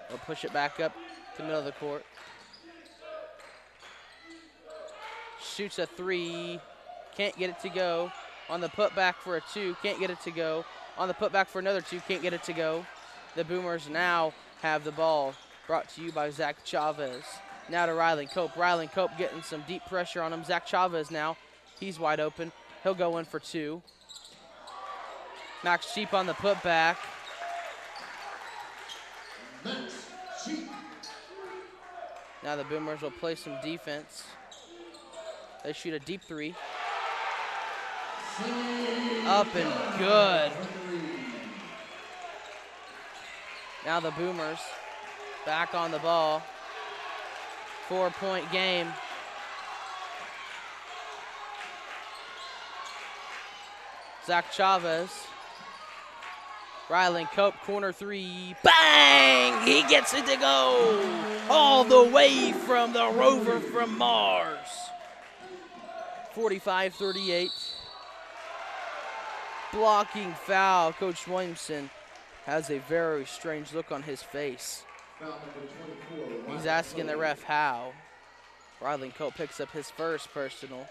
Speaker 1: They'll push it back up to the middle of the court. Shoots a three. Can't get it to go. On the putback for a two. Can't get it to go. On the putback for another two. Can't get it to go. The Boomers now have the ball, brought to you by Zach Chavez. Now to Riley Cope. Riley Cope getting some deep pressure on him. Zach Chavez now. He's wide open. He'll go in for two. Max Sheep on the putback.
Speaker 2: Max Sheep.
Speaker 1: Now the Boomers will play some defense. They shoot a deep three. Up and good. Now the Boomers back on the ball. 4-point game. Zach Chavez. Rylan Cope, corner three. Bang! He gets it to go all the way from the Rover from Mars. 45-38. Blocking foul. Coach Williamson has a very strange look on his face. He's asking the ref how. Rylan Cope picks up his first personal.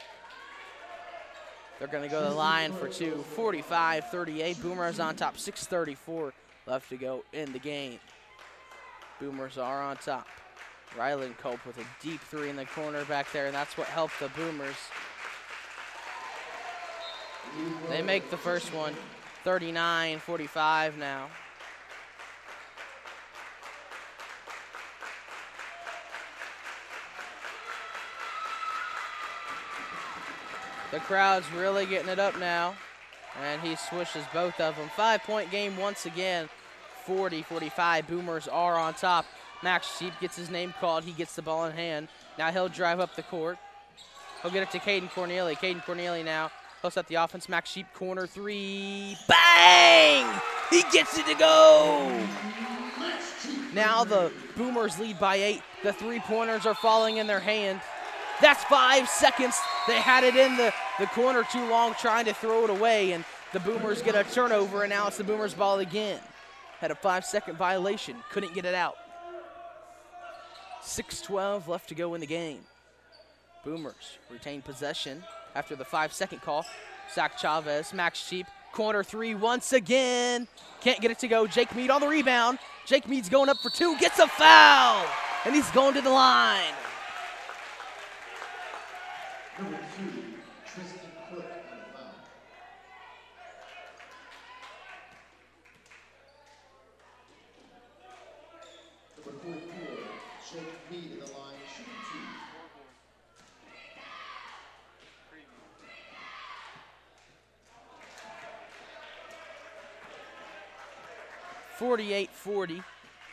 Speaker 1: They're going to go to the line for two. 45-38. Boomers on top. 6:34 left to go in the game. Boomers are on top. Rylan Cope with a deep three in the corner back there, and that's what helped the Boomers. They make the first one. 39-45 now. The crowd's really getting it up now, and he swishes both of them. 5-point game once again, 40-45. Boomers are on top. Max Sheep gets his name called. He gets the ball in hand. Now he'll drive up the court. He'll get it to Caden Corneli. Caden Corneli now. He'll set the offense. Max Sheep, corner three. Bang! He gets it to go! Now the Boomers lead by 8. The three-pointers are falling in their hand. That's 5 seconds. They had it in the corner too long trying to throw it away, and the Boomers get a turnover, and now it's the Boomers' ball again. Had a 5-second violation. Couldn't get it out. 6:12 left to go in the game. Boomers retain possession after the 5-second call. Zach Chavez, Max Sheep, corner three once again. Can't get it to go. Jake Mead on the rebound. Jake Mead's going up for two, gets a foul, and he's going to the line.
Speaker 2: Number 2, Tristan Cook on the foul. Number 44, Jake Mead in the line, shooting
Speaker 1: 48-40,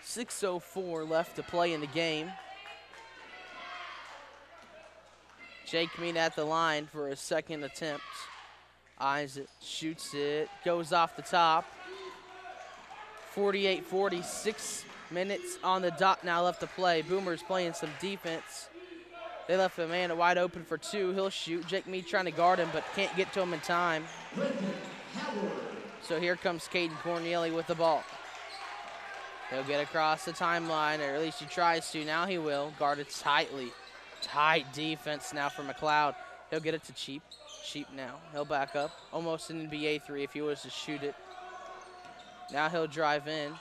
Speaker 1: 6:04 left to play in the game. Jake Mead at the line for his second attempt. Eyes it, shoots it, goes off the top. 48-40, 6 minutes on the dot now left to play. Boomers playing some defense. They left a man wide open for two. He'll shoot. Jake Mead trying to guard him, but can't get to him in time. So here comes Caden Corneli with the ball. He'll get across the timeline, or at least he tries to. Now he will. Guarded tightly. Tight defense now for McLoud. He'll get it to Cheap. Cheap now. He'll back up. Almost an NBA three if he was to shoot it. Now he'll drive in.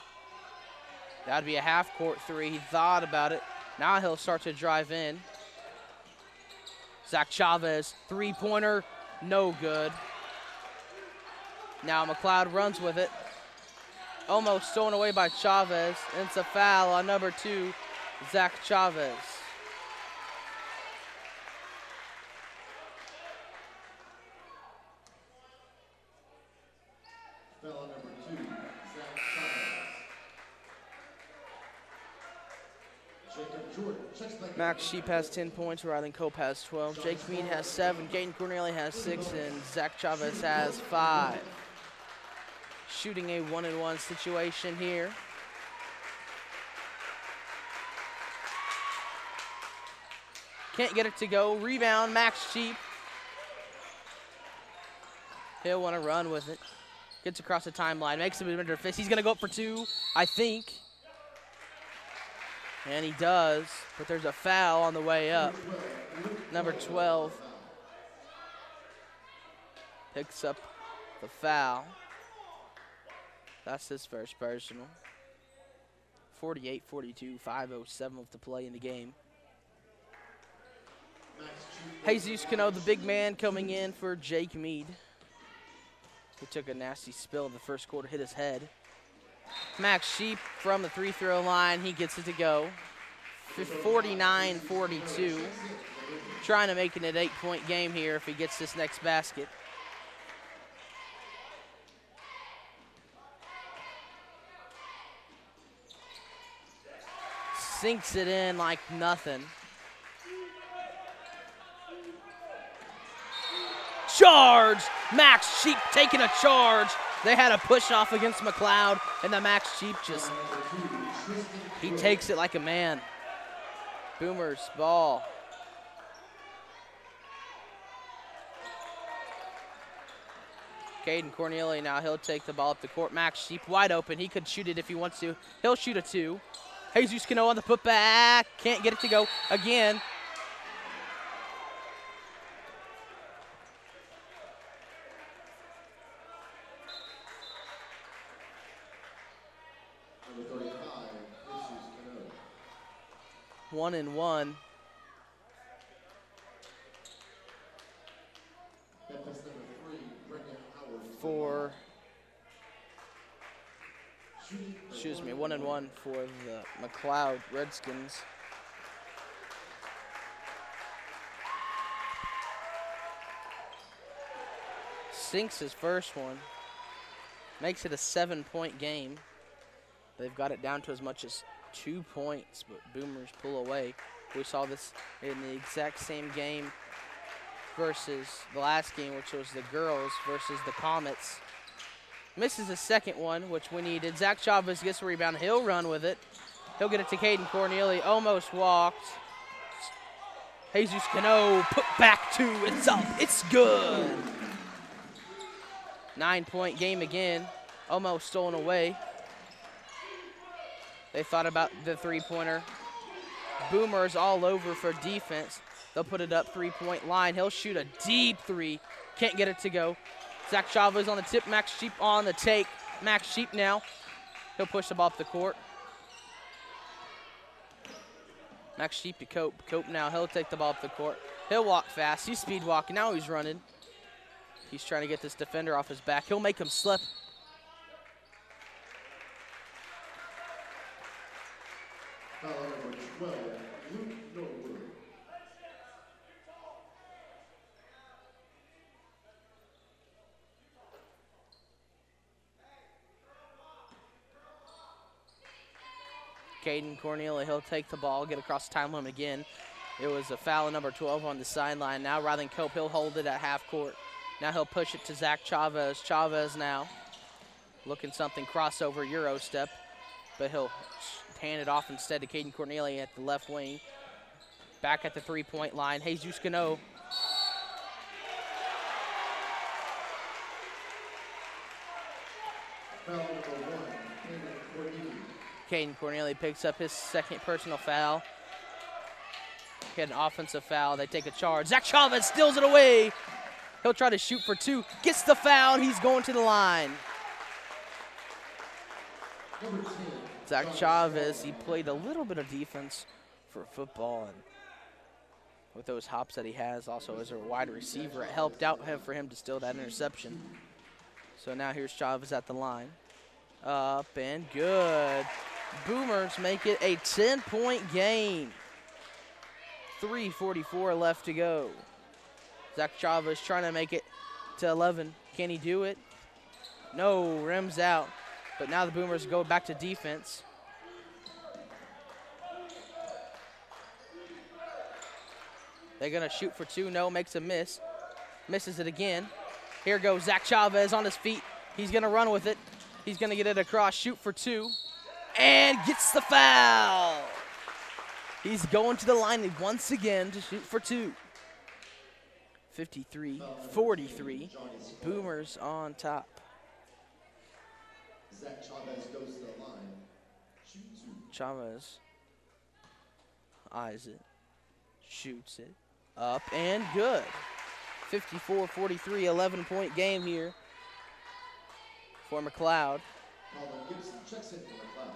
Speaker 1: That'd be a half-court three. He thought about it. Now he'll start to drive in. Zach Chavez, three-pointer, no good. Now McLeod runs with it. Almost stolen away by Chavez. And it's a foul on number 2, Zach Chavez.
Speaker 2: Foul on number 2, Zach Chavez. Jacob Jordan checks back.
Speaker 1: Max Sheep has 10 points. Rylan Cope has 12. Jake Mead has 7. Caden Corneli has 6. And Zach Chavez has 5. Shooting a 1-and-1 situation here. Can't get it to go. Rebound, Max Sheep. He'll want to run with it. Gets across the timeline, makes him under fist. He's going to go up for 2, I think. And he does, but there's a foul on the way up. Number 12 picks up the foul. That's his first personal. 48-42, 5:07 left to play in the game. Jesus Cano, the big man, coming in for Jake Mead. He took a nasty spill in the first quarter, hit his head. Max Sheep from the free throw line. He gets it to go. 49-42. Trying to make it an 8-point game here if he gets this next basket. Sinks it in like nothing. Charge! Max Sheep taking a charge. They had a push off against McLoud, and the Max Sheep he takes it like a man. Boomers ball. Caden Cornelia now, he'll take the ball up the court. Max Sheep wide open. He could shoot it if he wants to. He'll shoot a 2. Jesus Cano on the putback. Can't get it to go again.
Speaker 2: Number 35, Jesus Cano.
Speaker 1: 1-1.
Speaker 2: Memphis number 3, Brendan Howard.
Speaker 1: For, excuse me, 1-1 for the McLoud Redskins. Sinks his first one. Makes it a 7-point game. They've got it down to as much as 2 points, but Boomers pull away. We saw this in the exact same game versus the last game, which was the girls versus the Comets. Misses a second one, which we needed. Zach Chavez gets a rebound. He'll run with it. He'll get it to Caden Cornelia. Almost walked. Jesus Cano put back 2. It's up. It's good. 9-point game again. Almost stolen away. They thought about the three-pointer. Boomers all over for defense. They'll put it up 3-point line. He'll shoot a deep 3. Can't get it to go. Zach Chavez on the tip. Max Sheep on the take. Max Sheep now. He'll push the ball up the court. Max Sheep to Cope. Cope now. He'll take the ball up the court. He'll walk fast. He's speed walking. Now he's running. He's trying to get this defender off his back. He'll make him slip.
Speaker 2: Foul number 12, Luke Woodward.
Speaker 1: Caden Cornelia, he'll take the ball, get across the time limit again. It was a foul number 12 on the sideline. Now rather than Cope, he'll hold it at half court. Now he'll push it to Zach Chavez. Chavez now looking something crossover Euro step, but he'll hand it off instead to Caden Cornelia at the left wing. Back at the three-point line. Jesus Cano.
Speaker 2: Foul number 1, Caden Cornelia.
Speaker 1: Caden Cornelia picks up his second personal foul. Get an offensive foul. They take a charge. Zach Chavez steals it away. He'll try to shoot for 2. Gets the foul. He's going to the line.
Speaker 2: Number 10.
Speaker 1: Zach Chavez, he played a little bit of defense for football, and with those hops that he has, also as a wide receiver, it helped out for him to steal that interception. So now here's Chavez at the line. Up and good. Boomers make it a 10-point game. 3:44 left to go. Zach Chavez trying to make it to 11. Can he do it? No, rims out. But now the Boomers go back to defense. They're going to shoot for 2. No, makes a miss. Misses it again. Here goes Zach Chavez on his feet. He's going to run with it. He's going to get it across, shoot for 2, and gets the foul. He's going to the line once again to shoot for 2. 53-43. Boomers on top.
Speaker 2: Zach Chavez goes to the line. Shoot 2.
Speaker 1: Chavez eyes it, shoots it, up and good. 54-43, 11-point game here for McLoud.
Speaker 2: Colin Gibson checks in for McLoud.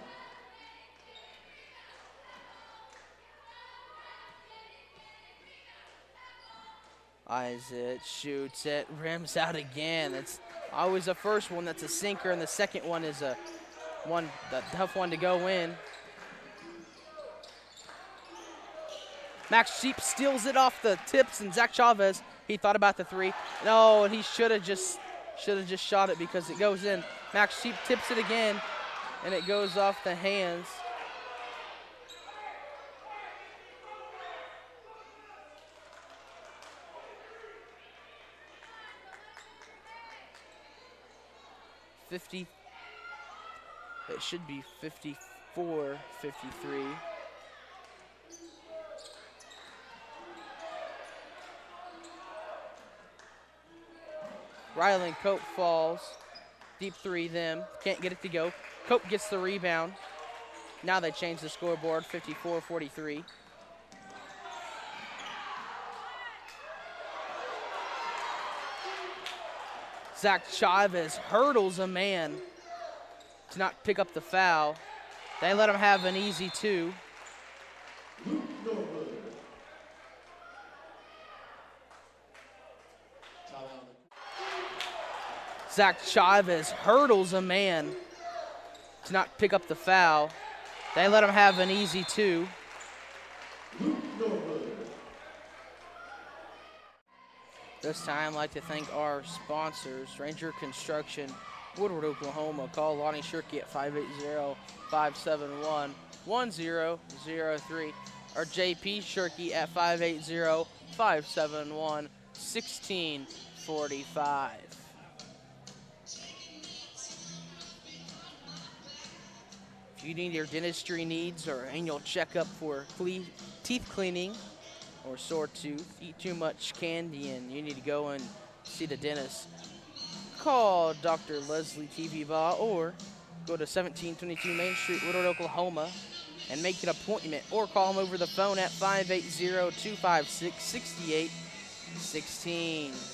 Speaker 1: Eyes it, shoots it, rims out again. It's always the first one that's a sinker, and the second one is a that tough one to go in. Max Sheep steals it off the tips, and Zach Chavez, he thought about the three. No, and he should have just shot it because it goes in. Max Sheep tips it again, and it goes off the hands. It should be 54-53. Ryland Cope falls. Deep three them. Can't get it to go. Cope gets the rebound. Now they change the scoreboard, 54-43. Zach Chavez hurdles a man to not pick up the foul. They let him have an easy two. Zach Chavez hurdles a man to not pick up the foul. They let him have an easy two. This time, I'd like to thank our sponsors, Ranger Construction, Woodward, Oklahoma. Call Lonnie Shirky at 580-571-1003 or JP Shirky at 580-571-1645. If you need your dentistry needs or annual checkup for teeth cleaning or sore tooth, eat too much candy, and you need to go and see the dentist, call Dr. Leslie TV Baugh or go to 1722 Main Street, Woodward, Oklahoma, and make an appointment, or call them over the phone at 580-256-6816.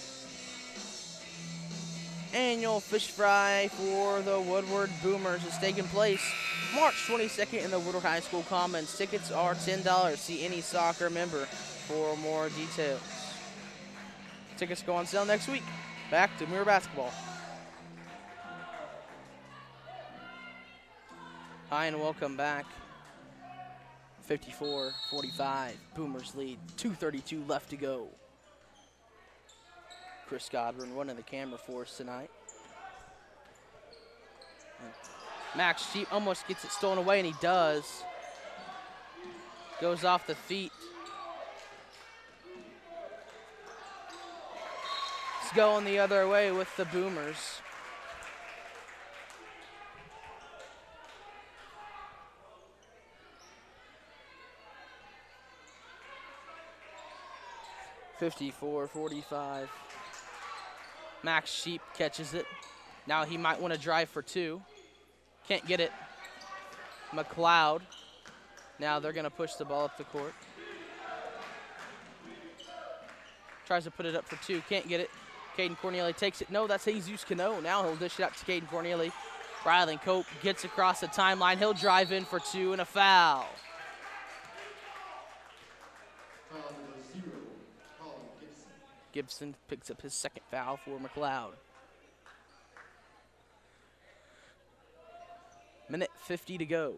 Speaker 1: Annual fish fry for the Woodward Boomers is taking place March 22nd in the Woodward High School Commons. Tickets are $10. See any soccer member for more details. Tickets go on sale next week. Back to Mirror Basketball. Hi and welcome back. 54-45, Boomers lead. 2:32 left to go. Chris Godwin running the camera for us tonight. And Max Sheep almost gets it stolen away, and he does. Goes off the feet. It's going the other way with the Boomers. (54-45). Max Sheep catches it. Now he might want to drive for two. Can't get it. McLoud. Now they're going to push the ball up the court. Tries to put it up for two. Can't get it. Caden Corneli takes it. No, that's Jesus Cano. Now he'll dish it out to Caden Corneli. Ryland Cope gets across the timeline. He'll drive in for two and a foul. Gibson picks up his second foul for McLoud. Minute 50 to go.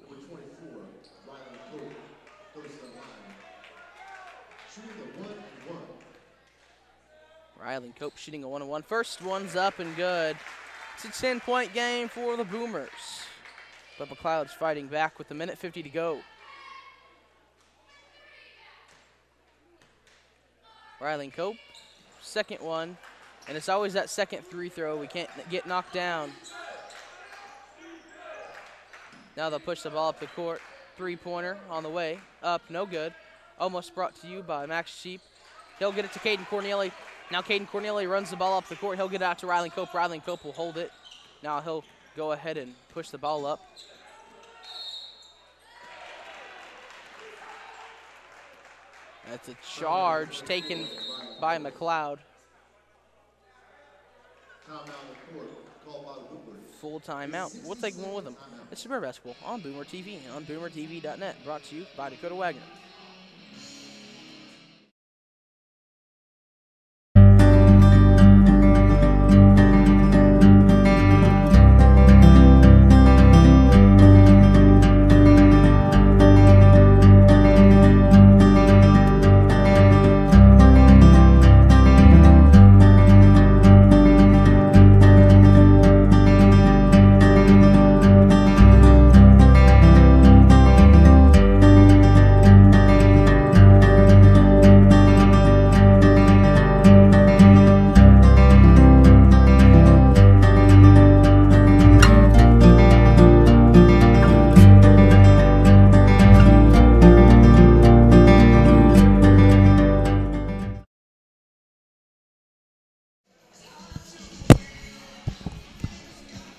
Speaker 1: Ryland Cope shooting a 1-on-1. First one's up and good. It's a 10-point game for the Boomers. But McLeod's fighting back with a minute 50 to go. Ryland Cope, second one. And it's always that second free throw. We can't get knocked down. Now they'll push the ball up the court. Three-pointer on the way. Up, no good. Almost brought to you by Max Sheep. He'll get it to Caden Corneli. Now Caden Corneli runs the ball up the court. He'll get it out to Ryland Cope. Ryland Cope will hold it. Now he'll go ahead and push the ball up. That's a charge taken by McLoud. Full timeout. We'll take one with them. It's Super Basketball on Boomer TV and on boomertv.net. Brought to you by Dakota Wagner.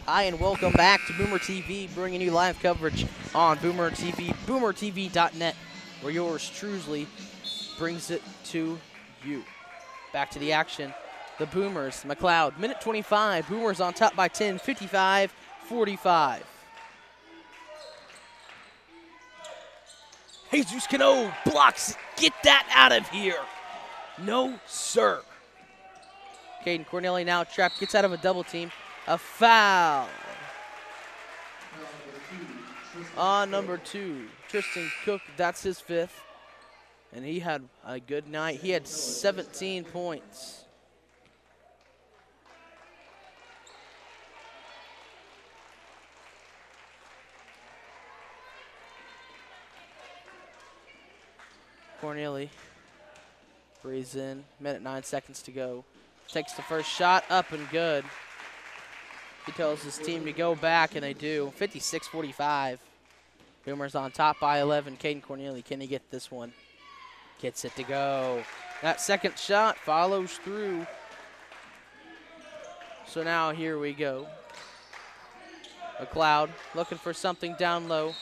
Speaker 1: Hi, and welcome back to Boomer TV, bringing you live coverage on Boomer TV, boomertv.net, where yours truly brings it to you. Back to the action. The Boomers, McLoud, minute 25. Boomers on top by 10, 55-45. Jesus Cano blocks it. Get that out of here. No, sir. Caden Corneli now trapped, gets out of a double team. A foul on number 2, Tristan Cook. That's his 5th, and he had a good night. He had 17 points. Corneli breathes in, minute 9 seconds to go. Takes the first shot, up and good. He tells his team to go back, and they do. 56-45. Boomers on top by 11. Caden Corneli, can he get this one? Gets it to go. That second shot follows through. So now here we go. McLoud looking for something down low.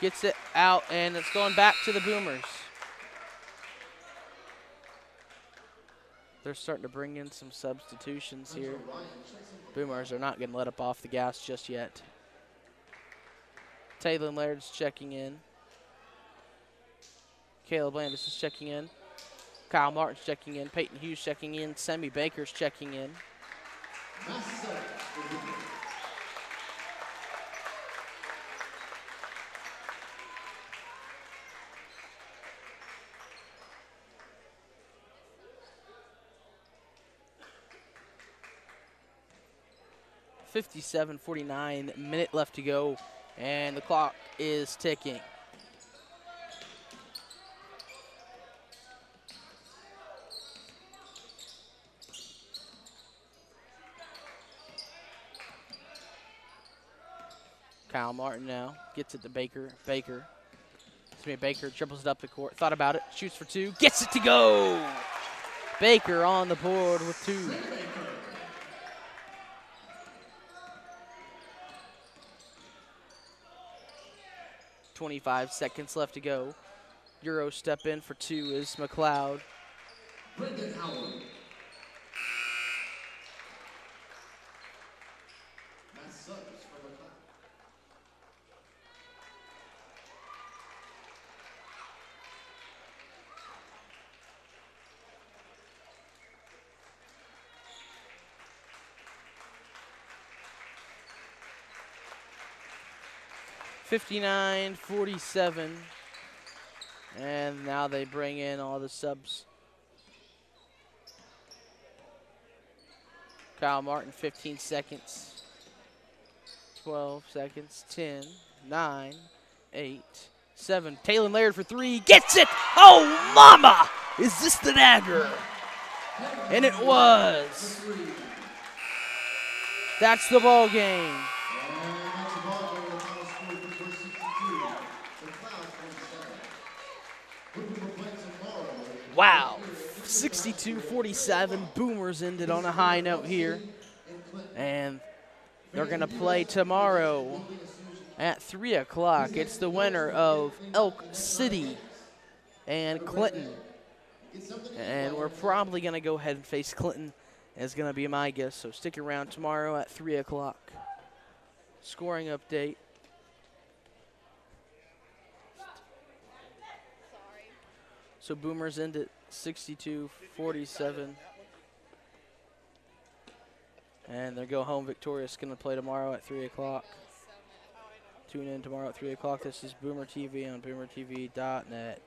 Speaker 1: Gets it out, and it's going back to the Boomers. They're starting to bring in some substitutions here. Boomers are not going to let up off the gas just yet. Taylor Laird's checking in. Caleb Landis is checking in. Kyle Martin's checking in. Peyton Hughes checking in. Sammy Baker's checking in. 57-49, minute left to go, and the clock is ticking. Kyle Martin now gets it to Baker. Baker triples it up the court. Thought about it. Shoots for 2. Gets it to go. Baker on the board with 2. .25 seconds left to go. Euro step in for 2 is McLoud.
Speaker 2: Brendan Howard. Matt Suggs for McLoud.
Speaker 1: .59-47, and now they bring in all the subs. Kyle Martin, 15 seconds, 12 seconds, 10, 9, 8, 7. Taylor Laird for 3, gets it! Oh, mama! Is this the dagger? And it was. That's the ball game. Wow, 62-47. Boomers ended on a high note here. And they're going to play tomorrow at 3 o'clock. It's the winner of Elk City and Clinton. And we're probably going to go ahead and face Clinton, is going to be my guess. So stick around tomorrow at 3 o'clock. Scoring update. So Boomers end at 62-47. And they go home victorious. Going to play tomorrow at 3 o'clock. Tune in tomorrow at 3 o'clock. This is Boomer TV on boomertv.net.